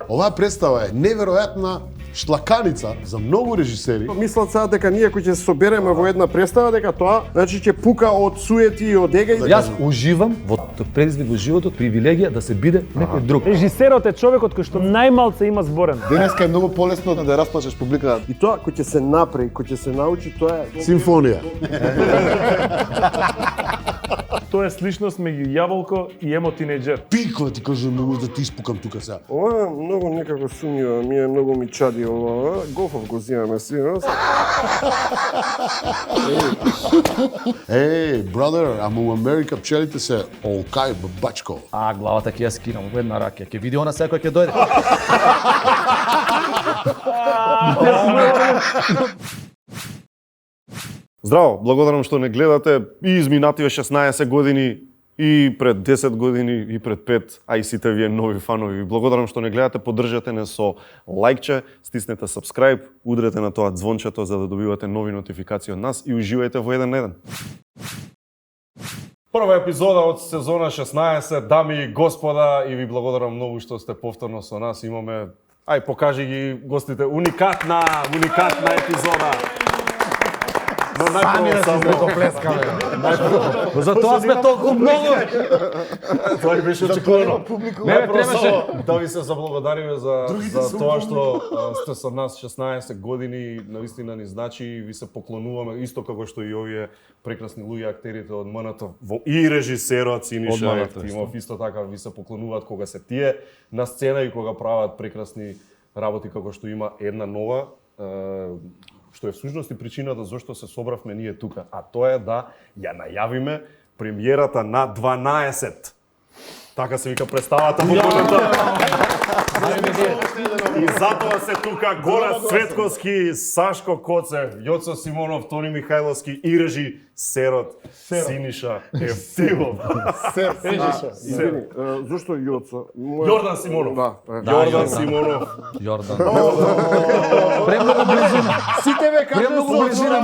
Оваа представа е неверојатна шлаканица за многу режисери. Мислат сега дека ние кои ќе се собереме во една представа, дека тоа значи ќе пука од суети и од ега. Јас уживам во предизвик во животот, привилегија да се биде некој друг. Режисерот е човекот кој што најмалце има зборен. Денеска е многу полесно да расплачеш публика. И тоа кој ќе се направи, кој ќе се научи, тоа е Симфонија. Тоа е сличност меѓу јаболко и емо тинејџер. Пиква ти кажам, не може да ти испукам тука сега. ова многу некако сумњива, ми е многу ми чади ова. Гофов го земаме сигурно. Ей, brother, ама у Америка пчелите се олкај бабачко. Главата ќе ја скинам во една рака, ќе види она секој ќе дојде. Здраво, благодарам што не гледате и изминативе 16 години, и пред 10 години, и пред 5, а и сите вие нови фанови. Ви благодарам што не гледате, поддржате не со лајкче, стиснете subscribe, удрете на тоа звончето за да добивате нови нотификации од нас и уживајте во 1 на 1. Прва епизода од сезона 16, дами и господа, и ви благодарам многу што сте повторно со нас. Имаме, покажи ги гостите, уникатна епизода. Но најпрво го плескаме. За тоа сме толку многу. Тоа беше очекувано. Не требаше Да ви се заблагодариме за тоа што сте со нас 16 години, навистина ни значи, ви се поклонуваме исто како што и овие прекрасни луѓе актерите од МНТ и режисерот Синиша Ефтимов исто така ви се поклонуваат кога се тие на сцена и кога прават прекрасни работи како што има една нова што е всушност и причината зашто се собравме ние тука, а тоа е да ја најавиме премиерата на 12. Така се вика представата во моментот. И затоа се тука Горан Цветковски, Сашко Коцев, Јоцо Симонов, Тони Михајловски и режисерот Синиша Ефтимов. Зошто Јоцо? Јордан Симонов. Да. Јордан Симонов. Јордан. Премногу близина. Сите ве кажа Премногу близина.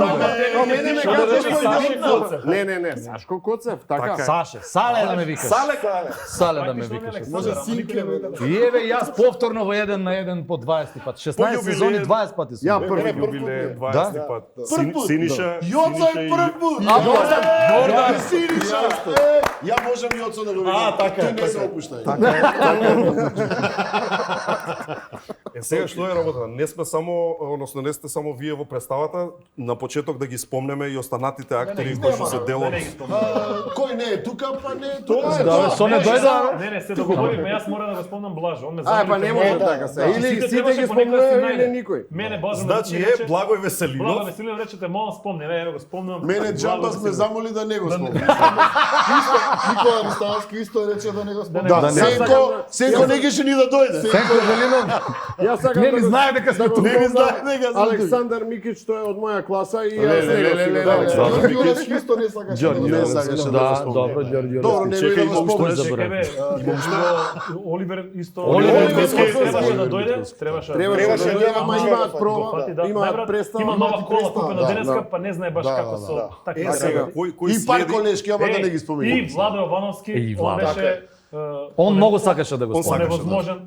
мене ме кажа Не, Сашко Коцев, така. Саше, Сале да ме викаш. Сале да ме викаш. Може Синке. И еве јас повторно во 1 на 1 по 20 пат. 16 сезони 20 пати сум. Ја први Јубиле 20 пат. Синиша. Јоцо е прв пат. Јордан Синиша. Ја можам Јоцо да го видам. така е. Ти не се опуштај. Сега што е работата? Не сме само, односно не сте само вие во представата, на почеток да ги спомнеме и останатите актери кои што се дел од Кој не е тука, па не е тука. Да, со не дојде. Не, се договоривме, јас мора да го спомнам Блажо. Он ме па не може така се. Или сите ги спомнуваме или никој. Мене Блажо. Значи е Благој Веселинов. Благо Веселинов речете, мол спомни, еве го спомнувам. Мене џамба сме замоли да не го спомнам. Никола Риставски исто рече да не го спомнам. Да, Сенко не геше ни да дојде. Сенко Велинов. Јас сакам Не ми знае дека сме тука. Не ми знае дека сме тука. Александар Микич тој е од моја класа и јас леле. Ѓорѓи Орешки исто не сакаше. Не сакаше да го спомнам. Добро, Ѓорѓи. Добро, не Чекај, го спомнеш. Еве, Оливер исто. Оливер требаше да дојде, требаше ама имаат проба, имаат представа. Има нова кола купена денеска, па не знае баш како со така. Сега кој И пар следи? колешки, ама да не ги И споминам. Владо Јовановски, И он Владо. беше Он многу сакаше да го Он спомне.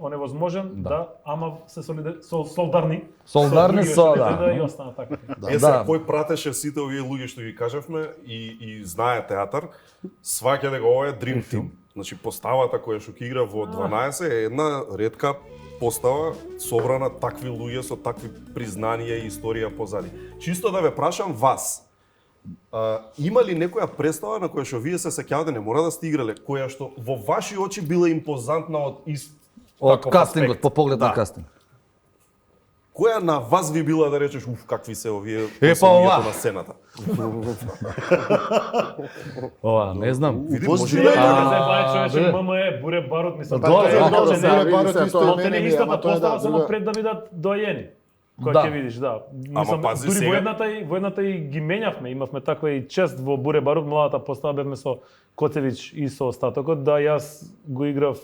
он е возможен, да, ама се солидарни. Солидарни со, да. Да, и остана така. Сега кој пратеше сите овие луѓе што ги кажавме и знае театар, сваќа дека ова е Dream Team. Значи поставата која што ќе игра во 12 е една ретка постава собрана такви луѓе со такви признанија и историја позади. Чисто да ве прашам вас, има ли некоја представа на која што вие се сеќавате, не мора да сте играле, која што во ваши очи била импозантна од Од таков кастингот, аспект? по поглед на Да. кастинг. Која на вас ви била да речеш, какви се овие Па со ова. луѓето на сцената? Ова, не знам. Види, Може може би да да. Се бе. бај човече, ММЕ, буре барут, мислам. Добро, Буре барут исто Те не истата постава само пред да бидат доајени. Која Да. ќе видиш, да. Мислам, пази дури сега. во едната и ги менјавме, имавме таква и чест во Буре барут, младата постава бевме со Коцевиќ и со остатокот, да јас го играв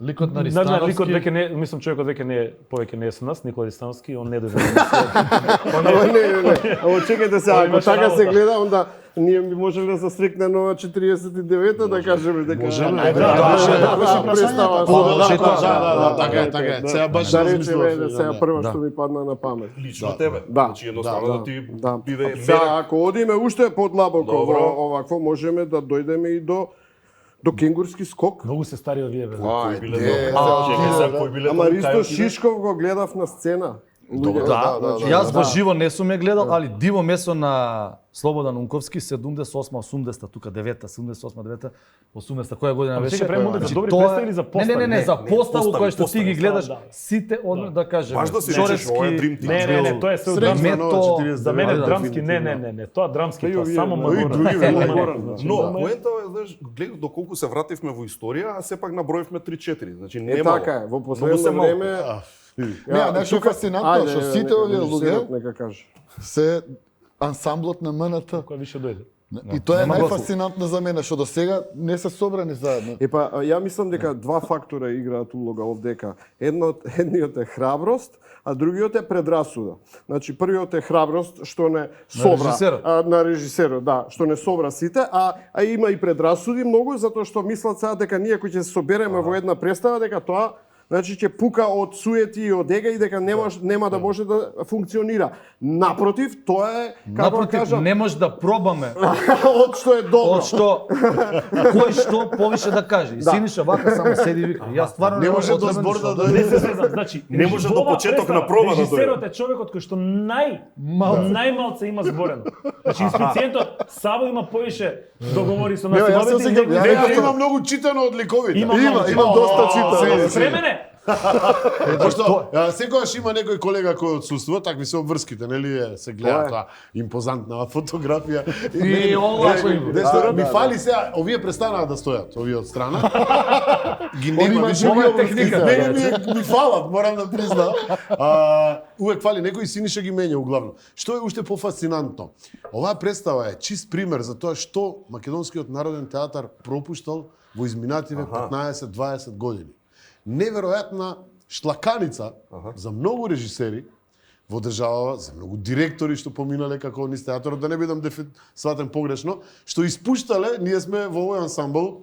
Ликот на ликот Ристановски. веќе не, мислам човекот веќе не е, повеќе не е со нас, Никола Ристановски, он не дојде. Ама не. Ама чекајте се, ако имаше така се работа. гледа, онда ние би можеле да се срекне нова 49-та, да кажеме дека... Можеме. представа. Така е. Сега баш Да размислував. речеме, сега прво што ми падна на памет. Лично тебе. Да. Значи едноставно да ти Да. биде Сега, ако одиме уште подлабоко Добро. во овакво, можеме да дојдеме и до кенгурски скок. Многу се стари овие бе. Кој биле Ајде. кој биле Ама Ристо Шишков го гледав на сцена. Луѓе, Да, јас во живо не сум ја гледал, али диво месо на Слободан Унковски 78-80, тука 9-та, 78-9-та, 80-та, која година Ама беше? чекај, правиме за Значи, добри тоа е- представи или за постави? Не, за поставу постави, која што ти ги гледаш, да. сите одно да кажеме. Баш да си речеш, ова е Dream Team. Не, тоа е се Среќна драмски. нова Мето- 49. За мене Да, драмски, не, тоа драмски, Па и тоа овие, само но и Магора. други, бе, Магора, Магора, значи, Но ама е- поента е, знаеш, гледа доколку се вративме во историја, а сепак наброивме 3-4. Значи Е нема. така е, во Многу се последно малку. време... Не, знаеш што е фасцинантно, што сите овие луѓе нека каже. се ансамблот на МНТ. Кој више дојде. И тоа е Нема гласу. најфасцинантно за мене, што до сега не се собрани заедно. Епа, ја мислам дека два фактора играат улога овдека. Едниот е храброст, а другиот е предрасуда. Значи, првиот е храброст што не собра режисерот. на режисерот, да, што не собра сите, а има и предрасуди многу затоа што мислат сега дека ние кои ќе се собереме во една представа дека тоа значи ќе пука од суети и од ега и дека нема да може да функционира. Напротив, тоа е како да Напротив, кажам, не може да пробаме од што е добро. од што кој што повише да каже. И Синиша вака само седи и вика. Јас стварно Не може можам до одземам збор ништо. да Не се свезам, значи Не може во до оваа почеток представа, на проба да режисерот е човекот кој што најмалце има зборено. Значи инспициентот Саво има повише договори со нас. Јас се осеќам- Дека има многу читано од ликовите. Има Има доста читано. Времене. Пошто секогаш има некој колега кој отсуствува, такви се обврските, нели се гледа тоа импозантна фотографија. И ова кој ми фали сега, овие престанаа да стојат, овие од страна. Ги Они нема има више. друга техника. Мене ми фалат, морам да признам. Увек фали некој Синиша ги менја углавно. Што е уште пофасцинантно? Оваа представа е чист пример за тоа што македонскиот народен театар пропуштал во изминативе 15-20 години. Неверојатна штлаканица за многу режисери во државава, за многу директори што поминале како низ театарот, да не бидам сватен погрешно, што испуштале, ние сме во овој ансамбл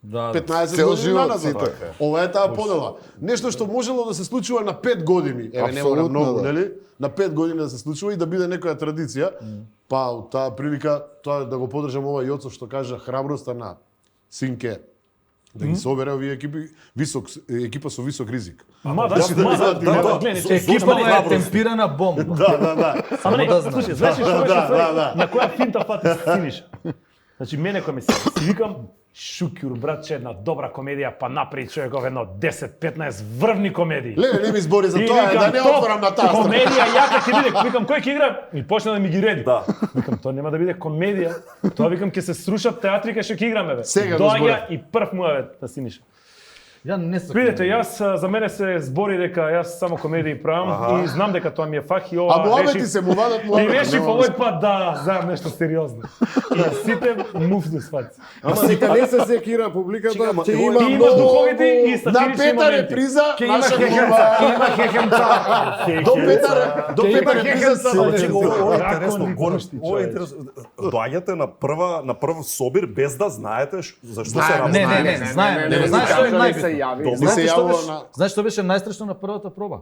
15 Цел години живот назад. сите. Ова е таа подела. Нешто што можело да се случува на 5 години. Еве не мора Апсолутно, многу, да. нели? На 5 години да се случува и да биде некоја традиција. Па од таа прилика тоа да го поддржам ова Јоцов што кажа храброста на Синке. Да ги собере овие екипа со висок ризик. екипа е темпирана бомба. Ама не, да знам. слушай, знаеш што беше Да, свари? да. На која финта фати Синиша? Значи мене кој ми се си викам Шукјур, братче, една добра комедија, па направи човеков едно 10-15 врвни комедии. Леле, не ми збори за И тоа, викам, да не топ отворам на таа страна. комедија, јака ќе биде. Викам, кој ќе игра? И почна да ми ги реди. Да. Викам, тоа нема да биде комедија. Тоа викам ќе се срушат театрите што ќе играме бе. Сега го Доаѓа зборев. и прв му е на Синиша. Ја не сакам. Видете, јас за мене се збори дека јас само комедии правам и знам дека тоа ми е фах и ова А муабети се, му вадат И муабети. решив овој пат да земам нешто сериозно. И сите муфну сваци. Ама дека не се секира публиката, ќе И има има многу... духовите и На сатирични Петар е моменти. приза, Ќе има наша хехемца, глуба. ќе има хехемца. До Петар е приза са. Ова е Дракони, интересно, горе. пушти, Ова е човече. интересно. Доаѓате на прв собир без да знаете зашто се Знаеме, работи. Не, знаеме. Не, знаеш што е најбитно? Ми се Знаеш што јавува беше? на... Знаеш што беше најстрашно на првата проба?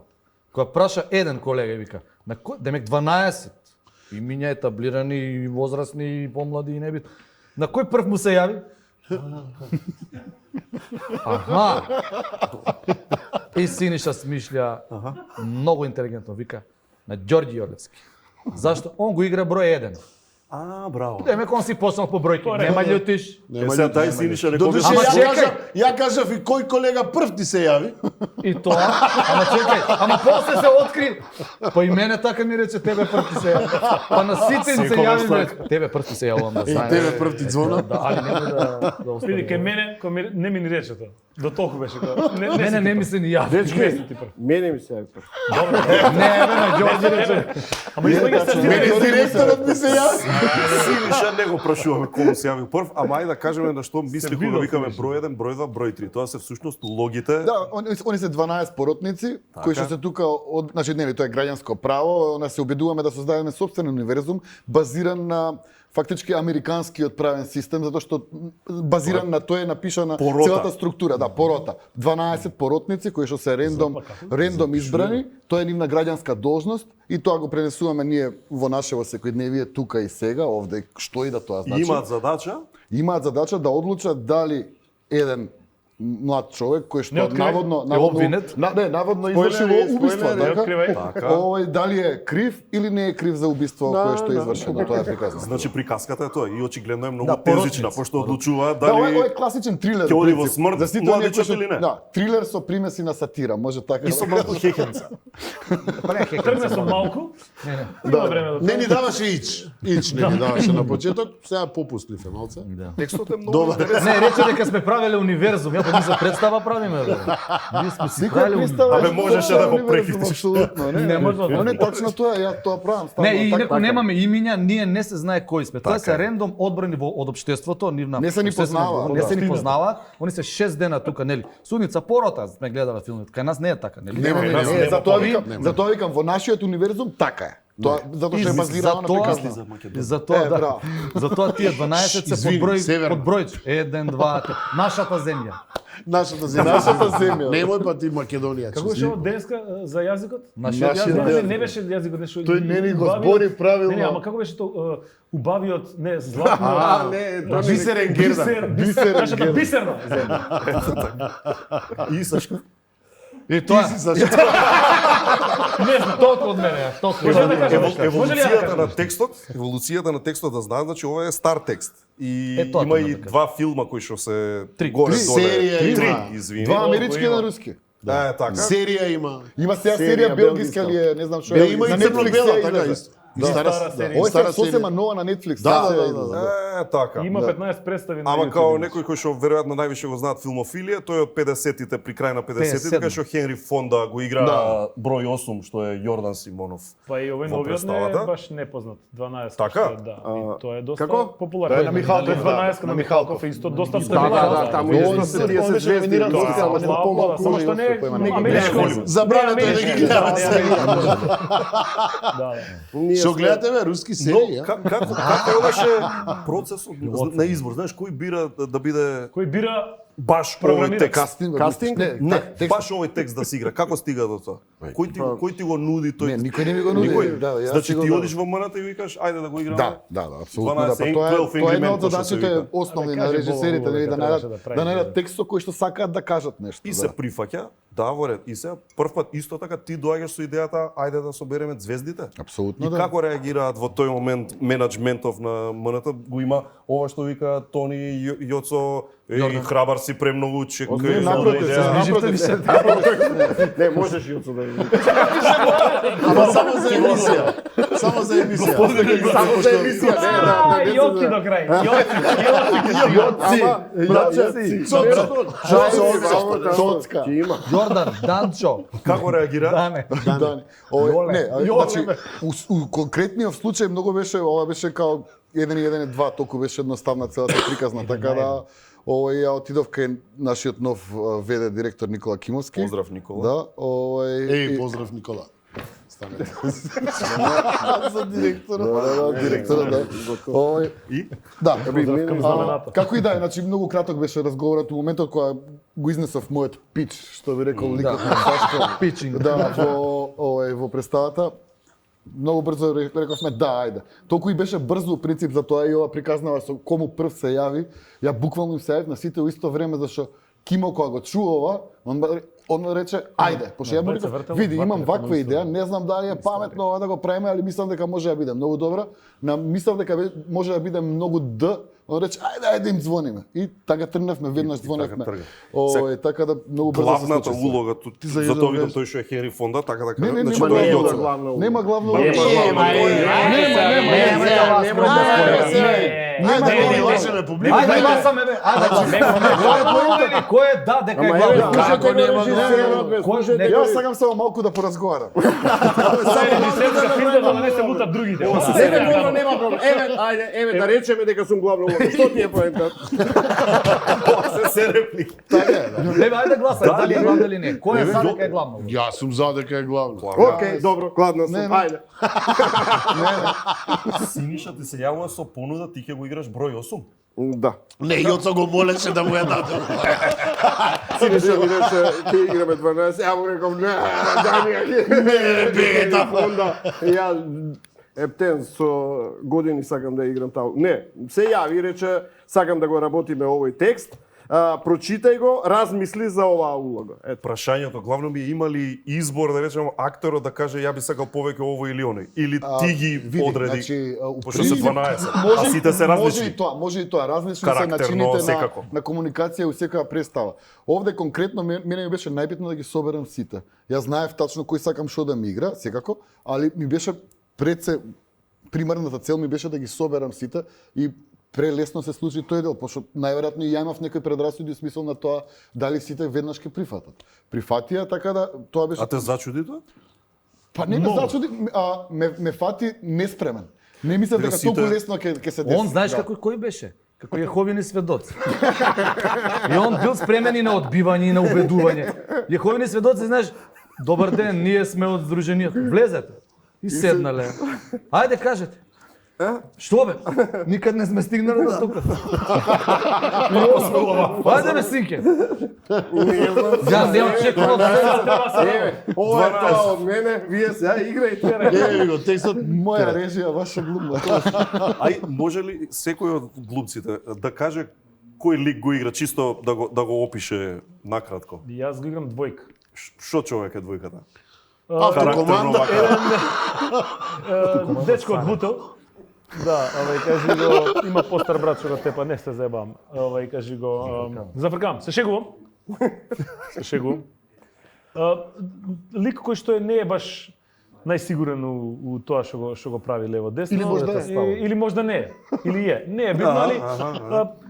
Кога праша еден колега и вика, на кој демек 12 и миња етаблирани и возрастни и помлади и небит. На кој прв му се јави? Аха. И Синиша смишља многу интелигентно вика на Ѓорѓи Јорлевски. Зашто он го игра број 1. Браво. Демек он си почнал по бројки. Нема љутиш. Сега тај Синиша Додуше, Ама чекај. ја кажав и кој колега прв ти се јави. И тоа, ама чекај, ама после се откри. Па и мене така ми рече, тебе прв ти се јави. Па на сите им се јави, бре. Тебе прв ти се јавувам да И знаеш. тебе прв ти звона. Да, али нема да Види, остави. кај мене, не ми ни рече тоа. До толку беше тоа. Мене не ми се ни јави. Дечки, мене ми се јави прв. Не, бе, на Ѓорѓи рече. Ама испаѓа се Мене директорот ми се јави. Синиша не го прашуваме кому се јави прв, ама ајде да кажеме на што мисли кога видов, викаме Синиша. број 1, број 2, број 3. Тоа се всушност улогите. Да, они се 12 поротници, кои што се тука од, значи нели тоа е граѓанско право, се обидуваме да создадеме сопствен универзум базиран на фактички американскиот правен систем, затоа што базиран на тоа е напишана Порота. целата структура, да, порота. 12 поротници кои што се рендом избрани, тоа е нивна граѓанска должност и тоа го пренесуваме ние во нашево секојдневие тука и сега, овде, што и да тоа значи. Имаат задача да одлучат дали еден млад човек кој што Не откривај. обвинет? наводно извршило не, убиство, спойлер, не откривај. дали е крив или не е крив за убиство кое што е извршено, тоа е приказно. Значи приказката е тоа и очигледно е многу Да, тезична, порочница. пошто одлучува Да, ова дали е класичен трилер. ќе оди во принцип. смрт За сите младичот оние кои што- или не? Да, трилер со примеси на сатира, може така. и со малку хехенца. Тргна со малку. Има време да Не ни даваше ич не ни даваше на почеток, сега попустлив е малце. Текстот е многу Добар. интересен. Не, рече дека сме правеле универзум, ја па ми се представа правиме, бе. Ние сме си правеле универзум. Абе, можеше да го прекитиш. Апсолутно, Не може да Но не точно тоа, ја тоа правам. Не, ставам и така. инаку немаме имиња, ние не се знае кои сме. Тоа Така се е. рендом одбрани од општеството, нивна Не се ни општествена познава, отговорност, Не се ни да. познава. Они се 6 дена тука, нели? Судница Порота сме гледале филмот. Кај нас не е така, нели? Нема, нас Не, нема затоа викам во нашиот универзум така е. Тоа затоа што е базирано на приказна. Затоа, да. браво. Затоа тие 12 се Извини, под северно. број 1, 2, 3. Нашата земја. Нашата земја. Нашата земја. Немој па ти Македонија. Како беше ово денеска за јазикот? Нашиот Нашиот јазик. Не беше јазикот нешто. Тој не ни го убавиот- збори правилно. Не, ама како беше тоа убавиот, не, златно. Бисерен Гердан. Бисерен Нашата Гердан. бисерна. И Сашко. И тоа. Не знам. Толку од мене, толку. Може да кажам нешто? Може ли ја да Еволуцијата кажам на нешто? текстот, еволуцијата на текстот да знаат, значи ова е стар текст. И Е, тоа има требам и да кажам. два филма кои што се Три. горе Три доле. серија Три, има. извини. Два Колку амерички има? на руски. Да, е така. Серија има. Има сега Серија серија белгиска белгиска. ли е, не знам што Бе, е. има и На Netflix црно-бела, сега така излезе. исто. Да. Стара серија. Ова е стара сега серија. сосема нова на Netflix. Да, сега да, излезе. Така. Има 15 представи на Ама YouTube. као некој кој што веројатно највише го знаат филмофилија, тој е од 50-тите, при крај на 50-тите, 57. кај што Хенри Фонда го игра Да. број 8, што е Јордан Симонов. Па и овој во новиот не е представата. баш непознат. 12. Така? што е, да. И тоа е доста како? популарно. Тоа е на Михалков, Тој да. 12 на На Михалков е исто доста Да, таму Но исто он се се- тие он се беше звезди, номиниран тоа, за Оскар, ама ама нема помалку. само што не е Кој има америчко. Холивуд. Забравете да ги гледаме се. Да, Што гледате бе руски Но серија? како беше процесот на избор? Знаеш кој бира да биде Кој бира баш овој Програмирач. текст? Кастинг? Не, баш овој текст да се игра. Како стига до тоа? Кој ти го нуди тој? Не, никој не ми го нуди. Никој? Да, јас Значи си го ти дадов. одиш во МНТ и викаш ајде да го играме. Да, апсолутно да. 12 Па тоа е 12 тоа е една од Angry Men, што се задачите вика. основни Абе, на каже режисерите, Бог, нели, да требаше да најдат прави, да најдат да. текстот кој што сакаат да кажат нешто. И се да. прифаќа, да, во ред. И се прв пат исто така ти доаѓаш со идејата ајде да собереме звездите. Апсолутно И да. како реагираат во тој момент менеджментов на МНТ? Го има ова што вика Тони Јоцо, и храбар си премногу чек. Не, напротив, не можеш и од да. Ама само за емисија. Само за емисија. Само за емисија, не, Јоки до крај. Јоки. Цоцка. Ќе има. Јордан, Данчо, Како реагираат? Дане. Дани. Ова не, значи у конкретниот случај многу беше, ова беше као 1-1-2, толку беше едноставна целата приказна, така да овој ја отидов кај нашиот нов ВД директор Никола Кимовски. Поздрав, Никола. Да, овој Еј, поздрав Никола. Станете. за директора. Да, директора, да. Овој И? да, към знамената. како и да е, значи многу краток беше разговорот у моментот кога го изнесов мојот пич, што би рекол ликот на Сашко. Питчинг. Да, во представата. Многу брзо рековме да, ајде. Толку и беше брзо принцип за тоа и ова приказнава со кому прв се јави. Ја буквално им се јавив на сите у исто време зашто Кимо кога го чуа ова, он рече ајде, пошто ја му двајца реков, вртело, види два имам телефона ваква исто идеја, време. не знам дали е паметно ова да го правиме, али мислам дека може да биде многу добра. Мислам дека може да биде многу Д. Он рече ајде им звониме. И така тргнавме, веднаш звоневме. тргна. Овој така да многу брзо се Главната случи се. улога, за за тоа еден видам веж. тој што е Хенри Фонда, така да Не, кажам, не, значи нема тоа е главна Јоцо. улога. Нема главна Нема, улога. не лажеме публика. Ајде гласаме бе. Ајде гласаме. Кој е поинтери? Кој е да дека е Ама главно? еве, слушате го нема режисерот, бе, слушате го. Јас сакам само малку да поразговарам. Режисерска филма да не се мута другите. Еве голо нема проблем. Еве, ајде, еве да речеме дека сум главна улога. Што ти е поентата? Се реплики. Леве, ајде гласаме, дали е главно или не. Кој е за дека е главно? Јас сум за дека е главно. Океј, добро, кладна сум. Ајде. Синиша ти се јавува со понуда, ти ќе го играш број 8. Да. Не, Јоцо го молеше да му ја даде. Синиша ми рече, ќе играме 12, ја му реков, не, Данија, Не, бета. Онда, ја ептен со години сакам да играм таа. Не, се јави и рече, сакам да го работиме овој текст, прочитај го, размисли за оваа улога. Ето. Прашањето главно би имали избор да речеме акторот да каже ја би сакал повеќе овој или оној или ти ги Види, одреди. значи, у пошто се принцип, 12, а сите се различни. Може и тоа, различни се Карактерно, начините секако. на комуникација у секоја представа. Овде конкретно мене ми беше најбитно да ги соберам сите. Јас знаев тачно кој сакам што да ми игра, секако, али ми беше пред се примарната цел ми беше да ги соберам сите и прелесно се случи тој дел, пошто најверојатно и ја имав некој предрасуди смисол на тоа дали сите веднаш ќе прифатат. Прифатија, така да тоа беше. А те зачуди тоа? Па не ме зачуди, ме фати неспремен. Не мислев дека Сите- толку лесно ќе се деси. Он знаеш како кој беше? Како Јеховини сведоци. И он бил спремен и на одбивање и на убедување. Јеховини сведоци, знаеш, добар ден, ние сме од здруженијето. Влезете. И седнале. Ајде кажете. Што бе? Никад не сме стигнали до тука. Ајде бе, синке. Ја не очекував. Еве, ова е тоа од мене, вие сега играјте. Еве го текстот. Моја режија, ваша глума. Ај, може ли секој од глумците да каже кој лик го игра, чисто да го опише накратко? Јас го играм двојка. Што човек е двојката? Автокоманда. Дечко од Бутел. Да, кажи го, има постар брат што го тепа, не се заебам. Кажи го, зафркам, се шегувам. Се шегувам. Лик кој што не е баш најсигурен у тоа што го прави лево десно. Или можда е. Или можда не е. Или е. Не е битно, али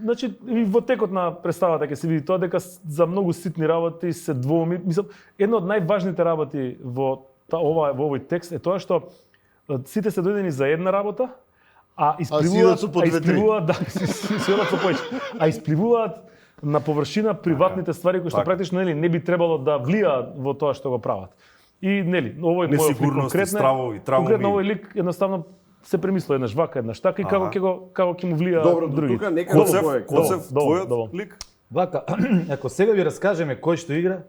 значи и во текот на представата ќе се види тоа дека за многу ситни работи се двоуми. Мислам, една од најважните работи во овој текст е тоа што сите се дојдени за една работа, а испливуваат да, сидат со повеќе. А испливуваат на површина приватните ствари кои што практично не би требало да влијаат во тоа што го прават. И нели, овој несигурност, стравови, травми. Конкретно овој лик едноставно се премислува еднаш вака, еднаш така и како ќе му влија Добро, до другите. тука нека Коцев, твојот лик? Вака, ако сега ви раскажеме кој што игра,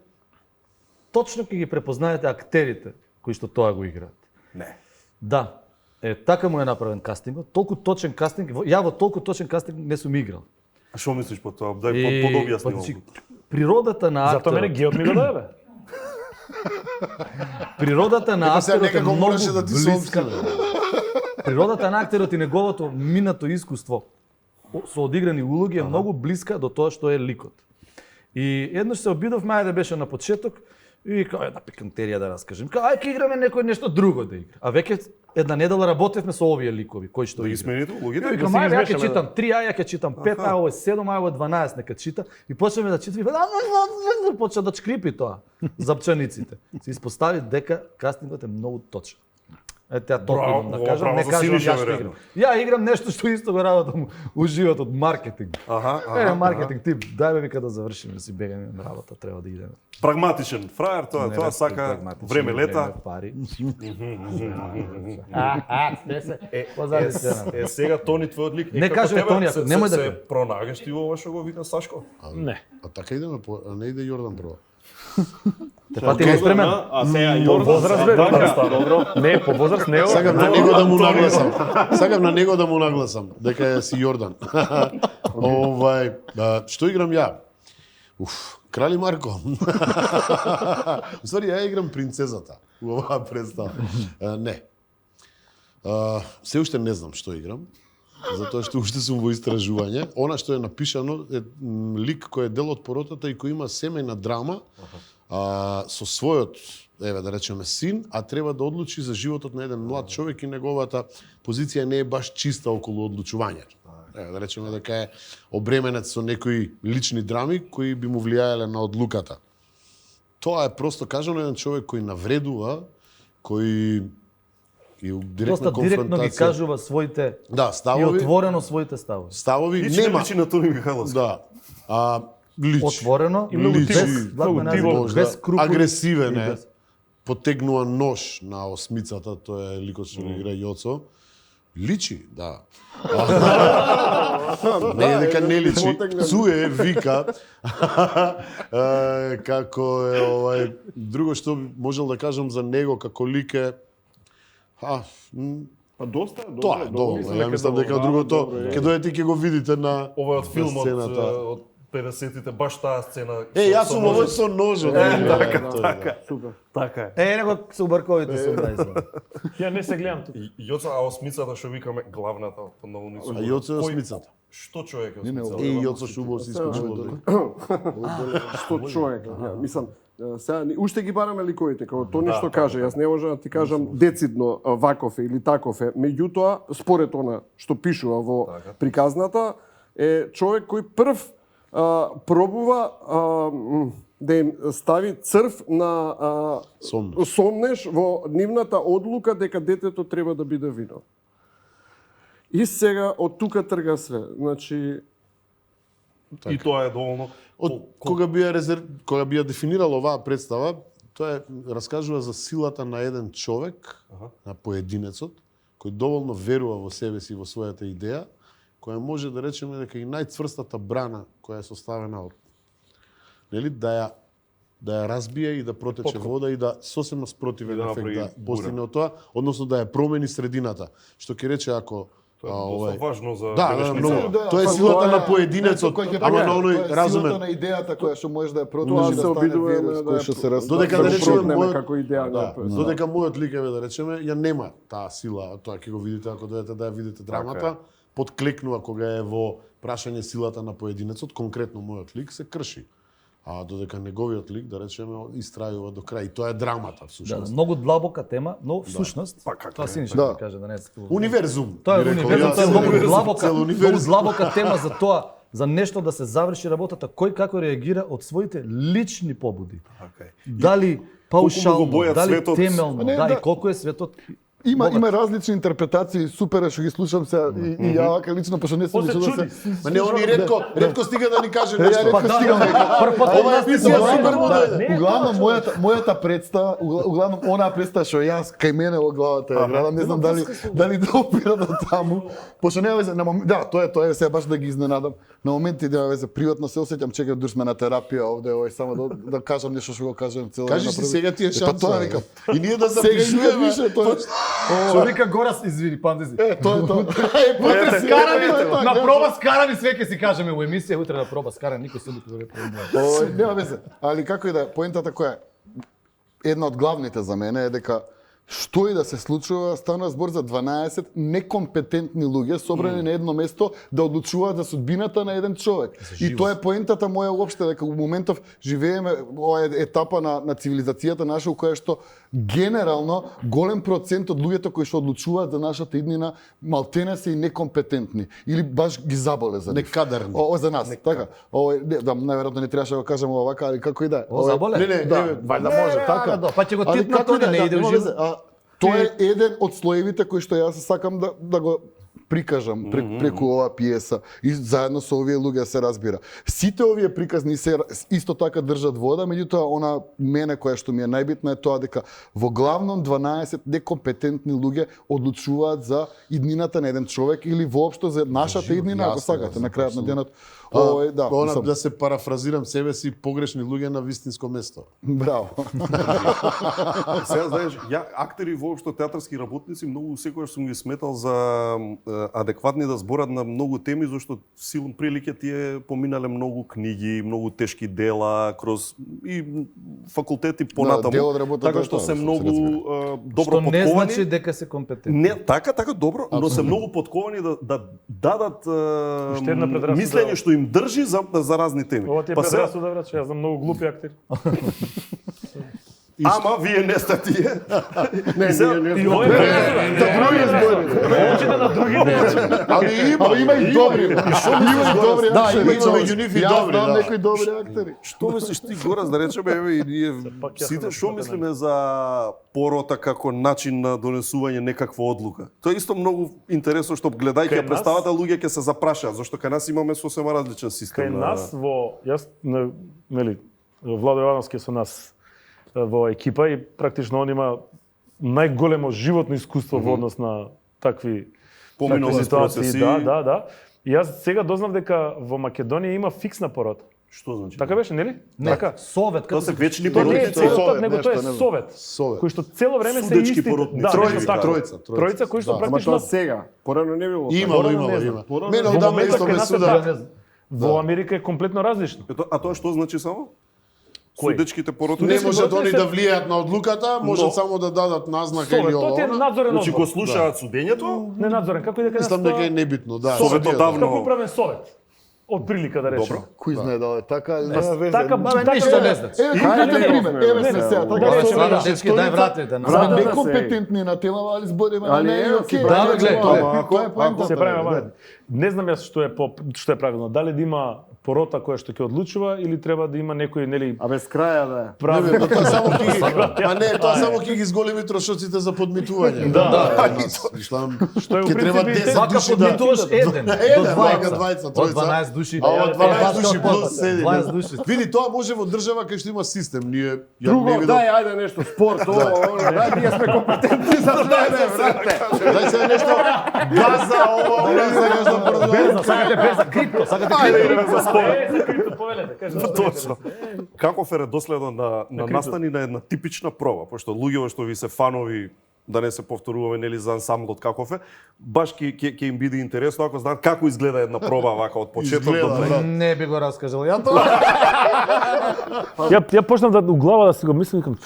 точно ќе ги препознаете актерите кои што тоа го играат. Не. Да. Така му е направен кастингот, толку точен кастинг, ја во толку точен кастинг не сум играл. А што мислиш по тоа? Дај подобјасни значи, малку. природата на Затоа мене актерот, геот ми го даде, бе. природата на Сега актерот е некако многу мораше да ти блиска. соопшти. Природата на актерот и неговото минато искуство со одиграни улоги е многу блиска до тоа што е ликот. И еднаш се обидов, мајде беше на почеток, и кај една пикантерија да раскажем. Ај ќе играме некој нешто друго да игра. А веќе една недела работевме со овие ликови кои што Да ги играат. смените улогите? Викам, си ги ајде, ја ќе измешаме, читам 3, ја ќе читам 5, а ово е 7, а ово е 12, нека чита. И почнеме да читаме, почна да чкрипи тоа, запчаниците. Се испостави дека кастингот е многу точен. Тоа толку имам да кажам, браво не за кажам Синиша, ја што веројатно. играм. Ја играм нешто што исто го работам у животот, маркетинг. Маркетинг тип, дај ме вика да завршиме, да си бегаме на работа, треба да идеме. Прагматичен фраер, тоа сака време лета. Пари. Позади сцената. Сега Тони твојот лик. Не кажи, Тони, ако немој да се кажеш. пронагаш ти ова што го вика Сашко? Не. А така идеме, а не иде Јордан прво. Те фати неспремен. А сега По Јордан возраст бе, добро. Не, по возраст не. Сакам на него да му нагласам. Сакам на него да му нагласам дека си Јордан. Што играм ја? Крали Марко. Уствари, ја играм принцезата у оваа представа. Не. Се уште не знам што играм, затоа што уште сум во истражување. Она што е напишано е лик кој е дел од поротата и кој има семејна драма со својот, еве да речеме, син, а треба да одлучи за животот на еден млад човек и неговата позиција не е баш чиста околу одлучувањето. да речеме дека е обременет со некои лични драми кои би му влијаеле на одлуката. Тоа е просто кажано еден човек кој навредува, кој и директна Доста директно ги конфронтација. кажува своите Да, и ставови, отворено своите ставови. ставови Личи нема. личи на Тони Михайловски. Да. Личи. Отворено И многу Личи. тиво, без многу златна тиво. назива, Можда без скрупули. агресивен и е. без- Потегнува нож на осмицата, тоа е ликот што го игра Јоцо. Личи, да. Не е дека не личи. Псуе, вика. Како е друго што можел да кажам за него како лик е Па доста, добро. тоа е доволно. Мислам Ја дека мислам дека добро. другото Добро, ќе дојдете и ќе го видите на Ова е од филмот сцената. од 50-тите, баш таа сцена. Јас со сум ножот. овој со ножот. така. Супер. Така е. Него се убарковите со дајза. Ја не се гледам тука. Јоца, а осмицата што викаме главната по новоницу. А Јоцо е осмицата. Што човек е Не, не, осмицата? И Јоцо Шубов си искочил. Што човек, ја, мислам, сега уште ги бараме ликовите, како Тони што каже, јас не можам да ти кажам децидно ваков е или таков е, меѓутоа според она што пишува во приказната е човек кој прв пробува да им стави црв на сомнеш во нивната одлука дека детето треба да биде вино. И сега од тука трга све. Значи, И тоа е доволно. Кога би ја дефинирал оваа представа, тоа раскажува за силата на еден човек, на поединецот, кој доволно верува во себе си, во својата идеја, која може да речеме дека и најцврстата брана која е составена од нели да ја разбие и да протече вода и да сосема спротивен И да ефект направи да бура. постигне од тоа, односно да ја промени средината, што ќе рече ако Доста важно за Да, денешница. многу. Тоа е силата на поединецот, Кој ќе ама прави, на оној тоа е разумен. силата на идејата која што може да ја Тоа продолжи се да стане обидуваме вирус да кој ја- што се растане. Додека да да речеме протнеме мојот како идеја да, на додека мојот лик еве да речеме ја нема таа сила, тоа ќе го видите ако дојдете да ја видите драмата, подклекнува кога е во прашање силата на поединецот, конкретно мојот лик се крши. А додека неговиот лик да речеме истрајува до крај. И тоа е драмата Да, всушност. многу длабока тема, но всушност, тоа Синиша Да. да каже да не се Универзум. Тоа е би рекол универзум, јас. тоа е многу Универзум, длабока, цел многу универзум. длабока тема за тоа, за нешто да се заврши работата, кој како реагира од своите лични побуди. Така е. Дали Колку му паушално, го бојат дали светот. темелно, Не, да, да. и колку е светот Има различни интерпретации, супер е што ги слушам сега и ја вака лично пошто не сум После лично чуди. Ма не, они ретко стига да ни каже Ја нешто. ретко стигам Прв пат Ова емисија супер му дојде. Углавном мојата представа, углавном онаа представа што јас кај мене во главата ја градам, не знам дали да опира до таму, пошто нема везе, да, тоа е сега баш да ги изненадам. На моменти нема везе, приватно се осеќам, чекам дур сме на терапија овде, само да кажам нешто што го кажам цело Кажи си сега ти е шанса. Па тоа викам. И ние да Сега запишуваме. више тоа. Што вика Горас, извини, памти. Тоа е тоа. На проба скарани све ќе си кажеме во емисија, утре на проба скарани, никој се не говори. Нема везе. Али како и да е, поентата која е една од главните за мене е дека што и да се случува, станува збор за 12 некомпетентни луѓе собрани на едно место да одлучуваат за судбината на еден човек. И тоа е поентата моја уопште, дека во моментов живееме ова етапа на цивилизацијата наша во која што генерално голем процент од луѓето кои што одлучуваат за нашата иднина малтене се и некомпетентни или баш ги заболе за нив. Некадарни. За нас, така. Да, најверојатно не требаше да го кажам овака, али како и да е. О, заболе? Не, Да, вајда може, така. Па ќе го Али титнат, како и да не е, иде нема уживо. везе, тоа е еден од слоевите кои што јас сакам да го прикажам преку оваа пиеса и заедно со овие луѓе се разбира. Сите овие приказни се исто така држат вода, меѓутоа она мене која што ми е најбитна е тоа дека во главном 12 некомпетентни луѓе одлучуваат за иднината на еден човек или воопшто за нашата иднина, ако сакате на крајот на денот. Да, Да се парафразирам себе си, погрешни луѓе на вистинско место. браво. Сега знаеш, актери воопшто театарски работници многу секогаш сум ги сметал за адекватни да зборат на многу теми зашто силно прилike тие поминале многу книги, многу тешки дела кроз и факултети понатаму. дел од работата така е што тоа, се се многу добро Што не подковани. значи дека се компетентни. Не, така добро, но се многу подковани да дадат Уште една предрасуда. мислење што им држи за разни теми. Ова ти е Па сега- предрасуда, брат, што јас знам многу глупи актери. Ама вие не сте тие. Не, ние И не ова е очите на другите. Ама има и добри. Има и добри Да, актери. има меѓу нив и Јас добри, знам да. некои добри актери. Што мислиш ти, Горас, да речеме, еве и ние Пак ја сите сум што на мислиме за порота како начин на донесување некаква одлука? Тоа е исто многу интересно што гледајќи Кај ја представата луѓе ќе се запрашаат, зашто кај нас имаме сосема различен Кај систем. нас нели, Владо Јовановски со нас во екипа и практично он има најголемо животно искуство во однос на такви Поминални процеси. Да. И јас сега дознав дека во Македонија има фиксна порота. Што значи? Така беше, нели? Не, Така. совет, Тоа се вечни Тоа не е пороти. целопат, совет, него тоа е нешто, не знам. совет. Совет. Кој што цело време се Судечки исти. поротници. Да, Тројца, нешто така. тројца. Тројца кои што Ама практично тоа сега, порано не било. Имало, Порано имало, не знам. има. Порано Мене не Во одамна моментот исто кај ме нас е суда. така. Во Америка е комплетно различно. А тоа што значи само? Кој? Судечките пороти. Не можат поротници они се- да влијаат на одлуката, можат Но- само да дадат назнака или Совет, тоа ти е ова. надзорен Значи го одбор. слушаат судењето, Не надзорен, како и дека Мислам дека е небитно, да. Совет судијата. одавно. како управен совет. Од прилика да речеме. Добро. Кој знае дали е така или нема везе. Така, Ма ништо не значи. Еве Хајде, конкретен не, пример. не, Еве не, се не, сега, да, така да, што да, Стварно, дечки, дај вратете на. Сме Да, да, некомпетентни на тема, али збориме на Али неа и еве, окей. си Да, бе, гледај, тоа е. Тоа е поентата. Се прави бе. вамет. Не знам јас што е правилно. Дали да има порота која што ќе одлучува или треба да има некој нели А без краја да. Не, правилно. бе, тоа само ќе ги... А не, тоа само ќе ги зголеми трошоците за подмитување. Да. Мислам, Што е у ќе треба принцип 10 Вака души да... подмитуваш еден, Еден, до вака 20, двајца, од тројца. 12 души. А од 12 души Е, плюс седи. 20 души. Види, тоа може во држава кај што има систем. Ние ја Друго, не видам. дај, ајде нешто, спорт, дај, ние сме компетентни за тоа, не, брате. Дај се нешто газа ова, ова, сакаш да продаваш. Сакате беза, крипто, сакате крипто. Закрито, повелете, кажи. Точно. Каков е редоследот на настани на една типична проба, пошто луѓето што ви се фанови, да не се повторуваме нели за ансамблот каков е, баш ќе им биде интересно ако знаат како изгледа една проба вака од почеток до Изгледа, крај. да. Не би го раскажал ја тоа. Ја почнав да у глава да си го мислам, викам,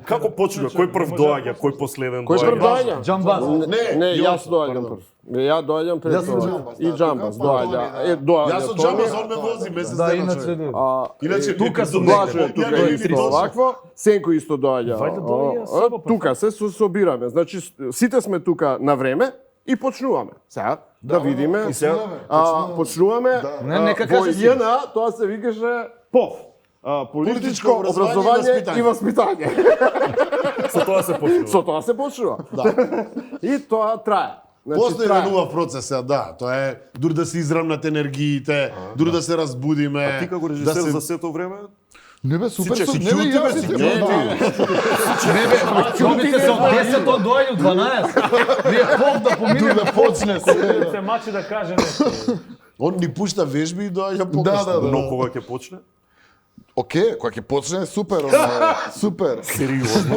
Како почнува? Кој прв доаѓа, кој последен Кој прв доаѓа? доаѓа? Джамбаз. Не, јас доаѓам пардон. прв. Ја доаѓам пред Јас сум тоа. Джамбас, И да, Джамбас тука, доаѓа. Тони, Доаѓа. Јас од Тони. Джамбас, он ме вози месец Да, дена, иначе човек. Иначе тука сум Блажо е негде. тука Ја исто види точно. овакво. Сенко исто доаѓа. Вајде доаѓа соба, па. Тука се собираме. Значи сите сме тука на време и почнуваме. Сега да видиме. И сега Почнуваме. Не, нека Во каже си. ЈНА тоа се викаше ПОВ. Политичко Политичко образование образование и воспитање. со тоа се почнува. Со тоа се почнува. И тоа трае. Постои трае. еден убав процес, сега, да. Тоа е дури да се израмнат енергиите, дури да се разбудиме. А ти како да режисер се... за сето време? Не бе, супер, Сиче, сум, си не бе, чути, бе, јас си си чути. Не бе, чубите се од 10 од доаѓа 12. Вие пов да помине. да почне се. се мачи да каже нешто. Он ни пушта вежби и доаѓа Да, покасно. да, да. Но кога ќе почне? Океј, кога ќе почне супер, супер.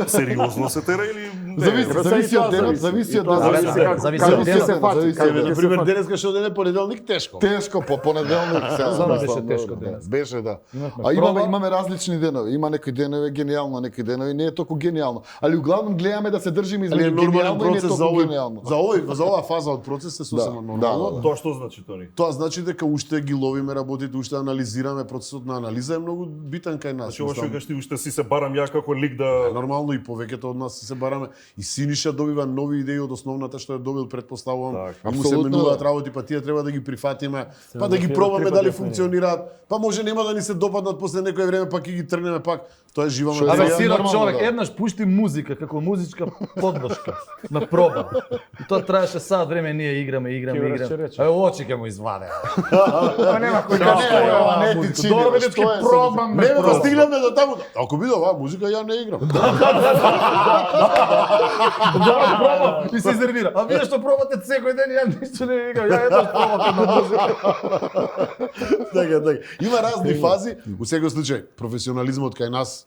Сериозно се тера или не? Зависи од денот, зависи од денот. Зависи од денот. се фати. Зависи како од ќе На се пример, фати. денеска што ден е понеделник, тешко. Тешко по понеделник сега. Зона да, беше да, тешко да, денес. Беше да. Имавме А проба. имаме различни денови. Има некои денови гениално, некои денови не е толку гениално. Али углавном гледаме да се држиме Али е измеѓу нормален гениално и не процес за толку овој, гениално. за оваа фаза од процес е сосема нормално. Тоа што значи Тони? Тоа значи дека уште ги ловиме работите, уште анализираме, процесот на анализа е многу битен кај нас. Значи ова што Мислам, кажеш ти уште си се барам ја како лик да нормално и повеќето од нас се бараме и Синиша добива нови идеи од основната што е добил, претпоставувам. Так, И му се апсолутно, менуваат да. работи, па тие треба да ги прифатиме, па да да ги ти пробаме да дали прифатиме. функционираат. Па може нема да ни се допаднат после некое време, па ќе ги тргнеме пак. Тоа е жива Што е Абе, материја. сирот нормално, човек, да. еднаш пушти музика, како музичка подложка на проба. И тоа траеше сат време, ние играме. Ќе го разчерече. А очи ќе му изваде. Па нема кој Така каже не, ова не ти музика. чини, Добро, бе, дечки, што е сега? пробам Не, да бе, да пробам. стигнеме до таму. Ако биде оваа музика, ја не играм. Да, пробам. И се изервира. А вие што пробате секој ден, ја ништо не играм. Ја еднаш пробав една музика. Така, така. Има разни фази. У секој случај, професионализмот кај нас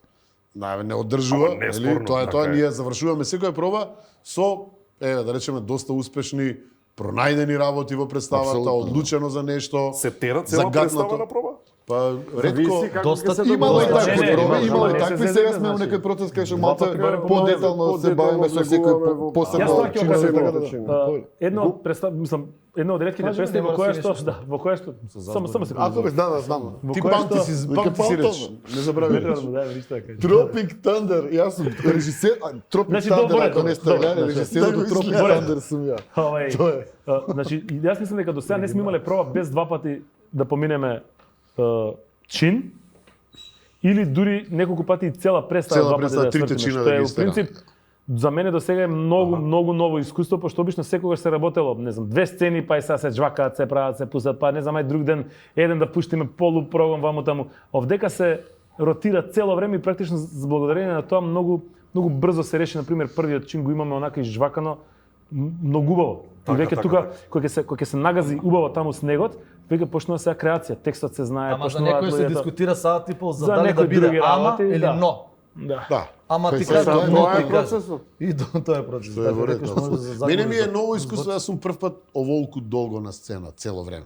не одржува, Ама, неспорно, нели? Тоа е тоа, така е. ние завршуваме секоја проба со, еве да речеме, доста успешни пронајдени работи во представата, Апсолутно, да. одлучено за нешто. се тера цела загатнато. представа на проба? Па ретко Зависи како доста ќе се ти Имало и договараме. такви не, проби, не, имало и не се такви, зеде, сега сме у значи. некој процес кај што Два малце пати барем подетално се бавиме со секој посебно. Јас тоа ќе чина, кажам, така да. Една од представ, мислам, една од ретките Кажи, представи не во мора која да си што, нешто. да, во која што само се Ако бе, да, знам. во ти која памти што- си, Веќе памти си реч. памтам. Не забрави Не треба реч. да му дајме ништо да кажа. Tropic Thunder, јас сум режисер, Tropic Значи, Thunder, добро, ако не сте добро, гледали, значи, режисерот да го од Tropic изгледа. Thunder сум ја. Овај, значи, јас мислам дека до сега не сме имале проба без два пати да поминеме чин или дури неколку пати и цела представа Цела два пати представа, да ја трите свртиме, чина што да е ги во принцип за мене до сега е многу ново искуство, пошто обично секогаш се работело, не знам, две сцени, па и сега се жвакаат, се прават, се пустат, па не знам, ај друг ден еден да пуштиме полупрограм ваму таму. Овдека се ротира цело време и практично за благодарение на тоа многу брзо се реши, на пример, првиот чин го имаме онака изжвакано, многу убаво. И веќе тука кој ќе се нагази убаво таму снегот, веќе почнува сега креација, текстот се знае, Ама за почнуваат некој се луѓето. дискутира саат и пол за За дали да некои биде други ама работи, или да. но. Да. Да. Ама Кој ти се кажа тоа е но тоа е ти кажа. процесот. И тоа е процес. Тоа е во ред. рекаш, може да се Мене ми е загубиш ново за- искуство, јас сум прв пат оволку долго на сцена, цело време.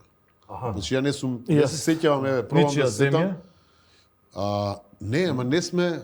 Значи ја не сум, И не јас. се сеќавам, еве, пробам Ничија да се сетам. земја. Не, ама не сме,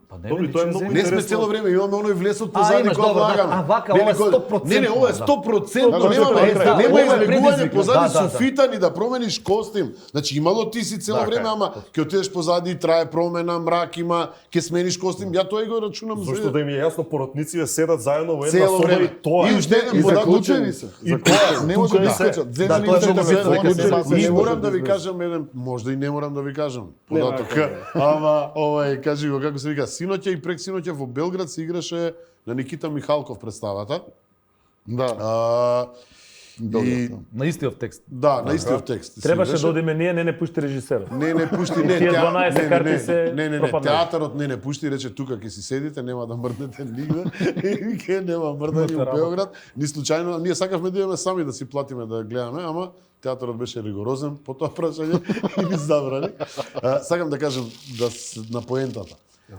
Па не, Добри, тоа е ничија многу земја. не сме интересно. цело време, имаме оној влесот А, позади имаш, кога добро, да. влагаме. А, вака, Не, ова е кој- 100%. Не, ова е Да. 100%, Да, нема да, да, нема ова е излегување предизвик, позади да, да, да. суфитан и да промениш костим. Значи имало ти си цело Така време, е. ама ќе отидеш позади и трае промена, мрак има, ќе смениш костим. Ја тоа и го рачунам Зошто да им е јасно, поротниците седат заедно во една цело соба време. и тоа И е. уште еден И податок. заклучени се. И тоа Не може да тука е. искочат. Да, Земјани тоа е се многу телефон, ветно, дека се нема заклучени. И не морам може да ви излезе. кажам еден, можда и не морам да ви кажам податок. Ама кажи го како се вика, синоќа и прек синоќа во Белград се играше на Никита Михалков представата. Да. И На истиот текст. да, на истиот текст. се Требаше играше. да одиме ние, не пушти режисерот. Не пушти, не, Тие теа- 12 карти се не, пропаднале. театарот не пушти, рече тука ќе си седите, нема да мрднете нигде. И ке нема мрдање во Белград. Ни случајно, ние сакавме да идеме сами да си платиме да гледаме, ама театарот беше ригорозен по тоа прашање и ни забрани. Сакам да кажам на поентата.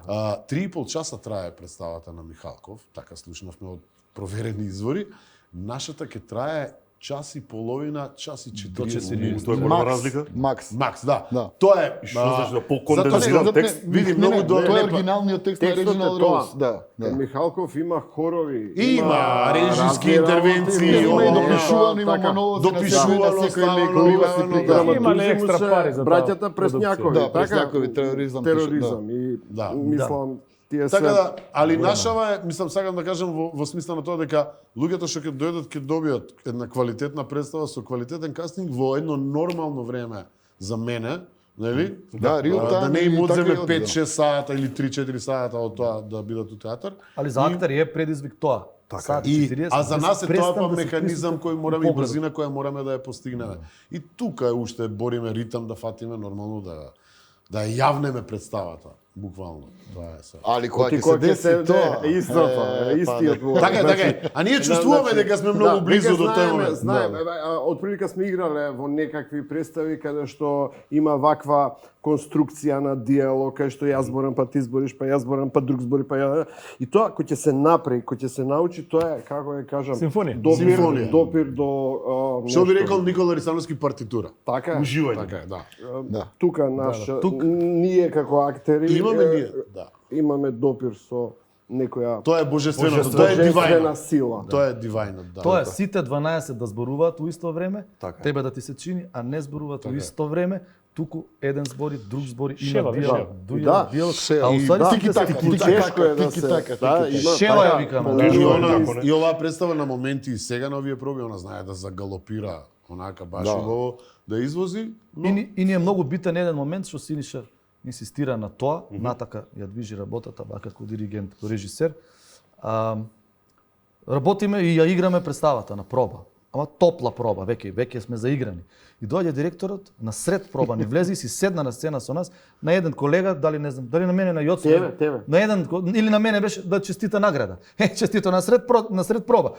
3,5 часа трае представата на Михалков, така слушнавме од проверени извори. Нашата ќе трае час и половина, час и 40. Тоа е голема разлика. Макс. Макс, да. Да. Тоа е. Што значи да затоа покондензиран не- текст? Види многу Тоа е добро. оригиналниот текст на Текстот е Reginald тоа. Rose. Да, да. Михалков има хорови. Има режиски разни интервенции, работи, Има и ова, допишувано, има така. монолози Допишувано, на секој лек, ставано, бива си ставано, приказва. да. Имале Туризму екстра се пари за таа браќата продукција. Пресњакови, Да, така, Пресњакови, тероризам, тероризам и Да. мислам тие Така се да, али нашава е, мислам, сакам да кажам во смисла на тоа дека луѓето што ќе дојдат ќе добијат една квалитетна представа со квалитетен кастинг во едно нормално време за мене, нели? Да, real Да time не им и така одземе и од- 5-6 сата или 3-4 сата од тоа да бидат у театар. Али за актери е предизвик тоа. Саат И, 40, а за да нас се е тоа престан па да се механизам пристапи кој мораме и погледот. брзина која мораме да ја постигнеме. И тука е уште бориме ритам да фатиме нормално да ја јавнеме представата, буквално. Тоа е се. Али кога Ти ќе се кога ќе деси се тоа, истото, истиот збор. Така е, така е. А ние чувствуваме дека сме многу близу до тој момент. Знаеме, отприлика сме играле во некакви представи каде што има ваква конструкција на диалог, кај што јас зборам, па ти збориш, па јас зборам, па друг збори, па ја. И тоа кој ќе се направи, кој ќе се научи, тоа е како ја кажам, Симфонија. Симфонија. допир до Што би нешто. рекол Никола Рисановски партитура. Така е. Уживање. Така е, да. Да. Тука наш Тук. ние како актери Имаме ние, да. имаме допир со некоја Тоа е божественото, тоа е божествена дивајно. сила. Тоа е дивајно, да. Тоа е сите 12 да зборуваат у исто време, Така е. тебе да ти се чини, а не зборуваат у исто време, туку еден збори, друг збори, Шева, има виж, диалог, да. диалог, Шева. а И усвари да, сите се тики-така, ти Тешко е да тики-така, се... тики-така. Да, има Шева ја така, викаме, полу- да. И, Уживање, она, како не. и оваа представа на моменти и сега на овие проби, она знае да загалопира онака баш Да. убаво да извози, но И ни е многу битен еден момент што Синиша инсистира на тоа, натака ја движи работата, вака како диригент, како режисер. Работиме и ја играме представата на проба. Ама топла проба, веќе сме заиграни. И доаѓа директорот на сред проба, не влезе и си седна на сцена со нас, на еден колега, дали не знам, дали на мене на Јоцо, Тебе. на еден или на мене беше да честита награда. Честито на сред проба.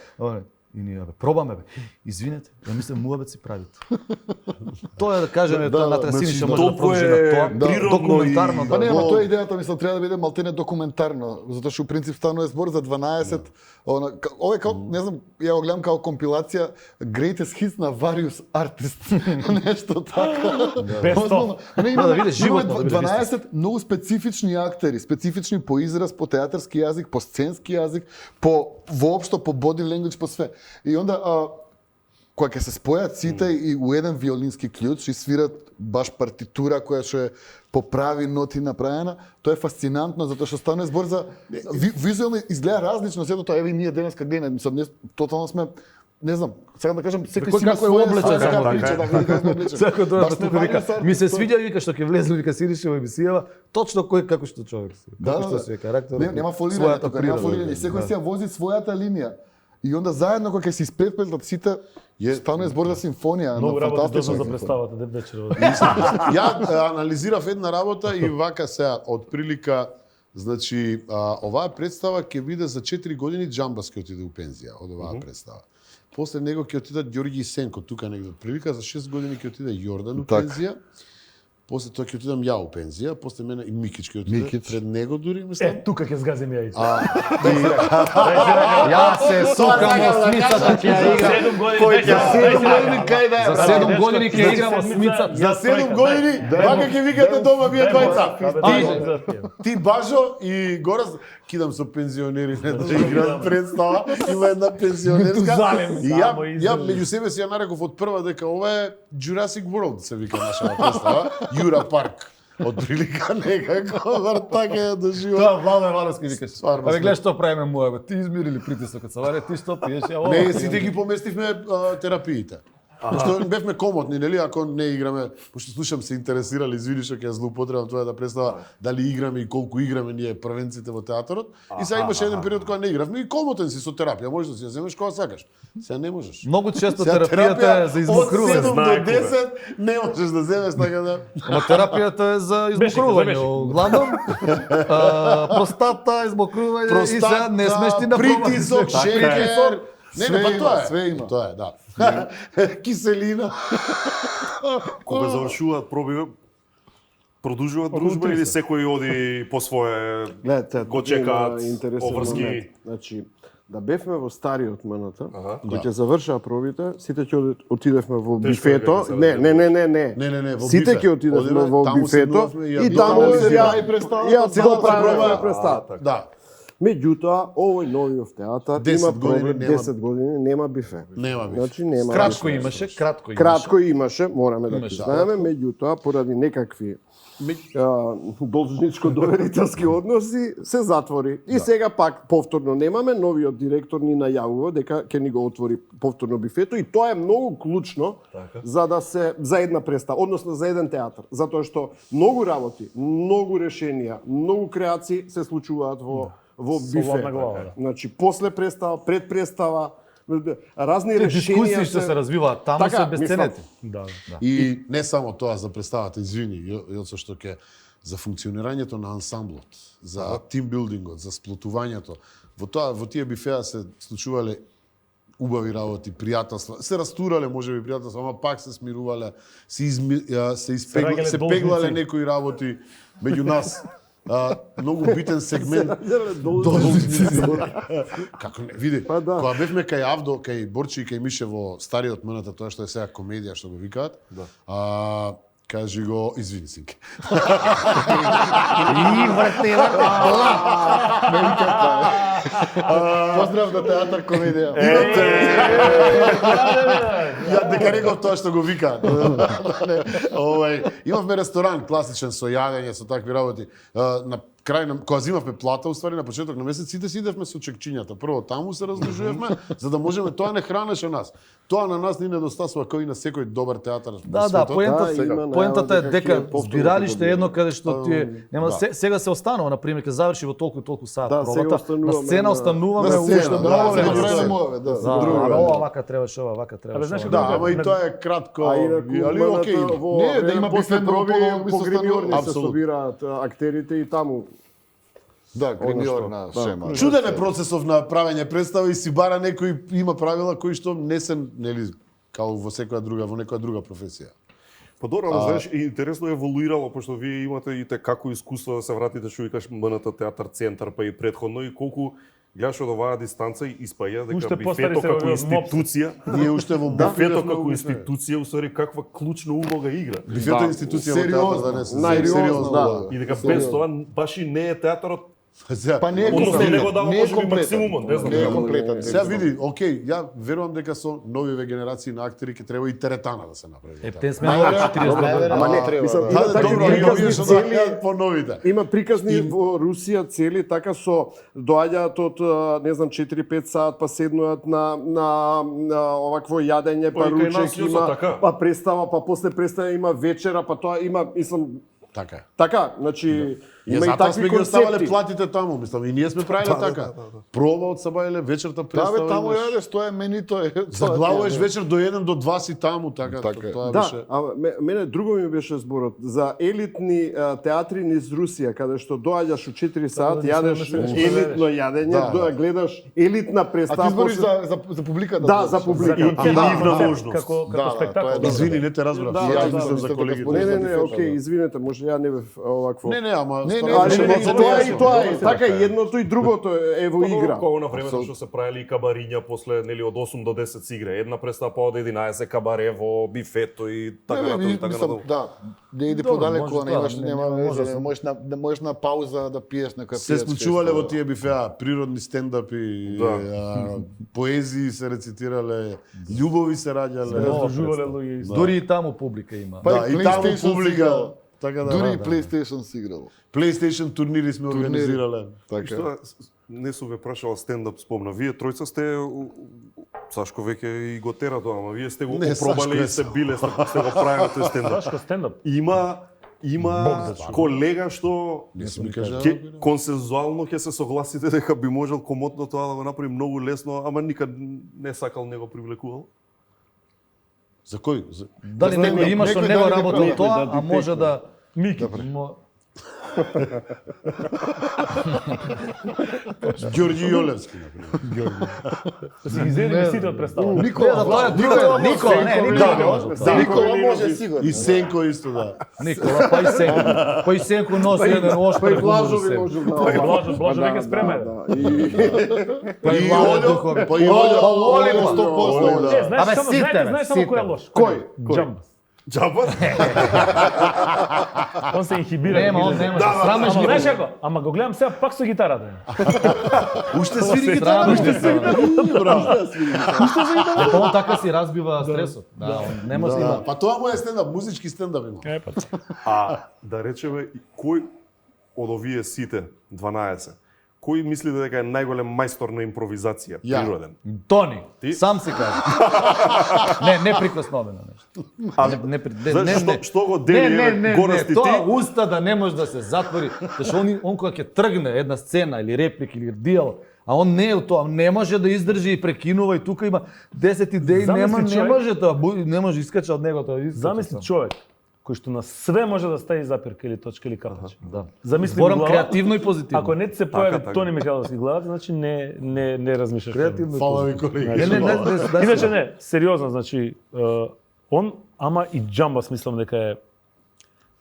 И ние, бе, пробаме, бе. Извинете, ја мислам муабет си правите. Тоа е да кажеме, тоа на Трасиниша може да толку продолжи е на тоа. природно Документарно, Па да. не, ама тоа е идејата, мислам, треба да биде малтене документарно, затоа што у принцип станува збор за 12 ова е као, не знам, ја го гледам као компилација Greatest Hits на various artists. Нешто така. Без Озбилно. Не, Да, да видиш животно, да видиш 12 многу специфични актери, специфични по израз, по театарски јазик, по сценски јазик, по воопшто по body language, по све. И онда кога ќе се спојат сите и у еден виолински клjuč и свират баш партитура која што е по прави ноти направена, тоа е фасцинантно затоа што станува збор за визуелно изгледа различно сето тоа, еве и ние денеска гледаме, мислам, тотално сме, не знам, сакам да кажам, секој Кој си има како е своја облечен, така само прича, да види како сме облечени. Секој тоа Баш што сме вика, various ми се artists, свиѓа, вика, што ќе влезе, вика, сидише во емисијава, точно кој како што човек си. Како што си е карактер. Нема фолирање својата тука, нема природа. фолирање. Секој си ја вози својата линија. И онда заедно кога ќе се испретплетат сите, станува збор за симфонија, Многу на работи фантастична точно за симфонија. представата дет вечер. Ја анализирав една работа и вака сега од прилика, значи оваа представа ќе биде за 4 години Џамбас ќе отиде у пензија од оваа представа. После него ќе отидат Ѓорѓи Сенко, тука негде од прилика, за 6 години ќе отиде Јордан у Така. пензија. После тоа ќе отидам ја у пензија, после мене и Микич ќе отиде, Микич. пред него дури мислам. Тука ќе згазим јајца. Ја се сукам осмицата, ќе ја играм. 7 години. За 7 години ќе играм осмицата. За 7 години, вака ќе викате дома вие двајца. Ти Бажо и Горас кидам со пензионери да играат представа, има една пензионерска. Залем, И само ја излез. меѓу себе си ја нареков од прва дека ова е Jurassic World се вика нашава представа, Јура Парк. Од прилика некако вртаке ја дожива. Тоа Владо Евановски викаш. Стварно Абе сме. гледа што правиме муабе. Ти измири ли притисокот? Саваре ти што пиеш? Ја ова. Не, сите ги поместивме терапиите. Пошто бевме комотни, нели, ако не играме, пошто слушам се интересирали, извини што ќе ја злоупотребам тоа да представа дали играме и колку играме ние првенците во театарот. И сега имаше еден период кога не игравме и комотен си со терапија, можеш да си ја земеш кога сакаш. Сега не можеш. Многу често Сега терапијата е за измокрување. Од 7 Знае до 10 не можеш да земеш така да. Ама терапијата е за измокрување. Главном, простата, измокрување и сега не смеш ти да притисок, пробаш. шекер. Не, Све па има, тоа е. све има. Тоа е, да. Киселина. Кога завршуваат пробиве, продолжуваат дружба или секој оди по свое Гледате, го тука има чекаат интересен обврски? момент. Значи, да бевме во стариот МНТ, кога Да. ќе завршаа пробите, сите ќе отидевме во Тешко е бифето. дека се Не, Не, во Сите бифе. ќе отидевме Одиме, во таму бифето седнувавме и ја таму анализираме. ја и представата, ја целата правиме проба. представа. Да. Меѓутоа, овој новиот театар 10 има години проблем, нема- 10 години нема бифе. Нема бифе. Значи нема. Кратко бифе. имаше, кратко имаше. Кратко имаше, мораме да Имаше, признаеме, меѓутоа поради некакви должничко доверителски односи се затвори. И сега пак повторно немаме, новиот директор ни најавува дека ќе ни го отвори повторно бифето и тоа е многу клучно за да се за една представа, односно за еден театар, затоа што многу работи, многу решенија, многу креации се случуваат во бифе. Слободна глава, да. Значи после представа, пред представа, разни Те решенија дискусии што се развиваат таму Така, се безценети. Да. И не само тоа за представата, извини, Јоцо, што ќе за функционирањето на ансамблот, за тимбилдингот, за сплотувањето. Во тие бифеа се случувале убави работи, пријателства. Се растурале можеби пријателства, ама пак се смирувале, раѓале се должници. пеглале некои работи меѓу нас. Многу битен сегмент. Како не, види, Па да. кога бевме кај Авдо, кај Борчи и кај Мише во стариот МНТ, тоа што е сега комедија што го викаат, кажи го, извини синке. Поздрав на театар комедија. Ја дека реков тоа што го викаат. Имавме ресторан класичен со јадење, со такви работи. На крај на кога зимавме плата, уствари на почеток на месец сите си идевме со чекчињата. Прво таму се разложувавме за да можеме, тоа не хранеше нас. Тоа на нас ни недостасува кој и на секој добар театар. Да, да, има поентата е најава дека дека ќе повторно збиралиште да едно каде што ти нема да. сега се останува на пример ќе заврши во толку и толку саат Да, сега пробата. На остануваме сцена на- остануваме на сцена, уште да, многу сега време. правиме мове, да. Да, друго, ова вака требаше, ова вака требаше. знаеш ова. Да, ама и тоа е кратко, А инаку али окей. во Не, да има после бифе, проби многу по гримиорни се Апсолутно. собираат актерите и таму Да, гримиор Она на што? шема. Чуден е процесов на правење представа и си бара некој има правила кои што не се нели као во секоја друга во некоја друга професија. Па добро, ама знаеш, и интересно еволуирало, пошто вие имате и те како искуство да се вратите, што викаш МНТ театар центар, па и претходно, и колку гледаш од оваа дистанца и испаја дека Уште постари бифето се како овие мопси. институција, Ние уште во бифето Буфето како институција, усвари каква клучна улога игра. Бифето е институција во театар да не се Најсериозно, да. И дека без тоа баш и не е театарот, Па не е односно не го комплетен. дава Не е можеби комплетен. максимумот, не знам. Не е како. комплетен. Сега види, окей, ја верувам дека со новиве генерации на актери ќе треба и теретана да се направи. Ептен сме на 40 години. Ама не, треба, мислам, да. има Хаде, такви добро, и овие приказни што цели, да по новите. има приказни И- во Русија цели така со доаѓаат од не знам 4-5 сат па седнуваат на овакво јадење па Па и кај нас ручек јосо има така. па представа па после представа има вечера па тоа има мислам Така е. така значи Ние има и затоа такви сме ги оставале концепти. платите таму, мислам, и ние сме правиле така. Проба од сабајле вечерта Да, бе, представа. таму имаш. јадеш, тоа е менито. Заглавуваш вечер до 1 до 2 си таму, така. Така е. Тоа Да, беше. а мене друго ми беше зборот за елитни театри низ Русија, каде што доаѓаш у 4 сат, да јадеш не се елитно јадење, Да. гледаш елитна А представа. ти збориш после- за публиката? Да, за публика. И нивна можност. Како Да, да, спектакл. тоа е Извини, не те разбрав. Да, Ја да, мислам да, за да, колегите. да, Не, окей, извинете, може ја не бев овакво. Не, ама Не, стварно не, беше не, малку не, Тоа појасно. и тоа е, така и едното и другото е во игра. Како на времето што се правели и кабариња после нели од 8 до 10 се игра. Една представа па од 11 кабаре во бифето и така Не, натаму, не, така мислам, натаму. да, не иде Добро, подалеку, може не тоа, имаш, не, нема не може везе, да не можеш на пауза да пиеш некоја Се случувале во тие бифеа, природни стендапи, Да. поезии се рецитирале, љубови се раѓале. Раздужувале луѓе и Дури и таму публика има. Па Да, и и таму PlayStation си публика. играл. Така да. Дури и да. PlayStation си играло. PlayStation турнири сме организирале. Така. Што не су ве прашала стендап спомна. Вие тројца сте Сашко веќе и го тера тоа, ама вие сте го Не, Сашко опробале е и сте биле, сте го правиле тој стендап. Сашко стендап. Има колега што Не си ми кажа. консензуално ќе се согласите дека би можел комотно тоа да го направи многу лесно, ама никад не сакал, не го привлекувал. За кој? За... Дали Некој- некој има што некој не го дали работил некој тоа, да а може да Мики. Мо- Ѓорѓи Јолевски, например. Да си ги зедиме сите од представа. Не, да тоа е друго. Никола, не, Никола не може. Да, Никола може сигурно. И Сенко исто, да. Никола, па и Сенко. Па и Сенко носи еден Па оштар и гумор Блажови се. може да. Блажо веќе спремен. Па и И Владо Олјо, Духовен. па и Олјо. Олјо, Олјо, 100%, Не, да. знаеш Абе, само, сите, бе, знаеш само сите. кој е лош. Кој? Джамбас. Джаба? Он се инхибира. Нема, он нема. Срамеш Ама ги. знаеш како? Ама го гледам сега пак со гитарата. Уште свири гитара, Срамеш уште ги. свири. Па он така си разбива стресот. Да, он не може да има. Па тоа му е стендап, музички стендап има. А да речеме, кој од овие сите 12, кој мисли дека е најголем мајстор на импровизација, Ја. природен? Тони, Ти? сам си кажа. Не прикосновено нешто. Што го дели, еве, горести Тоа ти? уста да не може да се затвори, зашто он кога ќе тргне една сцена или реплик или дијалог, а он не е у тоа, не може да издржи и прекинува и тука има 10 идеи, Замисли не човек- може тоа, не може искача од него тоа. искача Замисли сам. човек кој што на све може да стави запирка или точка или капач. Да. Замисли Зборам глава, креативно и позитивно. Ако не ти се појави така. Тони Михайловски глава, значи не размишляш. Креативно и Фала ви, позитивно. колеги. Не. Иначе не, сериозно, значи он ама и Джамбас мислам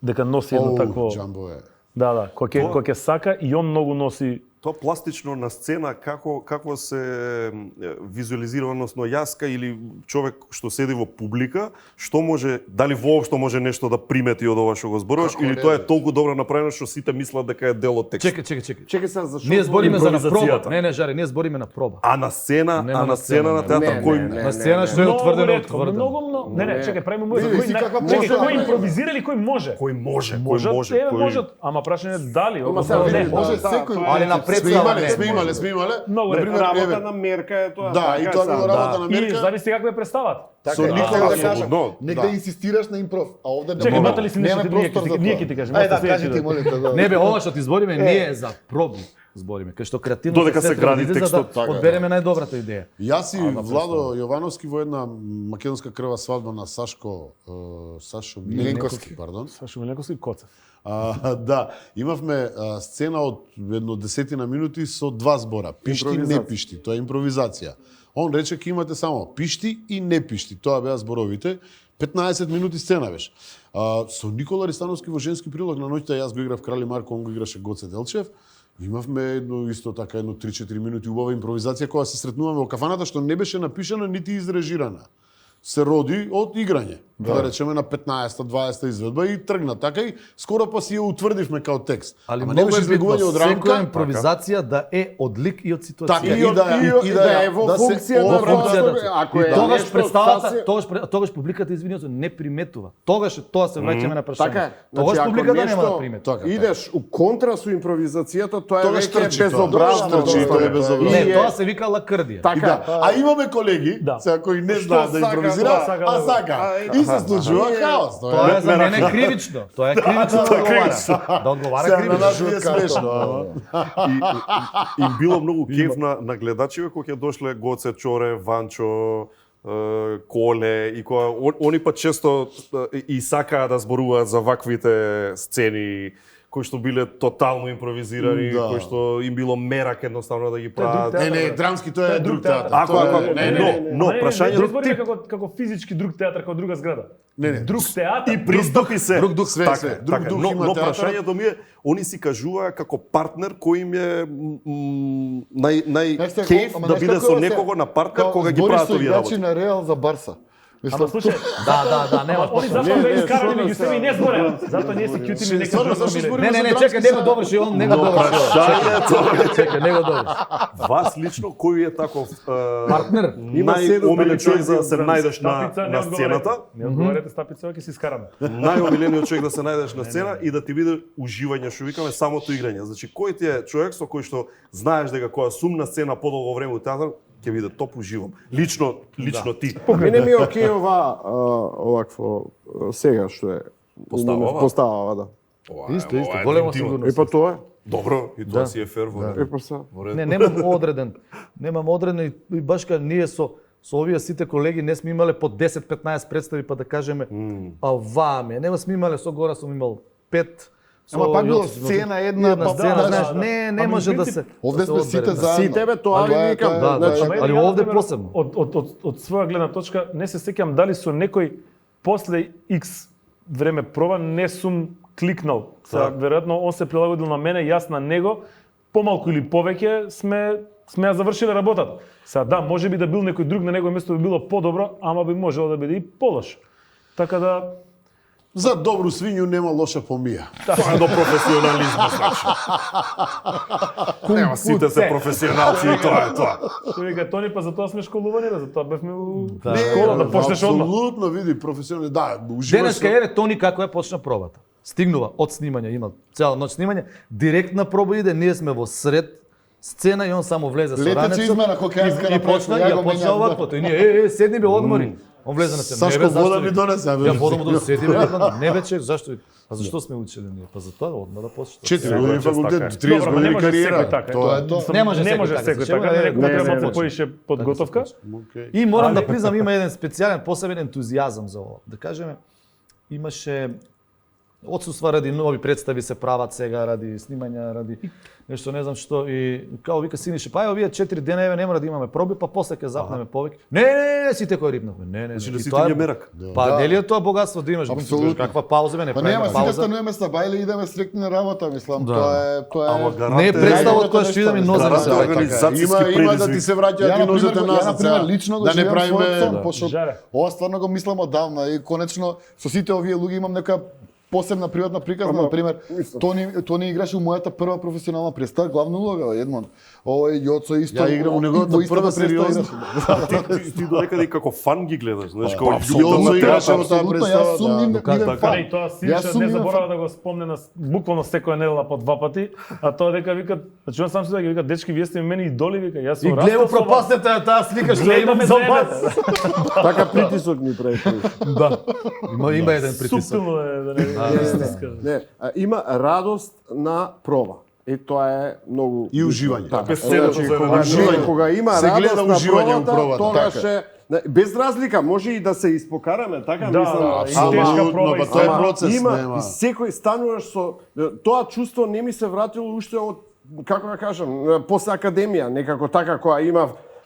дека носи едно такво. Джамбо е. Да, кој ќе сака и он многу носи. Тоа пластично на сцена како се визуализира, односно јаска или човек што седи во публика, што може, дали воопшто може нешто да примети од ова што го зборуваш, Како или не, тоа е бе? толку добро направено што сите мислат дека е дел од текст. Чекај. Чекај сега зашо. Ние збориме за на импровизацијата. проба. Не, жари, ние збориме на проба. А на сцена, Нема на сцена на театар Не, кој не, На сцена што е утврдено, утврдено. Многу. Не, чекај, правиме му. Види, си каква Чекај, може, кој ама- импровизира или кој може? кој може, Можат, кој можат, ама прашање е дали, Ама односно сега не. види, може да, секој. тоа е- Али на Сме представа не. имале. Многу Например, ретко. Работа еве, на мерка е тоа. Да, и така тоа е било само. работа на И мерка. зависи како е представата. Така Со е, Никола да да кажам, слободно. нека да инсистираш на импров, а овде Чекај, имате ли си нешто немаме ти ние простор за ќе тоа. ти кажеме? Ајде, да, Оста кажи ти, следеќи молите, да. Не бе, ова што ти збориме не е за проби. збориме, кај што креативно Додека се гради за текстот, да одбереме најдобрата идеја. Јас и Владо Јовановски во една македонска крва свадба на Сашко Сашо Миленковски, пардон. Сашо Миленковски Коцев. Да, имавме сцена од едно 10 минути со два збора. Пишти, не пишти. Тоа е импровизација. Он рече ке имате само пишти и не пишти. Тоа беа зборовите. 15 минути сцена беше. Со Никола Ристановски во женски прилог на ноќта јас го играв Крали Марко, он го играше Гоце Делчев. Имавме едно исто така едно 3-4 минути убава импровизација која се сретнуваме во кафаната што не беше напишана нити изрежирана. Се роди од играње. Да речеме на 15-та, 20-та изведба и тргна така и скоро па си ја утврдивме као текст. Али не многу беше е битно излегување од рамка. секоја импровизација да е од лик и од ситуација. Така, И да е во функција на функцијата. ако е Тогаш нешто представата, сасвим- тогаш публиката извинете не приметува. Тогаш тоа се враќаме на прашање. Така, Тогаш ако публиката нема да нешто приметува. Така, идеш у контра со импровизацијата, тоа е Тогаш веќе трчи тоа. безобразно. Тогаш трчи, тоа е безобразно. Не, И тоа се вика лакрдија. И Така, да, а имаме колеги, Да. сега кои не знаат да сака, импровизираат, сака а да- сака. И се случува хаос. Тоа е за мене кривично. Тоа е кривично да одговара. Да одговара Сега на нас кривично. ни е смешно, ама. Им било многу кеф на гледачиве кога ќе дошле Гоце, Чоре, Ванчо, Коле и кога они па често и сакаа да зборуваат за ваквите сцени кои што биле тотално импровизирани, Да. кои што им било мерак едноставно да ги прават. друг Не, не, театар. драмски тоа е друг театар. Ако, Тоа е- ако, не, не, но прашањето друг тип како физички друг театар, како друга зграда. Не, не. Друг театар. и пристапи се. друг дух, све, така, све. е, Друг така е. дух но, има но театарот. прашањето ми е, они си кажуваа како партнер кој им е Знаеш кеф ама да знаеш биде како со се- некого на партнер као кога ги збориш прават со овие играчи работи. на Реал за Барса. Ама слушај, Да, нема. они зашто бе искарани меѓу себе и не збореа. Затоа ние се кјутиме нека Стварно, зашто збориме. збориме? Не, чекај, него доврши, он него доврши. Чекај, него доврши. Вас лично кој е таков Партнер. Има седум најомилен човек за да се претензии најдеш Стапица, на не сцената? одговарете. Не одговарете Стапица, ќе се искараме. Најомилениот човек да се најдеш на сцена и да ти биде уживање, што викаме, самото играње. Значи, кој ти е човек со кој што знаеш дека кога сум на сцена подолго време у театар, ќе биде топ уживам. Лично ти. Мене ми е окей овакво сега што е поставава, да. Исто, голема сигурност. И па тоа е. Добро, и тоа си е фер во И па са. ред. Не, немам одреден и баш кај ние со овие сите колеги не сме имале по 10-15 представи па да кажеме а ваме, нема сме имале со гора сум имал 5. Ама пак било сцена една, па сцена, да, знаеш, да. не може да се. Овде да се сме сите одбере. заедно. Сите бе, тоа Ама ви викам. тоа е- Да, тоа е- да. Ali ovde posebno. Од своја гледна точка, не се сеќам дали со некој после X време проба не сум кликнал. Сега, веројатно, он се прилагодил на мене, јас на него, помалку или повеќе сме ја завршиле работата. Сега, да, може би да бил некој друг на негово место би било подобро, ама би можело да биде и полош. Така да, За добру свињу нема лоша помија. Тоа е до професионализмот, значи. Нема сите се професионалци и тоа е тоа. што вика Тони, па затоа сме школувани, затоа бевме у Да. школа да почнеш одмah. Апсолутно, види, професионални, да, уживаш. Денеска еве Тони како е почна пробата. Стигнува од снимање, има цела ноќ снимање, директна проба иде, ние сме во сред сцена и он само влезе со Летече ранецот. измена хокејска и на почна, ја ја го почна менјав, овакво. Тој ние седни бе одмори. Он влезе на сцена. Сашко, Не, бе, зашто вода ви? ми донесе, бе. Ја вода му донеси, бе, викам, не бе чек, зашто? ви? А зашто сме учели ние? Па затоа одма да почнеш. 4 години факултет, 30 Добро, ама не години може кариера. секој така. Тоа е тоа. Не може Не секој може така, секој зашто така, е, некој така треба се малку почне. поише подготовка. Океј. И морам Али- да признам, има еден специјален, посебен ентузијазам за ова. Да кажеме, имаше отсуства ради нови представи се прават сега, ради снимања, ради нешто не знам што и као вика Синише, па овие 4 дена еве не мора да имаме проби, па после ќе запнеме повеќе. Не, сите кои рипнавме. Не. Значи да И сите тоа е- ги мерак. Па Да. дели е тоа богатство да имаш? Апсолутно. Каква пауза бе, не Па нема, правиме сите пауза. стануваме са бајле и идеме стрикни на работа, мислам. Да. Тоа Ама е... гарант Не е представа од Најдоброто која што идеме нешто, ноземе гарант се е враќаме. организацијски Има да ти предизвик. се враќаат Ја, и нозете например, назад. например, сега. лично го Да не живеам својот правиме сон, пошто Жаре. ова стварно го мислам одавна и конечно со сите овие луѓе имам нека посебна приватна приказна, например, Тони играше у мојата прва професионална представа, главна улога, Едмон. Овој Јоцо исто. Ја играм у неговата во истата прва представа сериозна. играше. Ти додека и како фан ги гледаш, знаеш, како Јоцо љубовна играше театар. во таа Апсолутно, представа, јас сум да. нивен Така. фан. И тоа Јас Синиша сум не нивен заборава да го спомне на буквално секоја недела по 2 пати, а тоа дека викат, значи он сам се дека вика дечки вие сте мене идоли, вика јас И сум гледа растал со вас. пропаснете таа слика што Гледаме имам за заедно. вас. Така притисок ми прави. Да. Има еден притисок. Суптилно е да не стиска. Не, има радост на проба. тоа е многу И уживање. Така, Бесценно значи, за кога, уживање. кога има Се гледа радост на уживање у пробата, пробата, тогаш така. без разлика може и да се испокараме, така Да, мислам. да, Апсолутно, тешка проба па и тоа е ама процес, има нема. и секој стануваш со тоа чувство не ми се вратило уште од како да кажам, после академија, некако така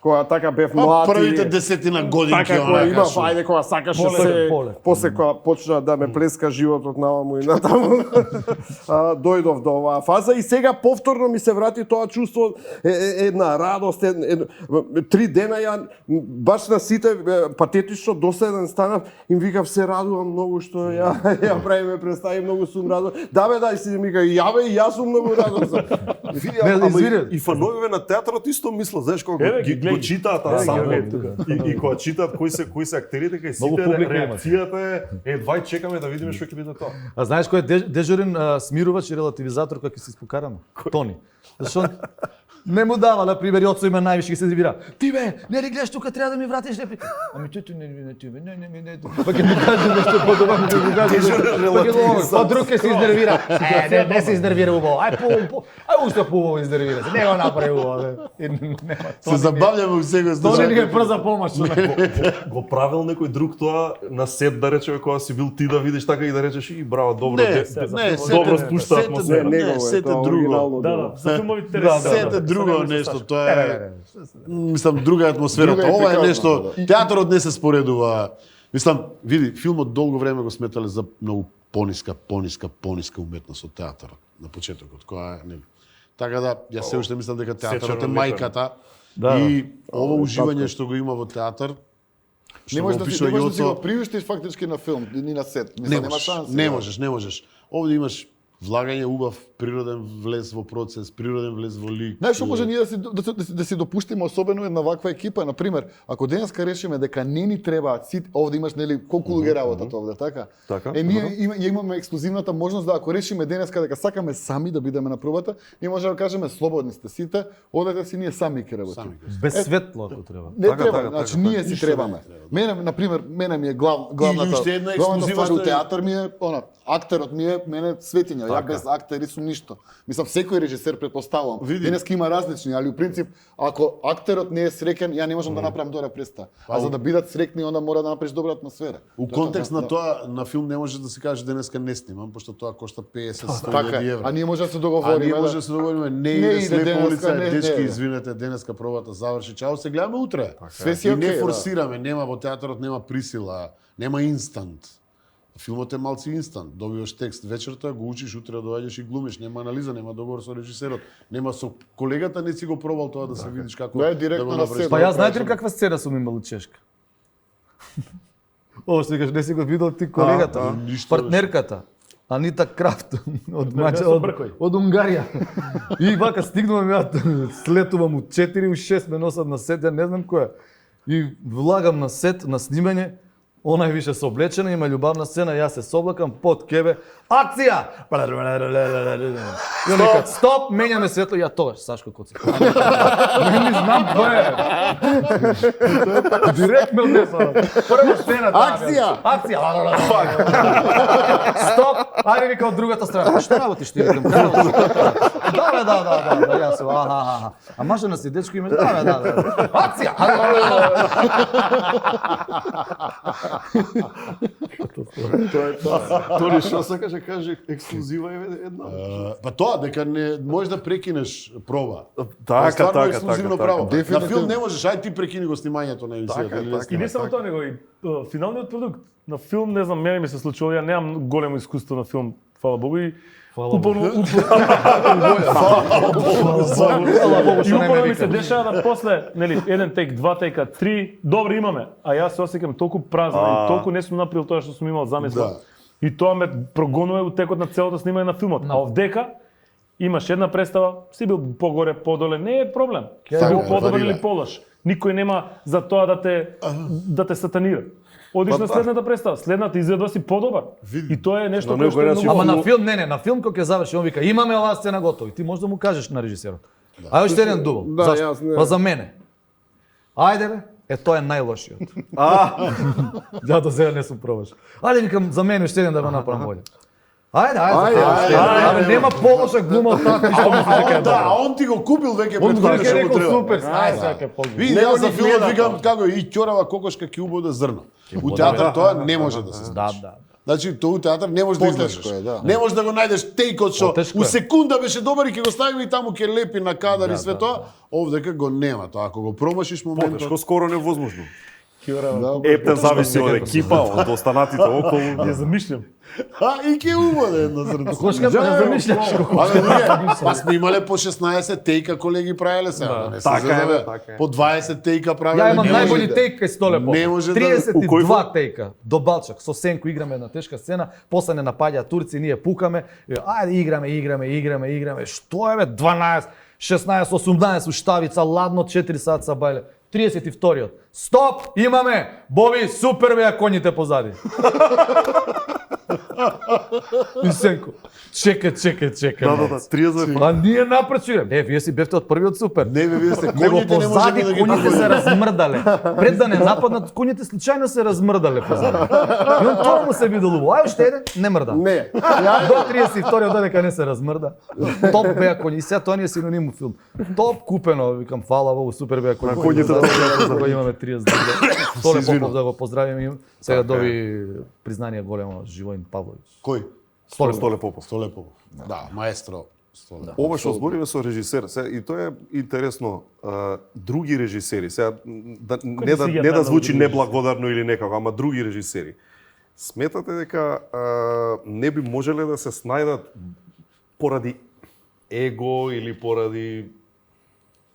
кога така бев Па млад. првите и- 10 годинки Така кога онака имав, што- ајде кога сакаше Поле, се, поле. после кога почна да ме плеска животот наваму и натаму, дојдов до оваа фаза и сега повторно ми се врати тоа чувство, една радост, 3 дена ја баш на сите патетично доседен станав и им викав се радувам многу што ја правиме представи, многу сум радован. Да бе, да, и си ми вика, јаве и јас сум многу радован. Види, Не, ама извини. и фановиве на театарот исто мислат, знаеш, кога Еве ги, го гледај. читаат Еве ги, само гледај тука. и кога читаат кои се актерите, кај Многу сите публика има. реакцијата е едва чекаме да видиме што ќе биде тоа. А знаеш кој е дежурен смирувач и релативизатор кога ќе се испокараме? Тони. Зашто он не му дава, на пример, Јоцо има највише ќе се зивира. Ти бе, не ли гледаш тука треба да ми вратиш реплика? Ами ти не ти бе, не. Па ќе ми каже нешто подобро, ќе ми каже. Па ќе го, па друг ќе се изнервира. Не се изнервира убаво. Ај уште поубаво изнервира се. Не го направи убаво, бе. Се забавljаме у секој Тони ни случај. е брза помош. Го правил некој друг тоа на сет, да речеме, кога си бил ти да видиш така и да речеш и браво, добро, Не, добро спушта атмосфера. Негово е сете тоа друго. оригинално. Да, дело. да, за филмовите Сете друго нешто, тоа е мислам друга е атмосферата. Друга е Ова е пикантно, нешто, да. театарот не се споредува. Мислам, види, филмот долго време го сметале за многу пониска уметност од театарот на почетокот, која е, нели. Така да, јас се уште мислам дека театарот е сечено мајката Да, и ова уживање што го има во театар, Не што го можеш да си, опишува не можеш да си Јоцо, го привиштиш фактички на филм, ни на сет. не Мислам, нема можеш, шанси. не можеш. Овде имаш влагање, убав, природен влез во процес, природен влез во лик. Знаеш што може ние да си допуштиме особено една ваква екипа, на пример, ако денеска решиме дека не ни требаат сите, овде имаш нели колку луѓе работат овде, така? Така, Ние имаме ексклузивната можност да ако решиме денеска дека сакаме сами да бидеме на пробата, ние можеме да кажеме слободни сте сите, одете си ние сами ќе работиме. Без светло ако треба. Не Така, треба, така, значи така, ние си требаме. Мене, на пример, мене ми е главната уште една главната ексклузива ствар што у е- театар ми е актерот ми е мене светиња. Ја без актери сум ништо. Мислам секој режисер претпоставувам. Види. Денеска има различни, али у принцип ако актерот не е среќен, ја не можам да направам добра представа. А за да бидат среќни onda мора да направиш добра атмосфера. У контекст на тоа, на филм не може да се каже денеска не снимам, пошто тоа кошта 50-100 Така е. евро. А ние може да се А договориме. ние може да се договориме, не иде иде слепа денеска, улица, не, дечки, не. извинете, денеска пробата заврши, чао, се гледаме утре. Све си И окей, не да. форсираме, нема во театарот, нема присила, нема инстант. Филмот е малци инстант. Добиваш текст вечерта, го учиш, утре доаѓаш и глумиш, нема анализа, нема договор со режисерот, нема со колегата, не си го пробал тоа да се видиш како Да е директно го на направиш. седа. Па јас знаете ли каква сцена сум имал у Чешка? Ова што викаш, не си го видел ти колегата, ништо, партнерката, Анита Крафт од Јас од, бркој. од Унгарија. И вака стигнувам ја, слетувам у 4 у 6 ме носат на сет, ја не знам која. И влагам на сет на снимање, она е више соблечена, има љубавна сцена, јас се соблакам под кебе. Акција! И они кажат, стоп, менјаме светло, ја тогаш Сашко Коци. Не знам кој е. Директно не са. Прва сцена. Акција! Акција! Стоп! Ајде вика од другата страна. Што работиш ти? Викам, да, јас. Аха. А мажена си дечко имаш? Да. Акција! Тони што сакаше каже ексклузива е една. Па тоа, дека не можеш да прекинеш проба. Така, Стварно така, ексклузивно така, право. така. На Дефинитивно. филм не можеш, ај ти прекини го снимањето на емисијата. Така, или така. не И не само тоа, него и финалниот продукт на филм, не знам, мене ми се случило, ја немам големо искуство на филм, фала Богу, и упорно Богу, и што не ме упорно ми се вика. дешава да после, нели, еден тек, два тека, три, добро имаме, а јас се осеќам толку празно и толку не сум направил тоа што сум имал замисла. Да. И тоа ме прогонува у текот на целото снимање на филмот. А овдека имаш една представа, си бил погоре, подоле, не е проблем. Си Така бил е, подобар варира. или полош. Никој нема за тоа да те сатанира. Одиш на следната представа, следната изгледа си подобар. И тоа е нешто На кое што е некој многу начин- Ама на важно. филм, на филм кога ќе заврши, он вика, имаме оваа сцена готова. И ти можеш да му кажеш на режисерот. Ај уште еден дубл. Да, Зашто? јас не. Па за мене. Ајде бе. Тоа е најлошиот. Ја до сега не сум пробаш. Ајде викам за мене уште еден да го направам боле. Ајде, нема полоша глума од таа што мислиш дека е Да, добра. он ти го купил веќе Он пред тоа веќе што му рекол треба. супер, Ај, сака поглед. Види, Него јас за ни филмот гледа викам тоа. како и ќорава кокошка ќе убоде зрно. У театар тоа не може да се случи. Да. Значи, тоа у театар не може да Потешко излезеш. е, да. Не може да го најдеш тејкот што Потешко у е. секунда беше добар и ќе го ставиме и таму ќе лепи на кадар и све тоа. Овдека го нема тоа. Ако го промашиш моментот, Потешко скоро невозможно. Да. Епте зависи од екипа, од останатите околу. Ја замишлям. и ќе убоде едно зрно. Кошка да замишляш како. Абе, луѓе, па сме имале по 16 тејка колеги правеле сега, не се Така е, зазове. бе, така е. По 20 тејка правеле. Ја имам не може најбољи да- тейк кај Столепов. Не може да- 32 тейка до Балчак. Со Сенко играме една тешка сцена, после не напаѓа турци, ние пукаме. И, ајде играме. Што е бе 12, 16, 18 уштавица, ладно 4 сат са бајле. 32-иот. Стоп, имаме. Боби, супер беа коњите позади. И Сенко. Чекај. Да, 30. А ние напред што играме. Вие си бевте од првиот супер. Не бе, вие сте Него коњите не може позади да ги коњите се нападнете. размрдале. Пред да не нападнат, коњите случајно се размрдале позади. И он тоа му се виделува. Ај уште еден, не мрда. Не. До 32-иот додека не се размрда. Топ беа коњи. И сега тоа ни е синоним у филм. Топ купено, викам фала Богу, супер беа коњи. коњите за кои имаме 32. Толе извинувам. Попов да го поздравиме им. Сега доби признание големо Живоин Павловиќ. Кој? Столе Попов. Столе Попов. Да, маестро. Столе. Ова што збориме со режисер, сега и тоа е интересно, други режисери, сега не да звучи неблагодарно или некако, ама други режисери. Сметате дека не би можеле да се снајдат поради его или поради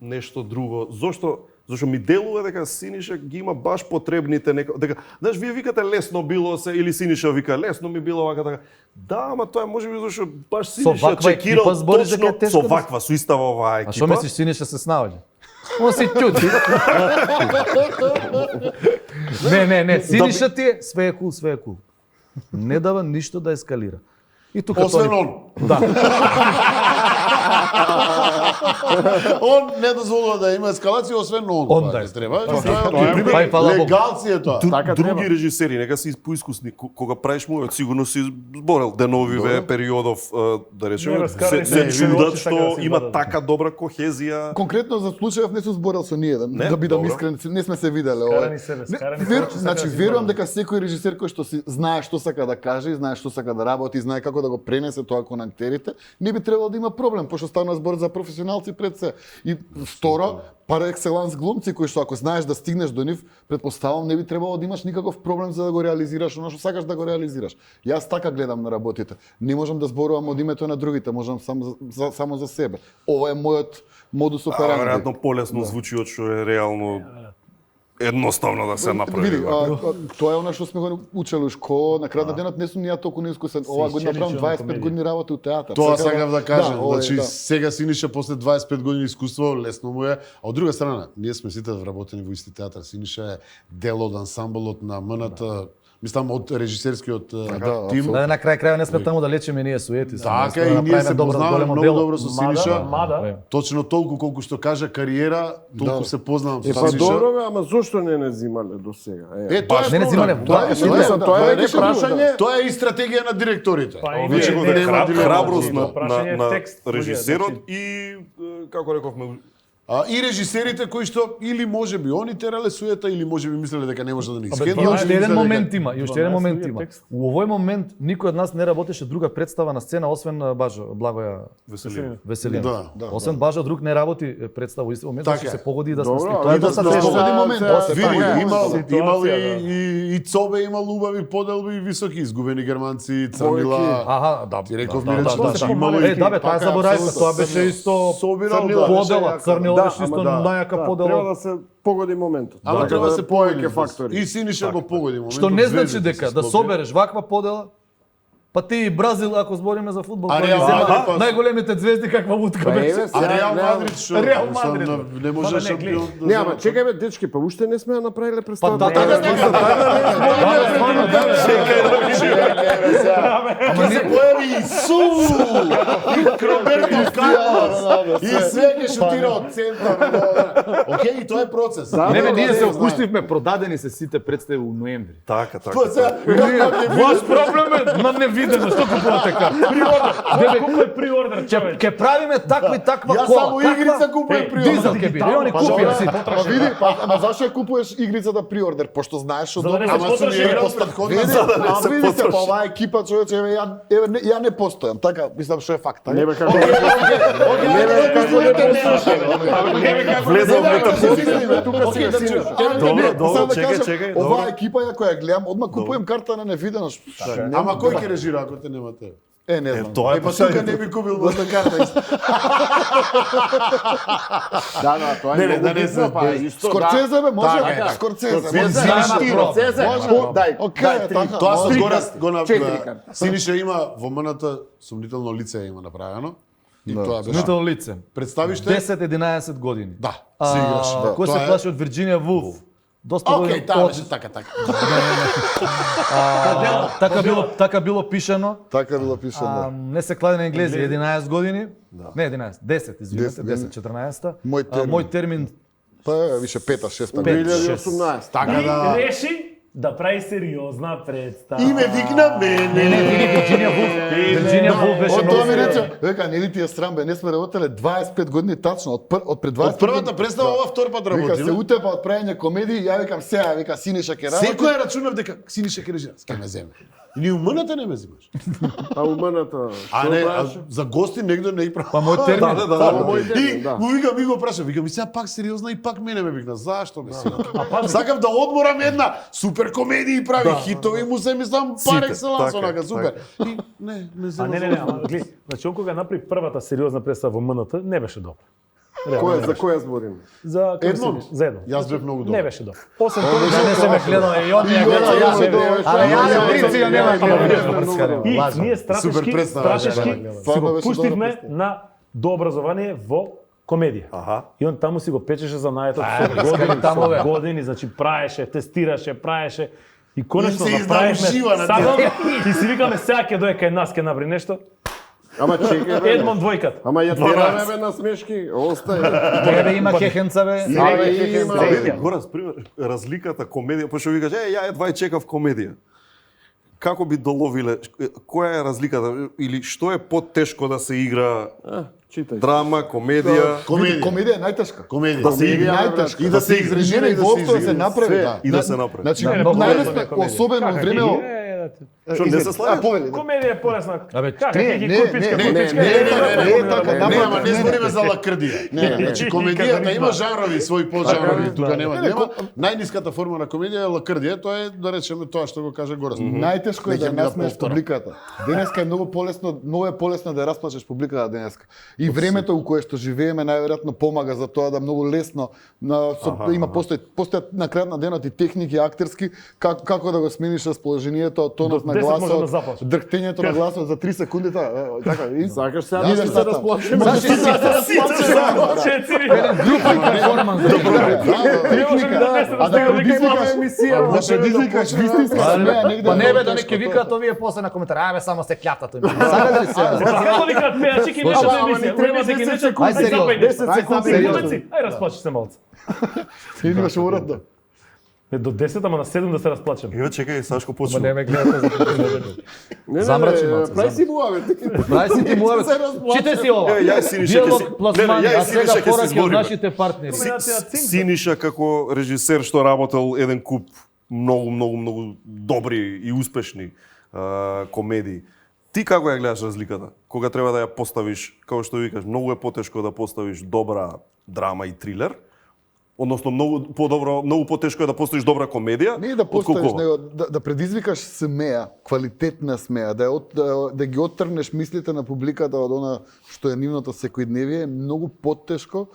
нешто друго? Зошто ми делува дека Синиша ги има баш потребните дека знаеш вие викате лесно било се или Синиша вика лесно ми било вака така. Да, ама тоа е можеби зашто баш Синиша ваква чекирал екипа збориш дека точно е тешко со да се- ваква, со истава оваа екипа. А што мислиш, Синиша се снаоѓа? Он си ќути. Не, Синиша ти е све е кул. Не дава ништо да ескалира. И тука Освен тој- он. Да. Он не дозволува да има ескалација, освен он. Он Тоа да не е. треба. Тоа Тоа е Па и фала Богу. легалци е тоа. Така Други треба. режисери, нека си поискусни, кога правиш мујот, сигурно си зборел деновиве, периодов, да Не, речеме, раскарани се се чудат очи, што така да се има бъдат. така добра кохезија. Конкретно за случајов не сум зборел со ниеден, Не? да бидам Добро. искрен, не сме се виделе. Скарани се, бе, скарани се, очи сака Значи да си верувам зборам. дека секој режисер кој што си знае што сака да каже, и знае што сака да работи, и знае како да го пренесе тоа кон актерите, не би требало да има проблем, пошто стана збор за професионалци пред се. И второ, пар екселанс глумци кои што ако знаеш да стигнеш до нив, претпоставам не би требало да имаш никаков проблем за да го реализираш она што сакаш да го реализираш. Јас така гледам на работите. Не можам да зборувам од името на другите, можам само за себе. Ова е мојот модус операнди. Веројатно полесно звучи од што е реално едноставно да се направи. Види, тоа е она што сме го учели у школа, на крај на денот не сум ни ја толку неискусен. Ова година изчеличи правам на 25 комедија. години работа у театар. Тоа сакав да кажам. ова е, Значи, да. сега Синиша после 25 години искуство, лесно му е. А од друга страна, ние сме сите вработени во исти театар. Синиша е дел од ансамблот на МНТ, мислам од режисерскиот тим. Да, на крај крајот не сме таму да лечиме ние суети. Така и ние се познаваме многу добро со Синиша. Мада, Точно толку колку што кажа кариера, толку се познавам Е со па Синиша. добро бе, ама зошто не зимале до сега? Тоа е Не, не зимале, проблем. Тоа е тоа е проблем. тоа е веќе веќе прашање. Тоа е и стратегија на директорите. Па и Веќе не, го не, нема дилема. Храброст на Прашање е текст, режисерот луѓе, и како рековме И режисерите кои што или можеби они терале суета или можеби мислеле дека не може да не И искендат. уште еден момент има, и уште еден 12 момент има. текст. У овој момент никој од нас не работеше друга представа на сцена освен Бажо Благоја Веселина. Веселина. Да, Освен Бажо друг не работи представа во исти момент, Така зашто е. се погоди да сме Добро, сли. а Тоа е и да доста сме тешко. Погоди момент, Види, така е. имал Ситуација, и Цобе имал убави поделби и високи изгубени германци, Црнила. Аха, да. Ти реков да, ми да, речи, да, значи да. имало Е, да бе, тоа Така, заборавме, апсолутно. тоа беше исто Собирал Црнила беше подела, јака. Црнила Да, беше исто ама да. најака Треба подела. да се погоди моментот. Ама треба да се повеќе погоди фактори. И Синиша го погоди моментот. Што не значи звездите дека се да склопија. собереш ваква подела, па ти и Бразил, ако збориме за фудбал, А кој Реал ги зема Мадрид, па- најголемите звезди каква утка Па беше. еве, А сега, Реал Реал- Мадрид што? Реал Мислам, Мадрид. не може Ма да не, шампион да Не, ама зема. чекај бе, дечки, па уште не сме ја направиле представа. Па да, така, Ама се појави и Су! И Роберто Карлос! И све ќе шутира од центар. Океј, и тоа е процес. Не, не, ние се Знае. опуштивме, продадени се сите представи у ноември. Така, така. Па сега, Ваш проблем е на изненадно, што купувате ка? Приордер. Дебе, купувај приордер, човек. Ќе правиме таква и таква Јас кола. само игрица купувам при Дизел ќе биде. И они купија си. Па види, ама зашо ја купуваш игрицата приордер? Пошто знаеш што За да не се добро. Ама сум потроши ја играл играл предходно. Види, а види се, па оваа екипа човече, ја не постојам, така, мислам што е факт. Не бе како Влезам во метафорика. тука си Добро, чекај, Оваа екипа ја која ја гледам, одма купувам карта на невиденост. Ама кој ќе режира ако те нема тебе? Не знам. Тоа е Па тука не би купил возна карта. Да, тоа Не, е. не, да не се- Скорцезе бе, може? Така е. Скорцезе. Дај, Океј, така. Тоа со може. Горас го Четири направи. карта. Синиша има во МНТ сумнително лице има направено. И тоа беше. Сумнително лице. Представиште? 10-11 години. Да, се играш. Да. Кој се Тоа е- плаши од Вирџинија Вулф? Доста години. Океј, таа беше така. Така било пишано. Така било пишано. Не се кладе на енглези 11 години. Не 11, 10, извинете, 10, 14. Мој термин. Мој термин Па више 5-та, 6-та. 2018. Така И да. реши да прави сериозна представа. И ме викна мене. види Вирџинија Вулф. Вирџинија Вулф беше Од тоа многу. ми рече, века, не ли ти е срам бе, не сме работеле 25 години тачно, од пред 25 Од првата представа ова втор пат Вика, се работиме. утепа од правење комедии, ја викам сега, вика, Синиша ќе работи. Секој рачунав дека Синиша ќе режира, ќе ме земе. И ни умната не ме земаш. А уманата. А не, за гости негде не и прав. Па мој термин. Само мој И термин, да. му викам, ми го прашав, викам, и сега пак сериозна и пак мене ме викна. Зашто ме си? Сакав да одморам една супер комедија и прави хитови, му се мислам пар екселанс така, онака, супер. И не А зема. не, ама гледи, значи он кога направи првата сериозна представа во МНТ, не беше добро. Кој за која зборим? За Едмон? За едно. Јас бев многу добар. Не беше добро. Освен тоа, Да не се ме гледал, и он ја гледал, јас ја. бе, Але ја принци ја нема и гледал. ние Супер стратешки представа, си Стварно го беше пуштивме добра на дообразование во комедија. Аха. И он таму си го печеше за најетот таму, бе. со години, значи праеше, тестираше, праеше. И конечно И се направивме изнамужива на сакам и си викаме сега ќе дое кај нас ќе направи нешто. Ама чекај бе. Едмон двојката. Ама ја тераме бе на смешки, остај. Тебе има кехенца бе. Абе, има. Горас, пример, разликата комедија, пошто викаш, ја едва чекав комедија. Како би доловиле, која е разликата или што е потешко да се игра Читај. драма, комедија? Комедија е најтешка. Комедија. Да се игра. Најтешка. И да се изрежира и да се воопшто да се изигра. направи. Се. И да се направи. Значи, многу најлесно лесно е, е комедија. особено во време... Што не се слага? Повели. Комедија е полесна. Абе, Како не, ќе ги не, купиш, не, како не, купиш, не, така, Не, ама не збориме за лакрдија. Значи комедијата има жанрови, свои поджанрови, тука нема. Најниската форма на комедија е лакрдија, тоа е да речеме тоа што го каже Горас. Најтешко е Не да ќе ми да насмееш повторам. публиката. Денеска е многу е полесно да ја расплачеш публиката денеска. И времето во кое што живееме најверојатно помага за тоа да многу лесно има постојат на крајот на денот и техники актерски како да го смениш расположението, тонот До на 10 може да гласот, заплачеш. дрктењето на гласот за 3 секунди, така и Сакаш сега Идеш да се натаму. расплачем. Перформанс. Не може би да не се А да достигне предизвикаш никаква емисија, да предизвикаш вистинска смеја негде. Па не бе, да не тешко, ќе тоа. викаат овие после на коментар. Абе, само се клјатат. Сакате ли се? Како викаат пеачи ќе нешто Ама емисија. ни треба Емисија ќе 10 нешто. секунди. Ај, сериозно. 10 секунди. Сериозно. Ај расплачи се малце. И имаш уредно. Не, до 10, ама на 7 да се расплачем. Ева чекај, Сашко Ма почнува. не ме гледате за Не, Замрачи малце, прај си буаве. Прај си ти муавет. Чите си ова. Ја Синиша ќе Диалог пласмани, а сега ќе се пораки од збориме. нашите партнери. Синиша како режисер што работел еден куп многу добри и успешни комедии. Ти како ја гледаш разликата? Кога треба да ја поставиш, како што викаш, многу е потешко да поставиш добра драма и трилер, односно многу потешко е да поставиш добра комедија. Не е да поставиш отколку ова. него, да предизвикаш смеја, квалитетна смеја, да ги оттргнеш мислите на публиката од она што е нивното секојдневие, е многу потешко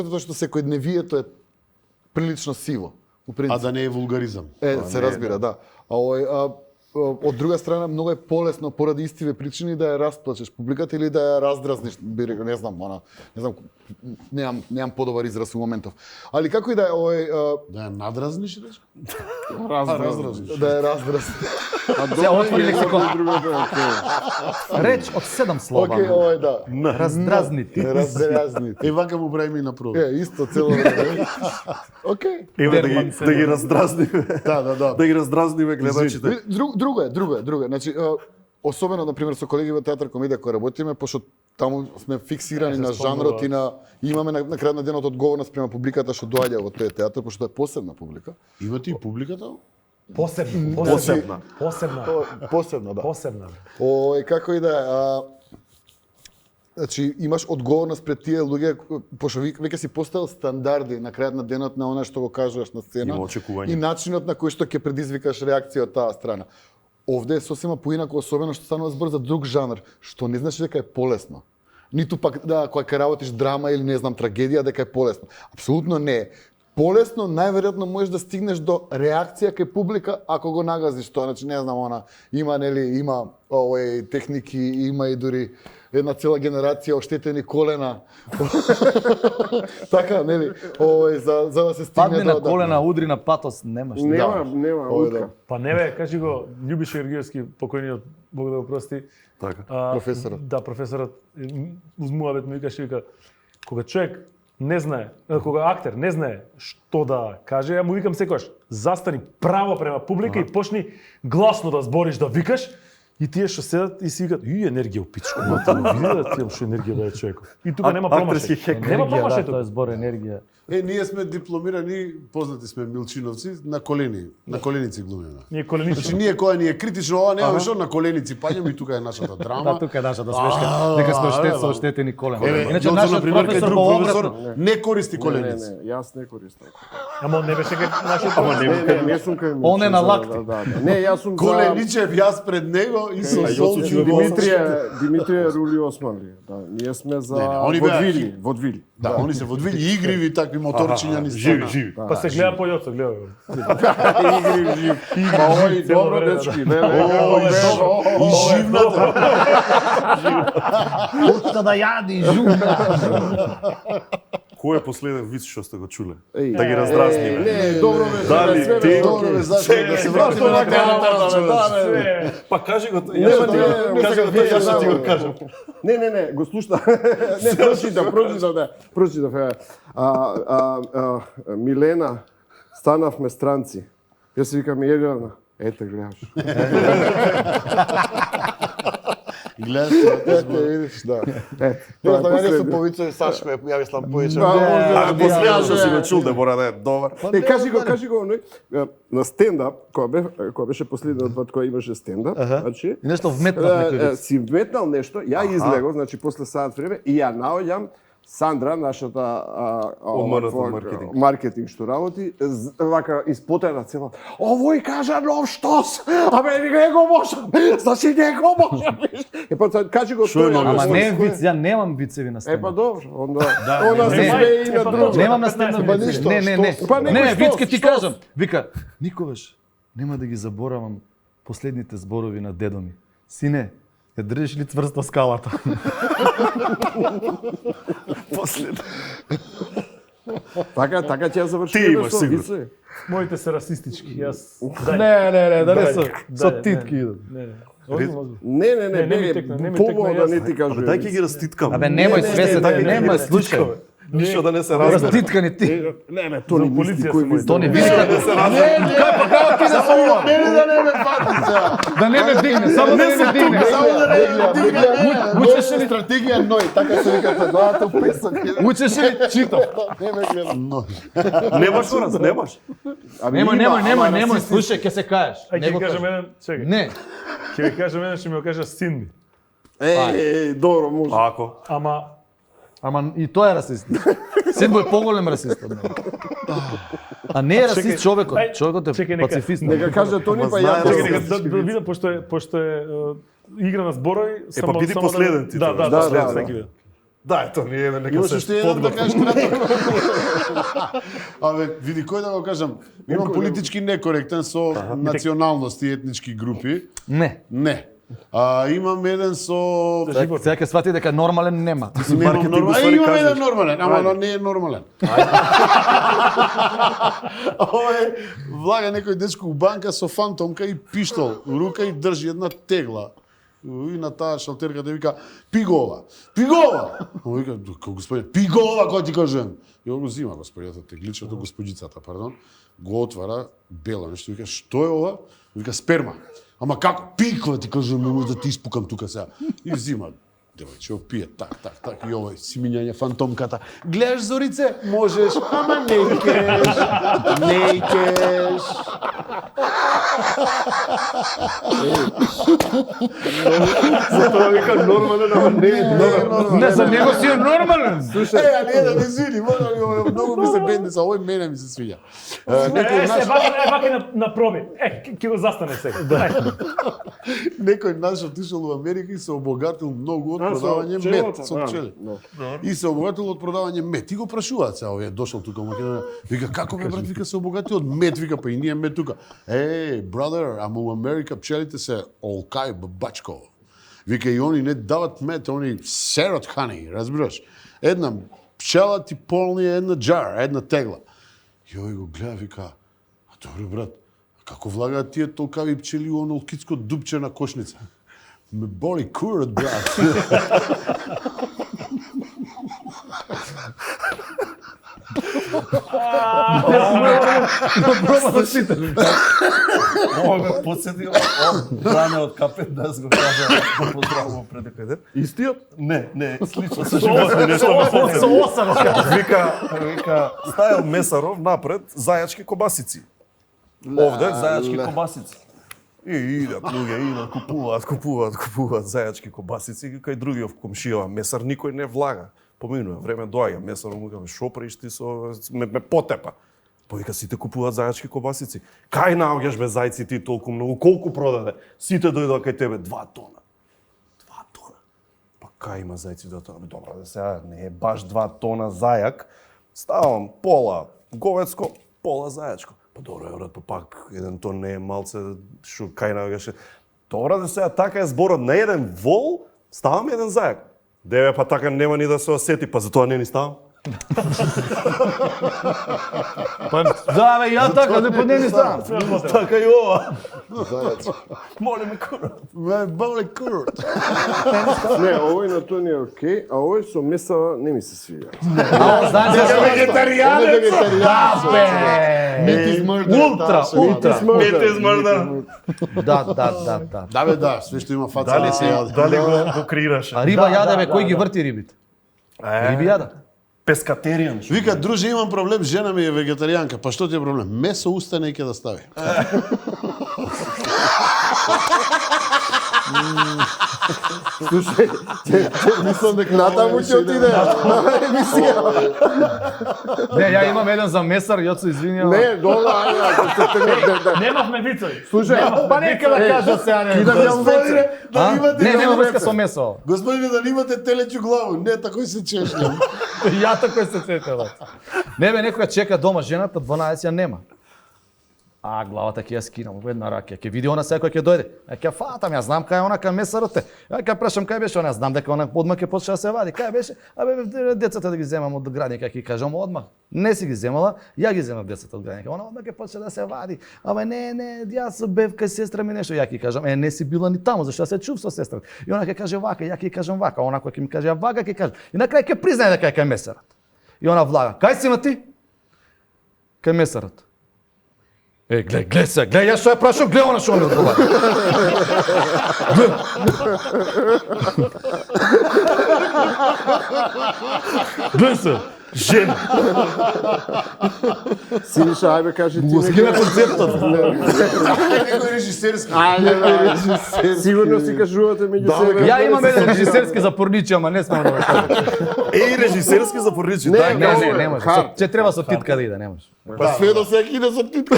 затоа што секојдневието е прилично сиво. У принцип. А да не е вулгаризам. Се разбира, да. Од друга страна, многу е полесно поради истиве причини да ја расплачеш публиката или да ја раздразниш, не знам, немам подобар израз у моментов. Али како и да е, Да ја надразниш, рече? Раздражиш. Да е раздраз. Се отвори лексикон. Другото е окей. Реч од 7 слова. Океј, овој да. Раздразнити. Раздразни. Вака му правиме на прво. Исто цело време. Океј. Еве Дерман да ги раздразниме. Да. Да ги раздразниме гледачите. Друго е. Значи, особено, например, со колеги во театар комедија кои работиме, пошто таму сме фиксирани на жанрот и имаме на крај на денот одговорност према публиката што доаѓа во тој театар, пошто е посебна публика. Имате и публиката? Посебна. Посебно, да. Посебна. Ој, како и да е, значи имаш одговорност пред тие луѓе, пошто веќе си поставил стандарди на крајот на денот на она што го кажуваш на сцена Има очекувања. и начинот на кој што ќе предизвикаш реакција од таа страна. Овде е сосема поинако, особено што станува збор за друг жанр, што не значи дека е полесно. Ниту пак да кога ќе работиш драма или не знам трагедија дека е полесно. Апсолутно не е. Полесно најверојатно можеш да стигнеш до реакција кај публика ако го нагазиш тоа. Значи не знам, има овој техники, има и дури една цела генерација оштетени колена. Така, нели? За да се стигне Падни на колена, удри на патос, немаш. Нема Овој утка. да. Па не бе, кажи го Љубиша Георгиевски, покојниот, Бог да го прости. Така. Професорот. Да, професорот узмуавет ми вика, кога човек не знае, кога актер не знае што да каже, ја му викам секогаш, застани право према публика и почни гласно да збориш, да викаш, и тие што седат и си викат, енергија у пичко, мате, види да тие што енергија да е човеков. И тука нема промашај. Нема промашај Тоа е тука. збор енергија. Ние сме дипломирани, познати сме милчиновци, на коленици глумиме. Ние коленични. Значи ние која ни е критично, ова нема што на коленици паѓаме и тука е нашата драма. Да, тука е нашата смешка. Дека сме со оштетени колена. Иначе Иначе нашиот например, кај професор друг го професор обратно. не користи коленици. Не, јас не користам. Ама не беше кај нашиот. Не сум кај Он е на лакти. Да. Не, јас сум за Коленичев јас пред него и со солчу. Димитрија Рули Османли. Да, ние сме за они беа водвили. Да, они се водвили игриви такви моторчиња ни Живи. Па се гледа по јоцо, гледа. Игри. Па овој добро дечки, И живната. Пушта да јади жука. Кој е последен виц што сте го чуле? Еј, Да ги раздразниме. Не, добро беше. Дали све ти- беше Добро окей. бе, зашто да се вратиме на театар. Па кажи го, Нема, јас не, кажи го, јас што ти го кажам. Не, го слушна. Не, прочитав. Милена, станавме странци. Јас си викам Јелена, ете гледаш. Гледаш, Ете, видиш, да. Тоа да не сум повицови Сашко, ја мислам повеќе. А последно што си го чул да мора да е добар. Кажи го, на стендап, кога беше последниот пат кога имаше стендап, значи, И нешто вметнав некој виц. си вметнал нешто, ја излегов, значи после саат време и ја наоѓам Сандра, нашата маркетинг што работи, вака испотена цела. Овој кажа нов штос, абе не го можам, значи не го можам. Кажи го Што е тој. новиот Ама штос? не е виц, ја немам вицеви на Па стендап. добро, onda се не. смее и на друго. Немам на стендап Па вицеви. ништо, Не, не. што? Па некој Не, штос, вицке ти штос. кажам. Вика, никогаш нема да ги заборавам последните зборови на дедо ми. Сине, ја држиш ли цврсто скалата? Последно. Така ќе ја заврши. Ти имаш сигурно. Моите се расистички, јас. Не, да не Дај, со дај, титки идат. Не. Озбилно. Не, Не ми беге, текна, не ми помало текна, да јас. не ти кажу. Дај ќе ги раститкам. Абе немој све се, немој, слушај. Ништо да не се разбере. Раститкани ти. Не, то не мисли полиција кој сум мисли. То не види како да не ме дигне, само да не ме дигне. Учеше ли стратегија ној, така се вика главата у песок. Учеш ли? Читав. Не ме гледам. Немаш ораз, немаш. Немој, слушај, ќе се кажеш. Ај ќе го ви кажам кажеш. еден, чекај. Не. Ќе ви кажам еден што ми го кажа Синди. Добро, може. Ако. Ама и тој е расист. Сидбо е поголем расист од мене. А не е расист човекот. Ај, Човекот чекај, е нека. пацифист. Нека каже Тони, па знае, ја Чекај, Чекај, нека да видам пошто е игра на зборови, па биди последен ти Да, тоа. да, Да, да, да. Дај, то не е нека Имаш се уште еден да подготви. кажеш кратко. Абе, види кој да го кажам. Имам политички некоректен со националности и етнички групи. Не. Не. Имам еден со... Сега ќе свати дека нормален нема. Немам нормален. Имам еден нормален, ама не е нормален. Ова е влага некој дечко у банка со фантомка и пиштол у рука и држи една тегла. И на таа шалтерка да вика пигола. Пигола. Он вика господин пигола кој ти кажем. И он го зима господјата тегличето, господјицата, пардон. Го отвара бело нешто вика што е ова? Вика сперма. Ама како пиква ти кажем, не може да ти испукам тука сега. И взима девојче опие так и овој си минјање фантомката. Гледаш Зорице? Можеш, ама не икеш. Не икеш. Затоа вика нормален, ама не е нормален. Не, за него си е нормален. А не да не извини, многу ми се бенди, са овој мене ми се свиѓа. Некој наш вака на проби. Ќе го застане сега. некој наш отишол у Америка и се обогатил многу од продавање мед со пчели. И се обогатил од продавање мед. И го прашуваат се овие дошол тука во Македонија. Вика како бе брат, вика се обогатил од мед, вика па и ние мед тука. Brother, ама у Америка пчелите се олкај бабачко. Вика и они не дават мед, они серат хани, разбираш? Една пчела ти полни една джар, една тегла. И овој го гледа, вика, а добре брат, како влагаат тие толкави пчели у оно кицко дупче на кошница? Ме боли курот, брат. Ова ме подсетил Бране од Капет да го кажа да поздравувам пред некој ден. Истиот? Не, слично со животни нешто ме подсетил. Вика, стајал Месаров напред зајачки кобасици. Овде зајачки кобасици. И идат луѓе, купуваат зајачки кобасици, кај другиот комшија Месар никој не влага. Поминува, време доаѓа, Месаров му каже, шо правиш ти со ме потепа. Повика, сите купуваат зајачки кобасици. Кај наоѓаш бе зајци ти толку многу? Колку продаде? Сите дојдоа кај тебе 2 тона. 2 тона. Па кај има зајци 2 тона? Добра, да сега не е баш 2 тона зајак. Ставам пола говецко, пола зајачко. Па добро, брат, па пак еден тон не е малце, шо кај наоѓаш. Добра, да сега така е зборот на еден вол, ставам еден зајак. Деве, па така нема ни да се осети, па затоа не ни ставам. Па да бе, ја така не поднени ставам. Така и ова. Моли ме курот. Ме боли курот. Не, овој на тој не е окей, а овој со месава не ми се свиѓа. Знаеш зашто? Вегетаријанец. Meat is murder. Ултра. Да. Да бе, да, све што има фаца не се јаде. Дали го креираше? А риба јаде бе, кој ги врти рибите? Риби јаде. Пескатеријан. Вика, друже, имам проблем, жена ми е вегетаријанка. Па што ти е проблем? Месо уста не ќе да стави. Слушај, мислам дека натаму ќе отиде емисија. Не, ја имам еден за месар, Јоцо извини. Не, добро, ајде. Немавме вицови. Слушај, Па нека да кажа сега не. Кидам ја веќе. Да имате Не, нема врска со месо. Господине, да имате телеќу главу. Не, такој се чешњам. Ја тако се сетила. Не бе, некоја чека дома жената, 12 ја нема. А главата ќе ја скинам во една рака, ќе види она секој ќе дојде. Ќе фатам, ја знам кај она кај месарот е. Ја ќе прашам кај беше, она знам дека она одма ќе почне да се вади. Кај беше? Абе децата да ги земам од градинка, ќе кажам одма. Не си ги земала, ја ги земав децата од градинка. Она одма ќе почне да се вади. Абе не, јас бев кај сестра ми нешто, ја ќе кажам, не си била ни таму, зашто се чув со сестра. И она ќе каже вака, ја ќе кажам вака, она кој ќе ми каже вака, ќе каже. И на крај ќе признае дека е кај месарот. И она влага. Кај си ма ти? Кај месарот. Глеј се, ја што ја прашам, глеј она што ми одговара. Глеј се, жена. Синиша, ајбе кажи ти. Го скина концептот. Некој режисерски. Сигурно си кажувате меѓу себе. Ја имам еден режисерски за порничи, ама не смеам да го кажам. режисерски запоручи, Не, дај. Не може. Хард. Ќе треба со титка да иде, не може. Па све до сега иде со титка.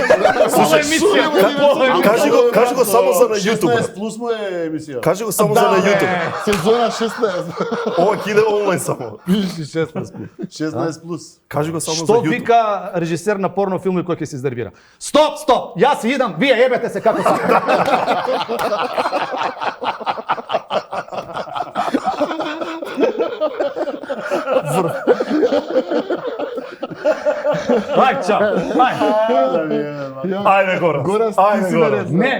Кажи го само за на YouTube. 16 плюс му е емисија. Кажи го само за на YouTube. Сезона 16. Ова ќе иде онлайн само. Пиши 16 плюс. 16 плюс. Кажи го само за Што YouTube. вика режисер на порно филми кој ќе се издервира? Стоп! Јас идам, вие ебете се како сакате. Ај, чао. Ајде гора. Ајде гора. Не.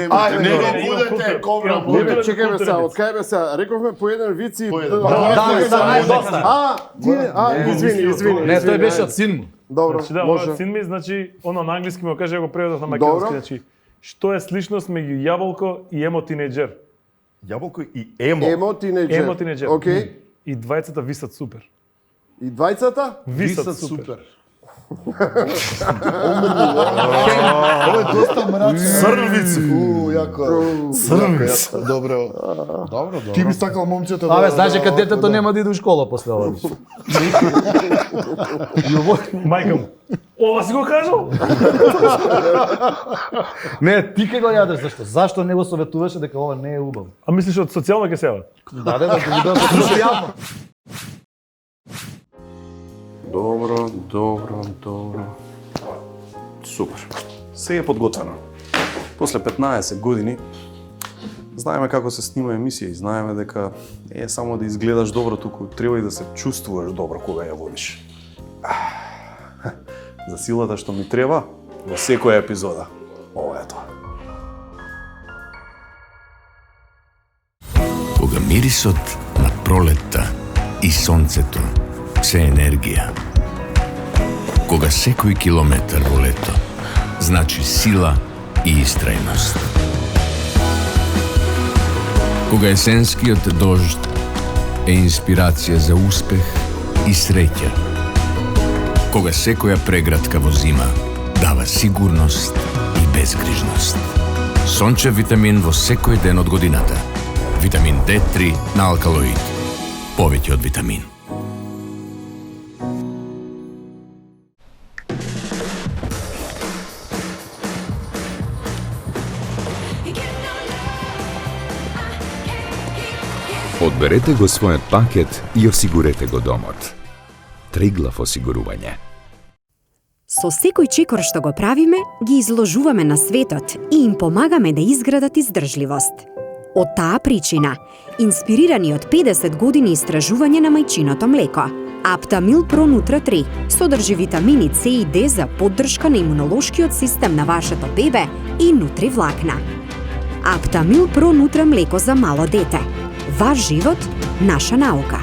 Ајде, не будете кобра. Не бе, чекајме се, од кај бе се, рековме по еден виц и... Извини. Не, тој беше од син му. Добро, Значи да, може. ова син ми, значи, оно на англиски му каже, го преведов на македонски, Добро. значи, што е сличност меѓу јаболко и емо тинејџер? Јаболко и емо. Емо тинејџер. Емо тинејџер. Океј. И двајцата висат супер. И двајцата? Висат супер. Ова е доста мрачно. Црвици. Јако. Црвици. Добро. Добро. Ти би сакал момчето Абе, знаеш дека детето нема да иде у школа после ова. Мајка му. Ова си го кажал? Не, ти ке го јадеш, зашто? Зашто не го советуваше дека ова не е убаво? А мислиш од социјално ке сева? Да, да ги дадат социјално. Добро. Супер. Се е подготвено. После 15 години знаеме како се снима емисија и знаеме дека не е само да изгледаш добро, туку треба и да се чувствуваш добро кога ја водиш. За силата што ми треба во секоја епизода. Ова е тоа. Кога мирисот на пролетта и сонцето се енергија. Кога секој километар во лето значи сила и истрајност. Кога есенскиот дожд е инспирација за успех и среќа. Кога секоја преградка во зима дава сигурност и безгрижност. Сончев витамин во секој ден од годината. Витамин D3 на алкалоид. Повеќе од витамин. Одберете го својот пакет и осигурете го домот. Триглав осигурување. Со секој чекор што го правиме, ги изложуваме на светот и им помагаме да изградат издржливост. Од таа причина, инспирирани од 50 години истражување на мајчиното млеко, Аптамил Про Нутра 3 содржи витамини С и Д за поддршка на имунолошкиот систем на вашето бебе и нутри влакна. Аптамил Про Нутра млеко за мало дете. Ваш живот, наша наука.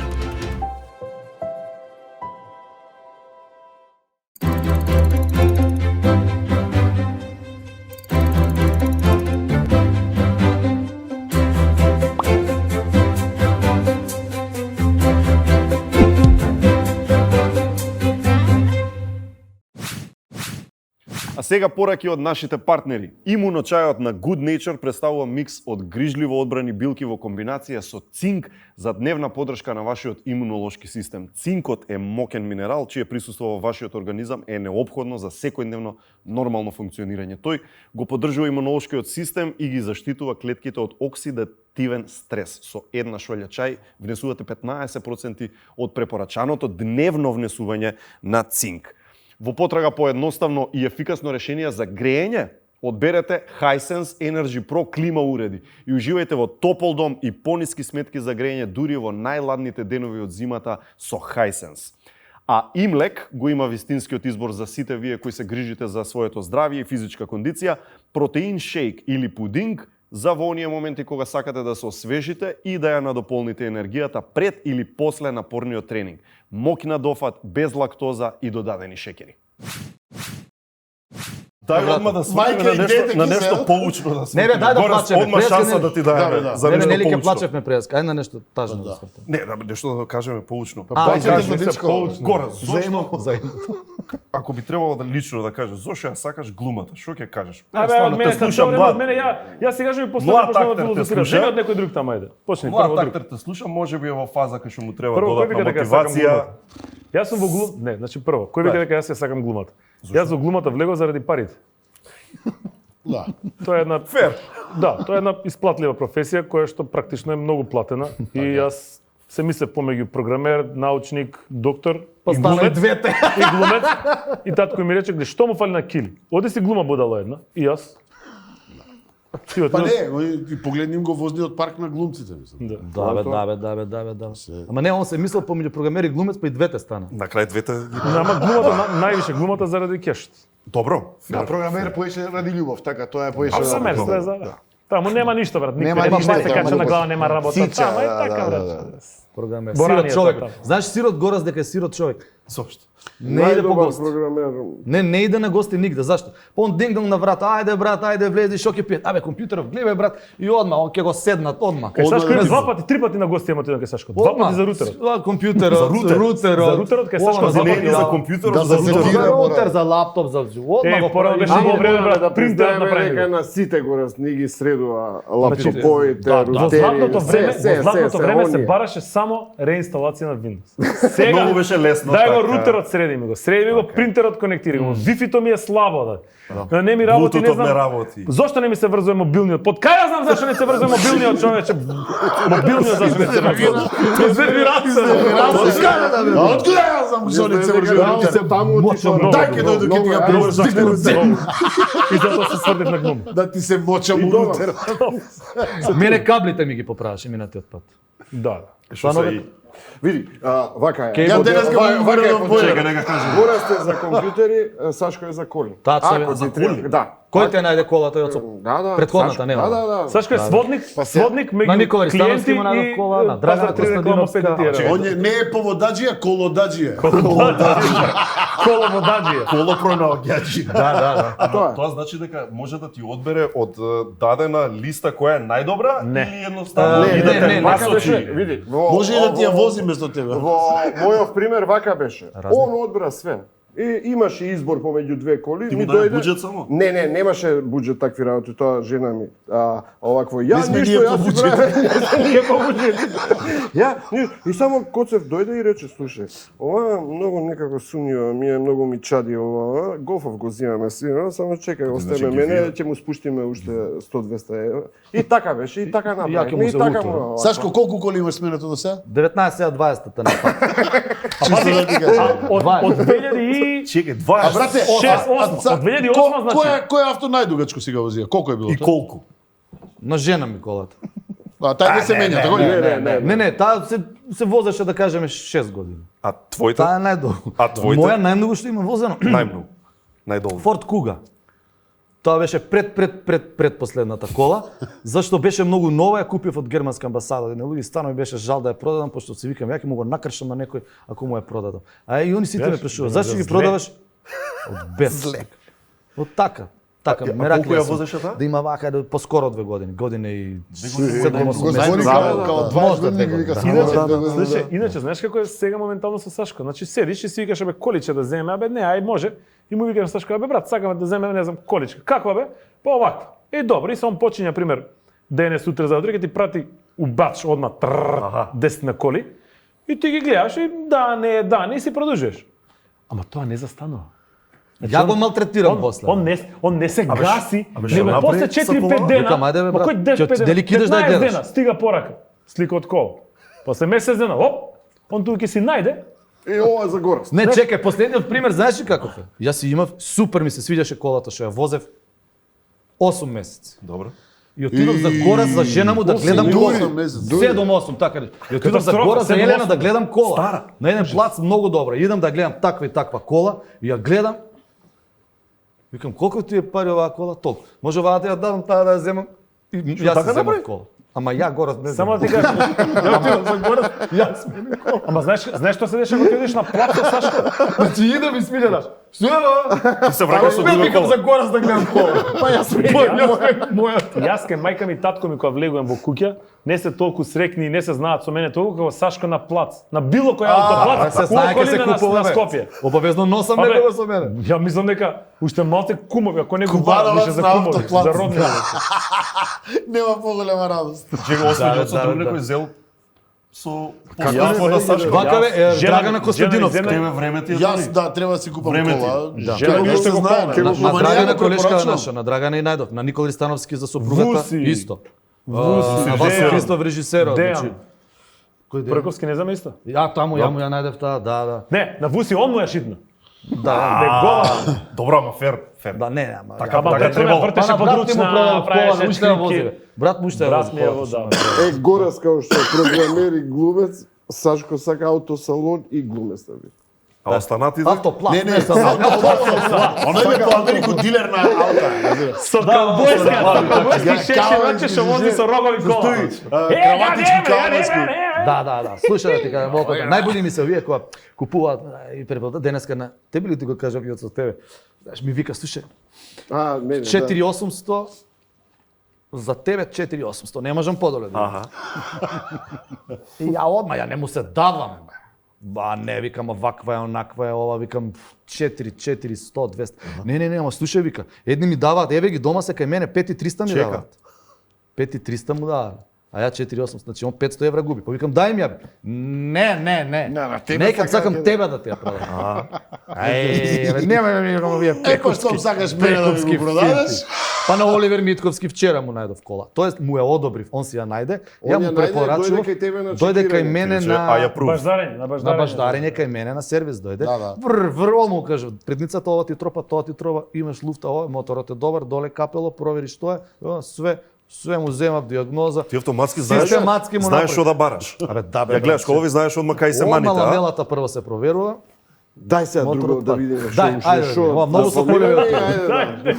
А сега пораки од нашите партнери. Имуночајот на Good Nature представува микс од грижливо одбрани билки во комбинација со цинк за дневна поддршка на вашиот имунолошки систем. Цинкот е мокен минерал, чие присуство во вашиот организам е неопходно за секојдневно нормално функционирање. Тој го поддржува имунолошкиот систем и ги заштитува клетките од оксидативен стрес. Со една шолја чај внесувате 15% од препорачаното дневно внесување на цинк. Во потрага по едноставно и ефикасно решение за грејење, одберете Hisense Energy Pro клима уреди и уживајте во топол дом и пониски сметки за грејење дури во најладните денови од зимата со Hisense. А Имлек го има вистинскиот избор за сите вие кои се грижите за своето здравје и физичка кондиција, протеин шейк или пудинг за во оние моменти кога сакате да се освежите и да ја надополните енергијата пред или после напорниот тренинг. Мокна дофат, без лактоза и додадени шеќери. Дај одма да свршиме Мајка и дете на ќе нешто се- поучно да Не бе, дај да Горас, плачеме, одма преска шанса не- да ти Да, дајме да. за Не бе, нешто нели ќе поучно. плачевме преска, ајде на нешто тажно да свртам. Не, да нешто да кажеме поучно. Плачете кажи за се дечко. поучно. Горас, зошто? Заедно. Ако би требало да лично да кажеш, зошто ја сакаш глумата? Што ќе кажеш? Абе, Стварно, мене те се слушам, добре, млад. мене ја сега ќе ми постави Млад почнемо актер те филозофира. слуша. Земи од некој друг таму ајде. Почни прво Млад друг. актер те слушам, може би е во фаза кај што му треба Прво, кој додатна вика дека сакам мотивација. глумата? Јас сум во глум... Не, значи прво, кој вика дека јас ја сакам глумата? Јас во глумата влегов заради парите. Да. Тоа е една Фер. Да, тоа е една исплатлива професија која што практично е многу платена и јас се мислев помеѓу програмер, научник, доктор Па и стана и глумец. двете. И глумец. И татко ми рече, гледа, што му фали на кили? Оди си глума будала една. И јас. Ти Па отидов- не, и погледним го возниот парк на глумците, мислам. Да. Да. Ама не, он се мислел помеѓу програмер и глумец, па и двете стана. На крај двете Ама глумата, највише глумата заради кешот. добро. Да, програмер поише ради љубов, така, тоа е поише. Програмер, тоа е за... Таму нема ништо, брат. Нема Нема ништо, се тamo кача на не глава, нема работа. Сича, Тама е да, така, да, брат. да. Програмер. Борани Сирот е човек. така. Знаеш сирот Горас дека е сирот човек. Зошто? Не иде по Најдобар гости. програмер. Не иде на гости нигде. Зашто? Па он дингнал на врата, ајде брат, ајде влези, шо ќе пијат? Абе компјутеров, гледај брат, и одма он ќе го седнат одма. Кај Сашко Одма, е два пати, три пати на гости има тој кај Сашко. Два пати за рутерот. Компјутерот, За рутер. рутерот. За рутерот кај Сашко Одма два Не пати. е за компјутерот, Да за се рутерот. сетира. За рутер, за лаптоп, за одма го порано беше прави. во време, брат, да принтерот признаеме направи дека него. на сите го не ги средува лаптоповите, да, Во рутери, златното време, се, во златното време се оние. бараше само реинсталација на Windows. Сега Многу беше лесно. дај го така. рутерот, среди ми го. Среди ми го, принтерот конектири го. Wi-Fi-то ми е слабо, да. Не ми работи, не Bluetooth-от знам. не работи. Зошто не ми се врзува мобилниот? Под кај ја знам зашто не се врзува мобилниот, човече? Мобилниот зашто не се врзува? А откуда ја знам што не се вржи Дека рутер? се таму отишол. Дај ке дојду ке ти га Многу, преврзам. И затоа се сврдев на глум. Да ти се мочам у дома. рутер. Мене каблите ми ги поправаше минатиот пат. Да. Што се и... Види, вака е. Ке Ја го денеска Вака му е верувам почека, поеден. Чека, нека кажем. Гора сте за компјутери, Сашко е за коли. Тачно е Ако за ти треба- коли? Да. Кој те најде колата Јоцо? Да. Предходната, Сашко, нема. Да. Сашко е сводник, сводник На меѓу Никола Ристановски клиенти има најдов и кола, на Драгана Пазар 3 реклама Константиновска. петитира. Он е не е поводаџија, колодаџија. Коловодаџија. Колопронаоѓачи. Да. Тоа е. Тоа значи дека може да ти одбере од дадена листа која е најдобра Не. или едноставно Не, идете не, Вака масочи? беше, види, Може и да ти ја вози место тебе. Во мојов пример вака беше. Он одбра све. И имаше избор помеѓу две коли. Ти ми му даде дојде- буџет само? Не, немаше буџет такви работи, тоа жена ми. Овакво, ја сме ништо, ние по јас си буџет. правам, ние по буџет. И само Коцев дојде и рече, слушај, ова многу некако сумњиво, многу ми чади ова, Гофов го земаме сина, само чекај, оставаме ги мене, вие. ќе му спуштиме уште 100-200 евра. И така беше, и така Ја ќе му направивме, и се така лутува. му. Сашко, колку коли имаш сменето до сега? 19-20-та на пат. Чисто да ти кажам. Од 2000 и Чекај, А 20. брате, 6-8, од 2008 значи. Кој авто најдугачко си го возија? Колку е било И тоа? колку? На жена ми колата. Тај не се менја, така ли? Не, таа се возеше да кажеме 6 години. А твојата? Таа е најдолго. А твоите? Моја најмногу што има возено. Најмногу. Најдолго. Форд Куга. Тоа беше пред последната кола, зашто беше многу нова, ја купив од германска амбасада. На луѓе станови беше жал да ја продадам, пошто си викам ја ќе му го накршам на некој ако му ја продадам. А и они сите ме прашуваат, зашто ги продаваш? Од бес. Од така. Така, колку ја возеше таа? Да има вака поскоро 2 години, година и 7-8 Го звони месеци. као 20 години ги вика Слушај, иначе знаеш како е сега моментално со Сашко? Значи седиш и си викаш абе количе да земеме, абе не, ај може. И му викаш Сашко, абе брат, сакаме да земеме, не знам, количка. Каква бе? Па оваква. Добро, и само почиња пример денес утре за утре ќе ти прати убач одма 10 на коли. И ти ги гледаш и да, не и си продолжуваш. Ама тоа не застанува. Ја го малтретирам после. Он не се гаси, што него направи после 4-5 сакува? дена. Викам, ајде, бе, Ма брат, кој 10 ќе дали кидаш да ја 15 гледаш? дена стига порака. Слика од кола. После месец дена, он тука ќе си најде. И ова за Гора. Не, чекај, последниот пример, знаеш ли каков е? Јас си имав, супер ми се свиѓаше колата што ја возев 8 месеци. Добро. И отидов за Гора за жена му да гледам кола. 7-8, така ли. И отидов за Катастрофа, Гора за 7-8. Елена да гледам кола. Стара. На еден плац многу добра. Идам да гледам таква и таква кола и ја гледам. Викам, колку ти е пари оваа кола? Толку. Може оваа да ја дадам, таа да ја земам. И јас така си земав направи? кола. Ама ја горат не знам. Само да ти кажам, за горат ја сменим кола. ама знаеш што се деша кога ти одиш на плац со Сашко? Значи идам и Смиljana. Што е ба? Ти се враќаш со друга Викам кола. за горат да гледам кола. Па ја сменям мојата. Јас кај мајка ми и татко ми кога влегувам во куќа, не се толку срекни и не се знаат со мене толку како Сашко на плац, на било кој автоплац, се знае ке се на купува Скопје. Обавезно носам Абе, некога со мене. Ја мислам дека уште малце кумови, ако не го Кумароваc више за на кумови, автоплац. за родни. Нема поголема радост. Чека, освен од со друг некој зел со познанство на Сашко. Вака бе, Драгана Костадиновска. Тебе време ти е Јас дали. да треба да си купам Време ти. кола. Жена ми уште го знае. помне. На Ама Драгана не ја го колешка препорачувам. наша, на Драгана и најдов, на Никола Становски за сопругата Вуси. исто. Вуси, На Васил Дејан. Христов режисерот, Дејан. значи. Кој Дејан? Прковски не знам исто. Ја таму, ја му ја најдев таа, да. Не, на Вуси он му ја шитна. Да, Бе гола. Добро, ама фер. да, не, ама. Така, ама така пред тоа требало. вртеше Па на брат ти му подручна, продав кола, правеше уште ја вози. скрипки. Бе. Брат му уште ја Брат вози ми е кола. во, да. Горас као што е програмер и глумец, Сашко сака аутосалон и глумец да биде. А останатите? Автоплат. Не, само оној ме по Америку дилер на аута. Со каубојски Ја шешир, каубојски значи што вози со рогови кола. Краватички каубојски. Да. Слушај да ти кажам, Волко, најболи ми се овие кога купуваат и препода денеска на тебе ли ти го кажав и со тебе. Знаеш, ми вика, слушај, А, мене, 4800 за тебе 4800, не можам подоле. Аха. И ја одма, ја не му се давам, бе. Ба, не, викам, ваква е, онаква е, ова, викам, 400, 200. Не, ама слушај, вика, едни ми даваат, еве ги дома се кај мене, 5300 ми Чека. даваат. 5300 му даваат. А ја 4800, значи он 500 евра губи. Повикам, дај ми ја, бе. Не. на тебе Не, кам сакам сакам ќе- тебе да ти ја продам. Ај, бе, нема да ми викам овие пековски. Што сакаш мене да ми пековски го продадеш? финти. Па на Оливер Митковски вчера му најдов кола. Тоест му ја одобрив, он си ја најде. Ја Он му ја најде, препорачував. дојде кај тебе на Дојде кај чекирање. мене А на ја прув. Баждарење, на на баждарење. баждарење кај мене на сервис дојде. Да. Вр, он му кажа, предницата ова ти тропа, тоа ти тропа, имаш луфта, ова, моторот е добар, доле капело, провери што е, све му земав диагноза. Ти автоматски знаеш, Систематски му знаеш што направи. да бараш. Абе, да, бе. Ја гледаш колови, знаеш одма кај се маните, Одма а? ламелата прво се проверува. Дај сега друго Моторот да пак. видиме Дај, ајде, ова многу се полеви од тебе.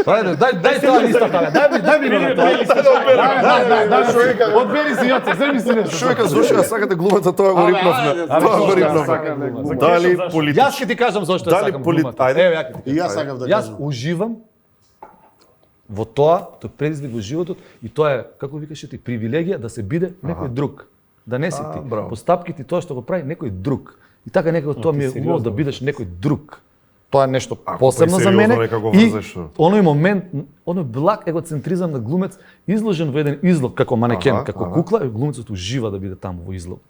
Ајде, дај тоа листата, бе. Дај ми го на тоа. Дај, одбери си јаца, земи си нешто. Човека зошто ја сакате глумата, тоа го рипнавме. Тоа го рипнавме. Дали политич? Јас ќе ти кажам зошто ја Дали сакам поли- глумата. Ајде. Еве, ја ќе ти И јас сакам да Јас кажам. уживам во тој предизвик во животот и тоа е, како викаше ти, привилегија да се биде некој друг. Да не си ти. браво. Постапките тоа што го прави некој друг. И така некако тоа ми е убаво да бидеш некој друг. Тоа е нешто посебно за сериозно мене. нека го И врзеш, што? оној момент, оној благ егоцентризам на глумец изложен во еден излог како манекен, Аха, како аха. кукла, и глумецот ужива да биде таму во излог.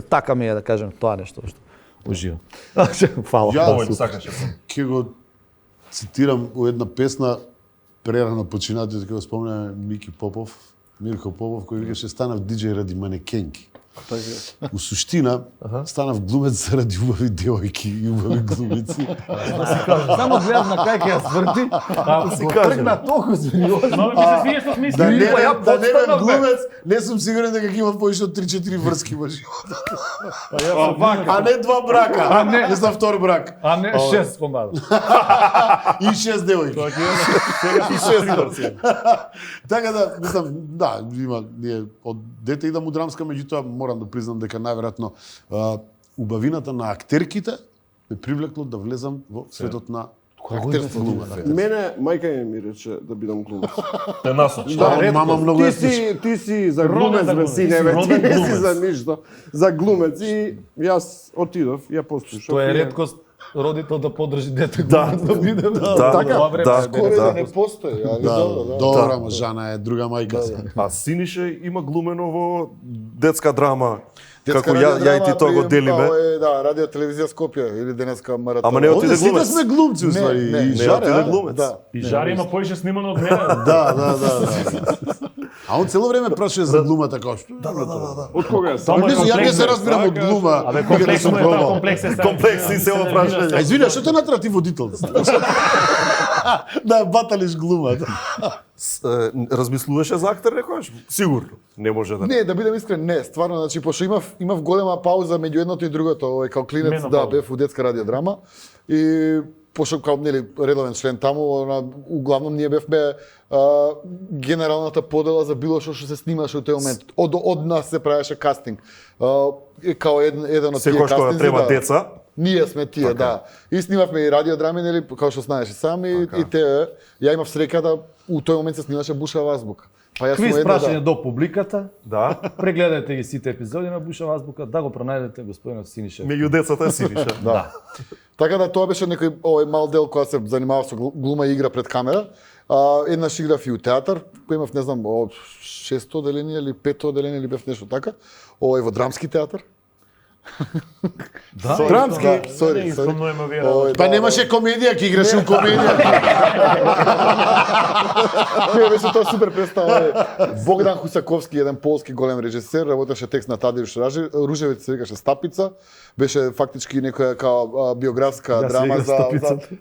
Така ми е да кажем тоа нешто што ужива. Фала. Ја- фала, Овој супер. сакаше. Ќе го цитирам у една песна прерано починатиот кога спомнаме Мики Попов, Мирко Попов кој викаше станав диџеј ради манекенки. У суштина станав глумец заради убави девојки и убави глумици. Само гледам на кај ќе ја сврти, а си тргна толку сериозно. Много ми се свиѓа што смисли. Да не Па ја да не бев подстанав, бе. глумец, не сум сигурен дека ќе имам повеќе од 3-4 врски во животот. А не 2 брака. Не за втор брак. А не 6 комада. И 6 девојки. И 6 Така да, мислам, да, има ние од дете идам у драмска, меѓутоа морам да признам дека најверојатно убавината на актерките ме привлекло да влезам во светот на актерството. Мене мајка ми рече да бидам глумец. Те насочи. Да, мама многу Ти си за глумец, за бе, глумец. сине, бе, ти Роден не си глумец. за ништо. За глумец и јас отидов, ја послушав. Тоа е и- реткост родител да поддржи дете глумец да биде. Да, Скоро да. да не постои, али Да, добро, да. добра, ама Жана е друга мајка. А Синише има глумено во детска драма. Детска Како ја и радиодрама ти тоа го при- делиме. Да, радио телевизија Скопје или денеска маратон. Ама не отиде Овде сите глумец. сме глумци, уствари. Не, И не Жаре, отиде а? глумец. Да. И Жари има поише снимано од мене. Да. А он цело време прашува за глумата како што. Да. Од кога е? Само е Ја не се комплексно. разбирам од глума. Абе, никаде комплексно сум е тоа, пробал. комплекс е. Комплекси се ова прашање. А извини, што те натера ти водител? Да баталиш глума. Размислуваше за актер некојаш? Сигурно. Не може да. Не, да бидам искрен, не, стварно, значи пошто имав голема пауза меѓу едното и другото, као клинец, Менопауза. да, бев у детска радиодрама и пошто као нели редовен член таму, углавном ние бевме генералната подела за било што се снимаше во тој момент. Од нас се правеше кастинг. Као еден од тие Секој што кастинзи, треба деца. Ние сме тие, да. И снимавме и радиодрами, нели, као што знаеш и сами, и те, ја имав среќа да у тој момент се снимаше Бушава азбука. Па јас Квиз сум една, прашање до публиката. Да. Прегледајте ги сите епизоди на Бушава азбука, да го пронајдете господинот Синиша. Меѓу децата е Синиша. Да. Така да тоа беше некој овој мал дел која се занимава со глума и игра пред камера. Еднаш играв и у театар, кој имав не знам 600 оделение или 500 оделение или бев нешто така. Овој во драмски театар. Да? Драмски, сори. Па немаше комедија, ќе играше у комедија. Не, беше тоа супер представа. Богдан Хусаковски, еден полски голем режисер, работеше текст на Тадеуш Ружевец, се викаше Стапица. Беше фактички некоја као биографска драма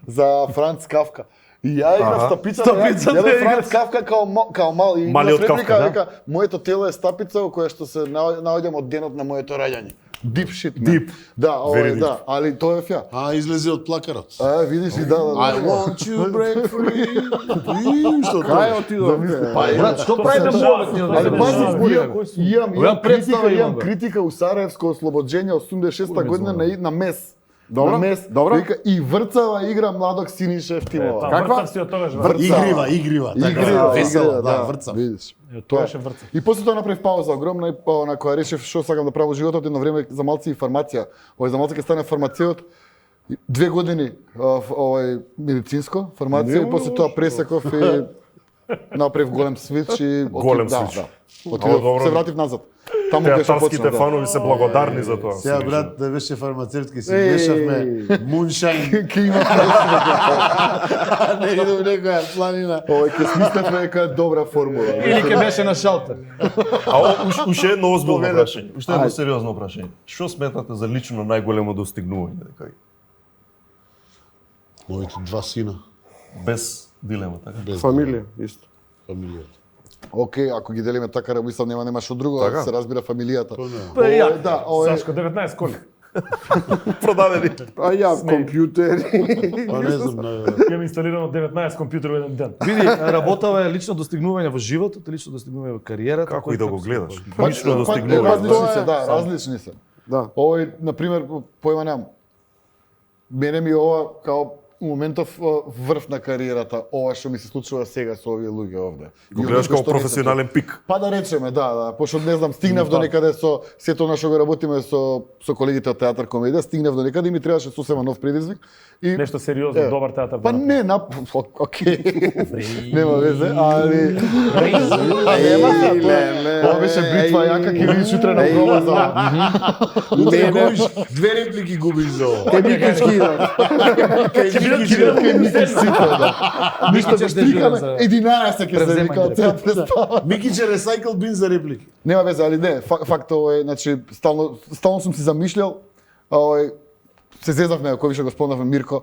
за Франц Кафка. И ја играв Стапицата, ја бев Франц Кафка као мал и Малиот Кафка, вика, моето тело е стапица во која што се наоѓам од денот на моето раѓање. Deep shit, man. Deep. Да, Very deep. да, али тоа е фја. Излезе од плакарот. Видиш и да. I want you break free. Што Кај отидов? Брат, што правите мојот? Али пази, имам представа имам, критика у Сараевско ослобоđenje 86-та година на МЕС. Добро, на МЕС. добро. Вика, и врцава игра младог Синиша Евтимова. Каква? Си од тогаш. Игрива. Весела, да, врца. Видиш. Тоа беше врца. И после тоа направив пауза огромна и на која решив што сакам да правам во животот, едно време за малци и фармација. За малци ќе стане фармацеут. 2 години медицинско фармација и после тоа пресеков и направив голем свич и Голем свич. Отидов, се вратив назад. Таму беше Театарските почнав. фанови се благодарни за тоа. Сега брат да беше фармацевтки си мешавме муншајн. Ке има Не идем некоја планина. ке смислевме дека е добра формула. Или ке беше на шалтер. Уште едно озбилно прашање. Уште едно сериозно прашање. Што сметате за лично најголемо достигнување дека е? Моите 2 сина. Без дилема, така? Без Фамилија, исто. фамилијата. Океј, ако ги делиме така, мислам нема што друго, Така? се разбира фамилијата. Па и ја. Да, Сашко 19 коли. Продадени. А ја компјутери. Па не знам, Имам инсталирано 19 компјутери во еден ден. Види, работава е лично достигнување во животот, лично достигнување во кариерата. Како и да го гледаш. Па, Лично различни достигнување. се, да, различни се. Да. Овој, на пример, појма немам. Мене ми ова као у моментов врв на кариерата, ова што ми се случува сега со овие луѓе овде. Го гледаш како професионален пик. Па да речеме, да, пошто не знам, стигнав до некаде со сето на што го работиме со колегите од театар комедија, стигнав до некаде и ми требаше сосема нов предизвик. И Нешто сериозно, добар театар. па не, окей. Нема везе, али ова беше бритва јака, ќе видиш утре на проба за ова. Утре губиш 2 реплики губиш за ова. Те Микички Ништо ќе штрикаме, 11 ќе се вика од цела представа. Микиче ресайкл бин за реплики. Нема везе, али не, факт овој, значи стално сум си замишљал, се зезавме, кој више го спомнавме Мирко,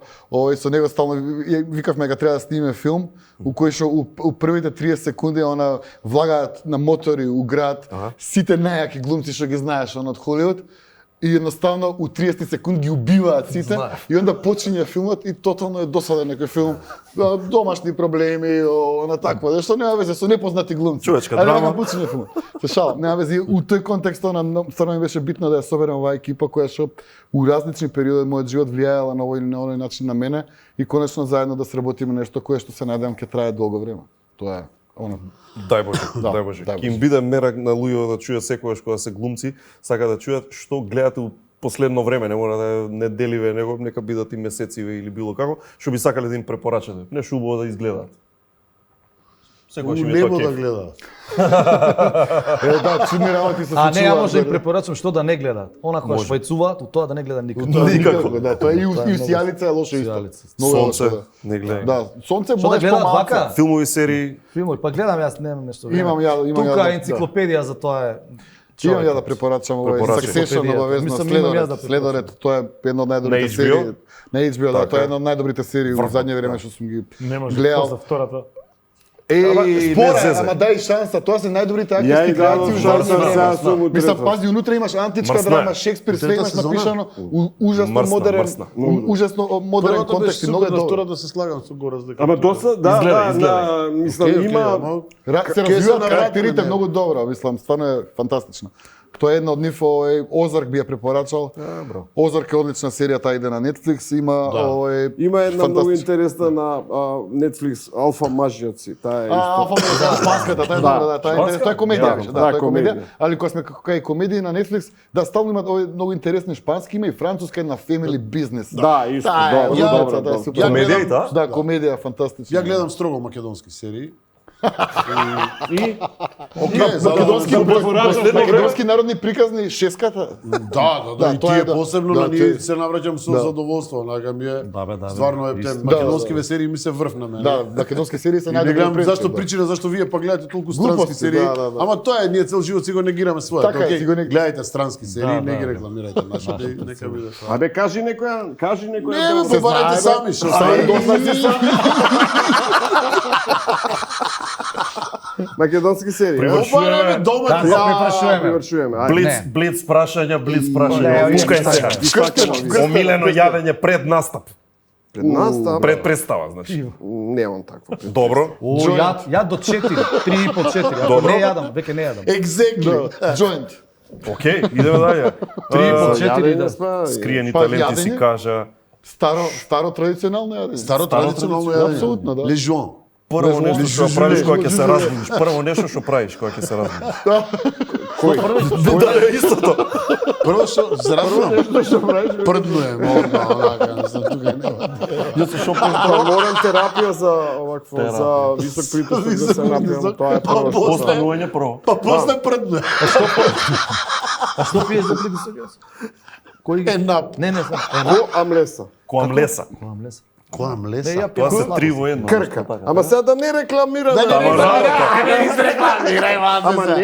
со него стално викавме дека треба да снимиме филм, у кој што у првите 30 секунди она влагаат на мотори у град, сите најаки глумци што ги знаеш од Холивуд, и едноставно у 30 секунди ги убиваат сите и онда почиња филмот и тотално е досаден некој филм, домашни проблеми, на такво, зашто нема везе со непознати глумци. Човечка али драма. нема почиња филмот. Се шалам, нема везе, у тој контекст стварно ми беше битно да ја соберам оваа екипа која што у различни периоди од мојот живот влијаела на овој или на оној начин на мене и конечно заедно да сработиме нешто кое што се надевам ќе трае долго време. Тоа е оно. Дај Боже, Да, дај Боже. дај Ќе им биде мерак на луѓето да чујат секогаш кога се глумци, сака да чујат што гледате у последно време, не мора да е неделиве, него нека бидат и месециве или било како, што би сакале да им препорачате. Нешто убаво да изгледаат. Секогаш им е Небо тоа да кеф. гледа. Да, чудни работи се А не, ја случуваат. може да им препорачам што да не гледаат. Она која Може. швајцуваат, у тоа да не гледа никој. Никако, да, тоа е и у сијалица е лошо исто. Сијалица. Многу е лошо, Сонце, да. не гледај. Да, сонце Што да можеш гледаат помалку. вака? Филмови, серии, Филмови, па гледам јас, немам нешто време. Имам ја, Тука да. енциклопедија за тоа е. Имам ја да препорачам овој Препорачај. Succession обавезно, Мислам, имам јас да Следоред, тоа е една од најдобрите На HBO? серии. На HBO, да, Така тоа е е. една од најдобрите серии во задње време што сум ги Не може гледал. за втората. Спора, ама дај шанса, тоа се најдобрите Ја актерски и дадов креации шанса, во сега време. сум Мислам, утретен. пази, унутре имаш античка Мрсна е. драма, Шекспир, све Трета имаш сезона? напишано, ужасно Мрсна, модерен, мрсна. ужасно модерен Првата контекст беше и многу е супер, на добро. втората се слагам со го разлика. Ама доста, да, Изгледа. мислам, Окей, има... ама Се Ке се развиваат навратиме, карактерите не. многу добро, мислам, стварно е фантастично. Тоа е една од нив, Озарк би ја препорачал. Озарк е одлична серија, таа иде на Netflix, има Има една многу фантастично. интересна на Netflix, Алфа мажјаци, таа е исто. Алфа Маза, шпанската, тоа е Да. добра, да, тоа е комедија, Да, беше, да, да, тоа е комедија, комедија. али кога сме кај комедии на Netflix, да, стално имаат овие многу интересни шпански, има и француска, една Family Business. Да, исто, Таа е добро, убава, добро, да, добро. супер. Комедија и таа? Да, комедија, фантастична. Ја гледам строго македонски серии. Океј, македонски народни приказни, шеската. Да, и тоа тие е, да. посебно Да, на ние тој- се навраќам со Да. задоволство, онака ми е. да. Стварно е Исто. македонски Да. серии ми се врв на мене. Да, македонски серии се И не најдобри. гледам принцип, зашто да. причина зашто вие па гледате толку странски Глупости, серии. да. Ама тоа е, ние цел живот си го негираме своето. Така е, Океј, си го неги- гледајте странски серии, не ги да. рекламирајте нашите, и нека биде. Абе, кажи некоја Не, добра. бе, побарајте сами, што Ај, стане. доста си сам. Македонски серии. Побарајме дома. Да, Ја, привршуваме. Ајде. Блиц, блиц прашања, блиц прашања. Не, Ушка е сега. Крстено. Омилено јавење пред настап. Пред настап. Пред представа, значи. Немам такво. Добро. О, ја до 4, 3 по 4. Ако Добро. не јадам, веќе не јадам. Exactly. Joint. Океј, идеме дале. 3 по Јадење 4, да. спа, Скриени Па, таленти си јадење? кажа. Старо традиционално јадење. Старо традиционално јадење. Апсолутно, да. Лежуан. Прво нешто што жужуле, правиш кога ќе се жужуле. разбудиш. Прво нешто што правиш кога ќе се разбудиш. Кој? Истото. Прво што зарадувам. Нешто што правиш? Прднуем, онака, не знам, тука нема. Па морам терапија за овакво, за висок притисок да се напијам. Тоа е прво што правам. Останување прво. Па после прдне. А што пиеш за притисок јас? Кој ги? Енап. Не, знам. Во амлеса. Коам леса. Коам лес. Која Не, млеса? ја Тоа се пијам. 3 во 1. Крка. Ама сега да не рекламираме.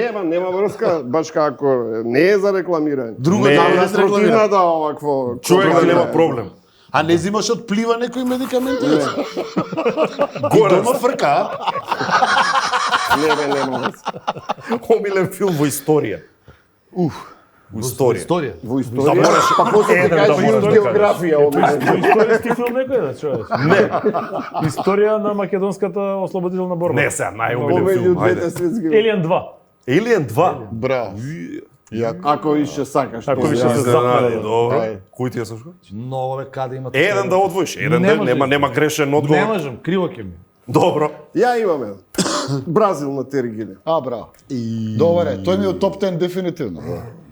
Ама нема врска, баш како не е за рекламирање. Друго Не, да Ама не се рекламира. противна да овакво. Човек да нема проблем. А не зимаш од плива некои медикаменти? И Горе. дома фрка. Нема врска. Омилен филм во историја. Во историја. Историја. Во историја, па после ти Еден да кажеш мораш да географија, обично. Историски филм некој да човек. Не. Историја на македонската ослободителна борба. Не сега најомилен Помеѓу филм. двете Ајде. светски. Alien 2. Alien 2. Браво. Ако и ще сакаш. Ако ви ти ще си се ја- запали. Добро. Ајде. Кој ти е Сашко? Многу бе каде има. Еден да одвоиш, еден Не ден, може. нема грешен Не одговор. можам, криво ќе ми. Добро. Ја имам еден. Бразил на Тергиле. Браво. Добре, тој ми е од топ 10 дефинитивно.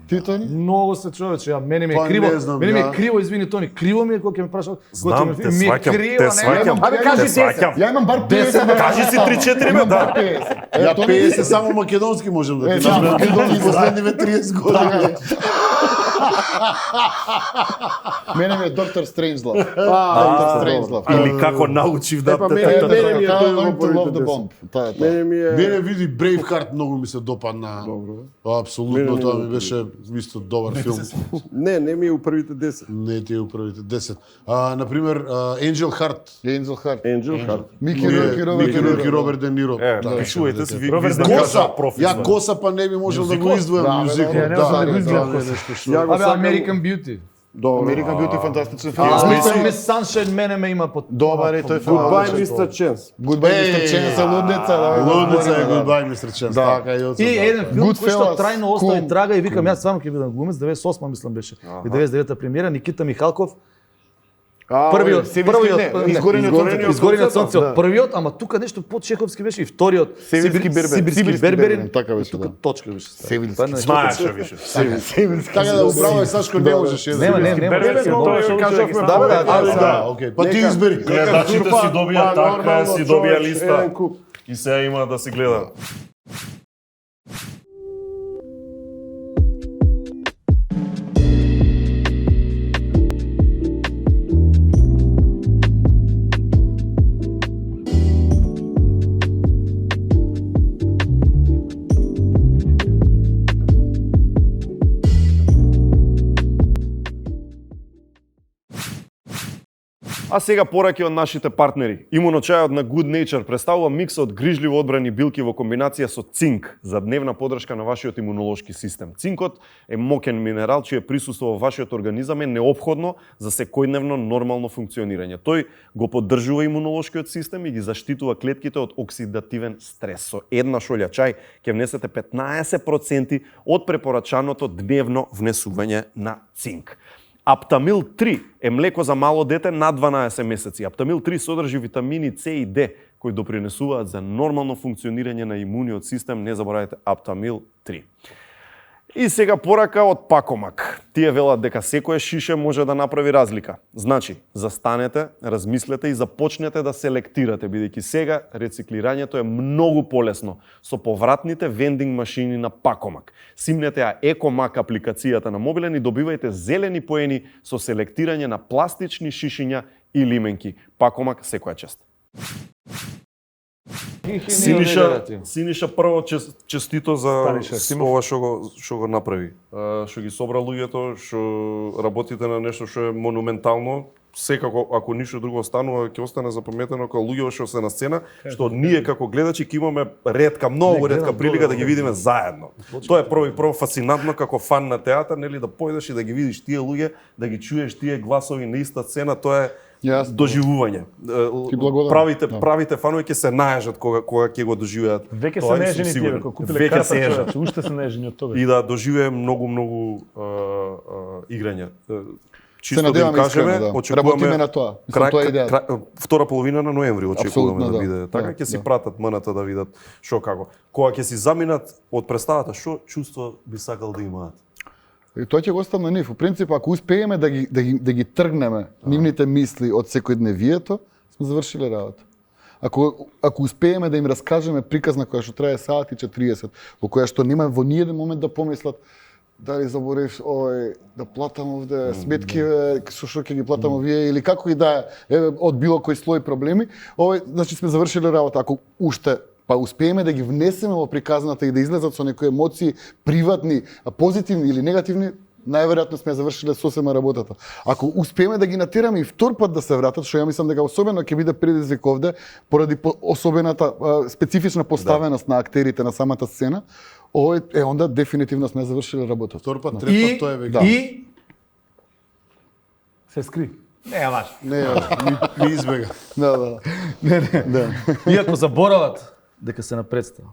Ти, Тони? Многу се човече, мене ми е Па, криво. не знам, Мене ми е ја. криво, извини Тони, криво ми е кога ќе ме прашаат. Знам, те ми е сваќам, криво, те не, сваќам. Абе, кажи Те сваќам. Ја имам бар 50. Кажи си 3-4 Имам да. бар 50. Ја 50 само македонски можам да ти само набрам. македонски. И последниве 30 години. Мене ми е Доктор Стренджлав. Доктор Стренджлав. Или како научив да Епа, те мене- така. мене ми е тој во Learn to love the првите bomb. Тоа е тоа. Мене ми е... Мене види Braveheart многу ми се допадна. Апсолутно тоа ми беше исто добар филм. Не ми е у првите 10. Не ти е у првите 10. Например, Angel Heart. Angel Heart. Angel Heart. Мики Рурк и Роберт Мики Де Рурк и Ниро. Роберт Де Ниро. Пишувате си, ви Роберт да Де Коса, кажа профи. ја Коса па не би можел да го издвојам Да, мюзикл. бе, не можам да го издвојам тоа е Коса. нешто што. Ја го Абе, сакам... American Beauty. Добро. American Beauty фантастичен филм. Miss Sunshine мене ме има под... Добар е тој филм. Goodbye, Mr. Chance. Goodbye, Mr. Chance, лудница. Лудница е Goodbye Mr. Chance. Така и од И еден филм кој што Goodfellas, трајно остави Кум. трага и викам јас стварно ќе бидам глумец, 98 мислам беше. И 99-та премиера Никита Михалков. Првиот, изгорениот сонце, првиот, ама тука нешто по-чеховски беше и вториот Сибирски берберин, така беше, тука да. точка беше. Сибирски. Знаеш што више. Така да управо е Сашко не можеш еден. Нема, не, Берберин, тоа е кажавме, Да, бе, да, Да, окей. Па ти избери. Гледачите си добија така, нормално, си добија човек, листа. еден куп. И сега има да си гледа. А сега пораки од нашите партнери. Имуночајот на Good Nature представува микс од грижливо одбрани билки во комбинација со цинк за дневна подршка на вашиот имунолошки систем. Цинкот е моќен минерал чие присуство во вашиот организам е неопходно за секојдневно нормално функционирање. Тој го поддржува имунолошкиот систем и ги заштитува клетките од оксидативен стрес. Со една шолја чај ќе внесете 15% од препорачаното дневно внесување на цинк. Аптамил 3 е млеко за мало дете над 12 месеци. Аптамил 3 содржи витамини С и Д кои допринесуваат за нормално функционирање на имуниот систем. Не заборавајте Аптамил 3. И сега порака од Пакомак. Тие велат дека секое шише може да направи разлика. Значи, застанете, размислете и започнете да селектирате, бидејќи сега рециклирањето е многу полесно со повратните вендинг машини на Пакомак. Симнете ја Екомак апликацијата на мобилен и добивајте зелени поени со селектирање на пластични шишиња и лименки. Пакомак секоја чест. Синиша прво честито за ова што го направи. Што ги собра луѓето, што работите на нешто што е монументално. Секако, ако ништо друго останува, ќе остане запаметено како луѓе што се на сцена, што ние како гледачи ќе имаме многу ретка прилика да ги видиме заедно. Тоа е прво фасцинантно како фан на театар, нели, да појдеш и да ги видиш тие луѓе, да ги чуеш тие гласови на иста сцена, тоа е доживување. Правите фанови ќе се најажат кога ќе го доживеат. Веќе се најажени тие, кога купиле карта, уште се најажени од тога. И да доживее многу играња. Чисто да им кажеме, работиме на тоа. Тоа е идејата. Втора половина на ноември очекуваме да биде. Така ќе си пратат МНТ да видат што како. Кога ќе си заминат од представата, што чувство би сакал да имаат? И тоа ќе го оставам на нив. Во принцип, ако успееме да ги тргнеме нивните мисли од секојдневието, сме завршиле работа. Ако успееме да им раскажеме приказна која што трае саат и 40, во која што нема во ниеден момент да помислат дали заборавив да платам овде сметки, со што ќе ги платам овие или како и да е од било кој слој проблеми, значи сме завршиле работа. Ако уште успееме да ги внесеме во приказната и да излезат со некои емоции приватни, позитивни или негативни, најверојатно сме завршиле сосема работата. Ако успееме да ги натераме и втор пат да се вратат, што ја мислам дека особено ќе биде предизвик овде поради особената специфична поставеност на актерите на самата сцена, онда дефинитивно сме завршиле работата. Втор пат, трет пат, тоа е веќе. И се скри. Не е важно. Не, ми избега. Да. Иако заборават дека се на представа.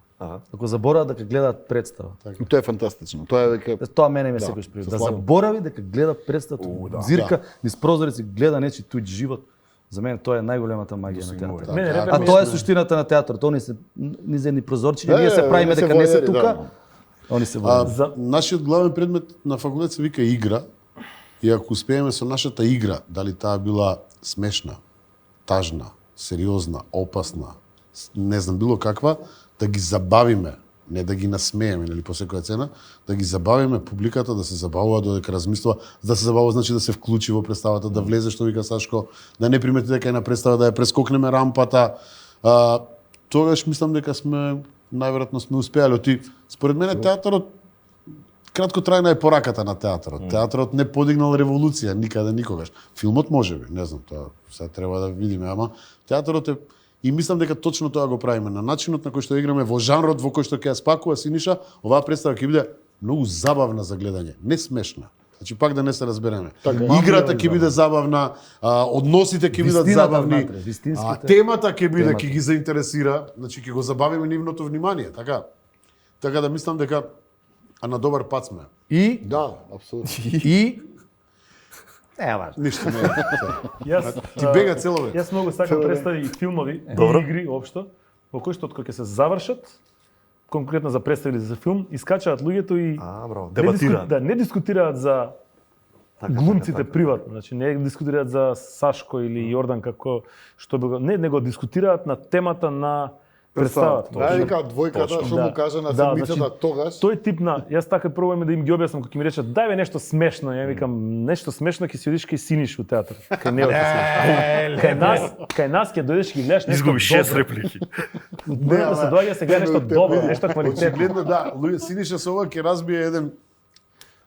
Ако заборават дека гледаат представа. Тоа е фантастично. Тоа е веќе Тоа мене ме секојаш привид. Да заборави дека гледа представа, зирка низ прозорец и гледа нечи туѓ живот. За мене тоа е најголемата магија на театарот. А тоа е суштината на театарот. Они се низени прозорчиња, ние се правиме дека не се тука. Они се војари. Нашиот главен предмет на факултет се вика игра. И ако успееме со нашата игра, дали таа била смешна, тажна, сериозна, опасна, не знам, било каква, да ги забавиме, не да ги насмееме, нели, по секоја цена, да ги забавиме публиката, да се забавува, додека размислува. Да се забавува значи да се вклучи во представата, да влезе, што вика Сашко, да не примети дека е на представа, да ја прескокнеме рампата. Тогаш мислам дека сме, најверојатно сме успеале. Според мене театарот краткотрајна е пораката на театарот. Театарот не подигнал револуција никаде никогаш. Филмот можеби, не знам, тоа сега треба да видиме, ама театарот е. И мислам дека точно тоа го правиме на начинот на кој што играме, во жанрот во кој што ќе ја спакува Синиша, оваа представа ќе биде многу забавна за гледање, не смешна. Значи пак да не се разбереме. Играта ќе биде забавна, односите ќе бидат забавни, темата ќе биде, ќе ги заинтересира, значи ќе го забавиме нивното внимание, така. Така да мислам дека на добар пат сме. И да, апсолутно. И не е важно. Ништо не е. Ти бега цело век. Јас многу сакам представи и филмови, и игри општо, во кои што кога ќе се завршат, конкретно за представи или за филм, искачаат луѓето и дебатираат. Не дискутираат за глумците приватно, значи не дискутираат за Сашко или Јордан како што било, не го дискутираат на темата на представата. Вика двојката што му кажа на седмицата тогаш. Тој тип на, јас така пробувам да им ги објаснам кога ќе ми речат дај нешто смешно, ја викам нешто смешно ќе си одиш кај Синиш у театар. Кај него кај нас ќе дојдеш и гледаш нешто. Изгуби 6 реплики. Не, да се доаѓа се гледа нешто добро, нешто квалитетно. Очигледно да, Синиша со ова ќе разбие еден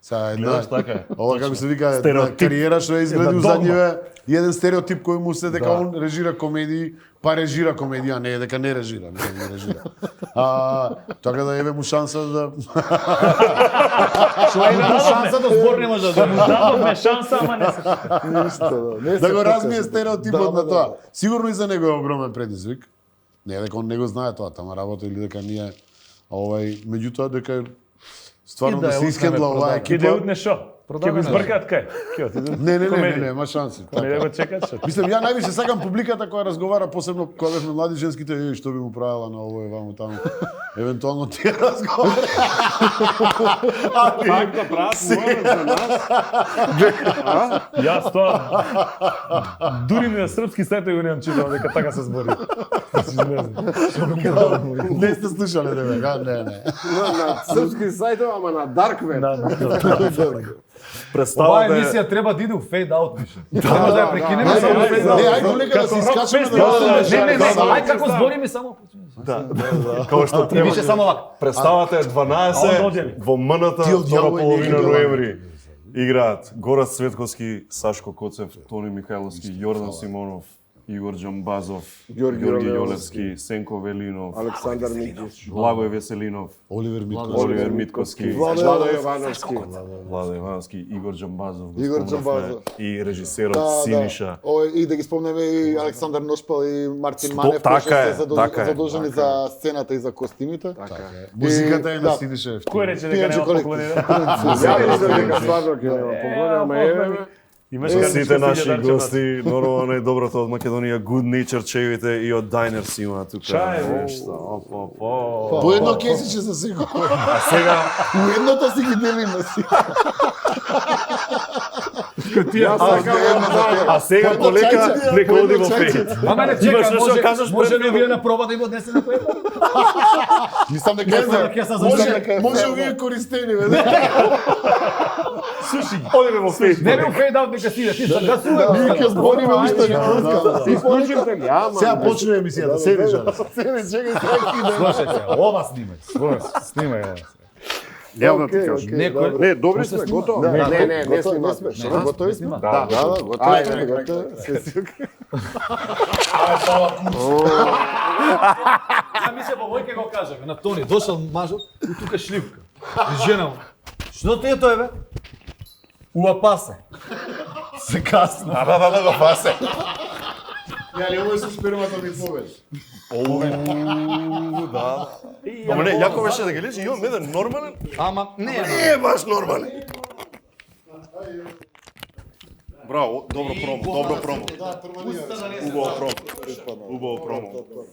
Сега една, Гледаш, така е. ова како се вика, една Стереотип. кариера што е изгледи Една у догма. задниве, еден стереотип кој му се дека Да. он режира комедии, па режира комедија, не е дека не режира, не режира. Така да еве му шанса да Што е на шанса да збор не може да Му дадовме шанса, ама не се. Ништо, не да се го размие покажа. стереотипот Да, на тоа. Сигурно и за него е огромен предизвик. Не е дека он не го знае тоа, тама работа или дека ние меѓутоа дека стварно И да да ја се успеме искендла оваа продадена. Ке да екипа. утне шо? Ќе го избркаат кај? Ке отиде. Не, нема шанси. Не да го чекат шо? Мислам, ја највише сакам публиката која разговара, посебно кога бевме млади женските, што би му правила на ово, ваму таму. Евентуално тие разговори. Пак да прават муабет за нас. Јас тоа дури на српски сајтови го немам читал дека така се збори. Не сте слушале да га? Не. На српски сајтови, ама на Dark Web. Оваа Представата е емисија треба да иде у фейд аут више. Треба да ја прекинеме само у фейд Не, аут. ајде лека да се искачаме фест, на Не, ај како збориме само. како што И треба. више само вака. Представата е А он 12 одјави. во МНТ Ти од втора јавој половина не ги ноември. Играат Горат Светковски, Сашко Коцев, Тони Михајловски, Јордан Симонов, Игор Џамбазов, Ѓорги Ѓорги Јолевски, Јолевски, Сенко Велинов, Александар Миќич, Благој Веселинов, Оливер Митко. Оливер Митковски, Владо Јовановски. Владо Ивановски, Игор Џамбазов, го Игор спомнавме, Џамбазов. и режисерот Синиша. И да ги спомнеме и Александар Ношпал и Мартин Сто- Манев, така кои што е, се така е, задолжени за сцената и за костимите. Музиката е на Да. Сидише. Кој рече дека Пијанче нема колектив. поклони? Ја мислам дека стварно ќе нема погода, ама еве. Имаш За картичка сите си ги наши дарче гости, нормално најдоброто од Македонија, Good Nature чајовите и од Diners има тука. Чај, Нешто, По едно кесиче за секој. А сега Уедното си ги делиме си. Јас сакам да А сега полека нека оди во фейт. Ама не Имаш чека, нешто да кажеш може пред ли него? вие на проба да им однесеме по едно? Мислам дека Не знам, ќе се заште. Може овие користени, бе. Одиме во фейт. Не бе у фейд аут нека си иде, ти загасуваме. ние ќе збориме уште Ти исклучите ли? Ама. Сега почне емисијата, седи жана. чекај сега. Слушајте, ова снимај. Снимај ова. Нема да ти кажам. Некој Не, добри сме, готово. Не сме. Готови сме? Да, готови сме, готови. Се си окей. А ми се повој ке го кажеме на Тони, дошол мажот и тука шливка. И жена му. Што ти е тој бе? Уапасе. Се касно. Да го пасе. Ја ли овој со спермата ми повеш. Да. Ама не, јако беше да ги лежи, имам еден нормален. Ама не е. Не е баш нормален. Браво, добро промо. Убаво промо.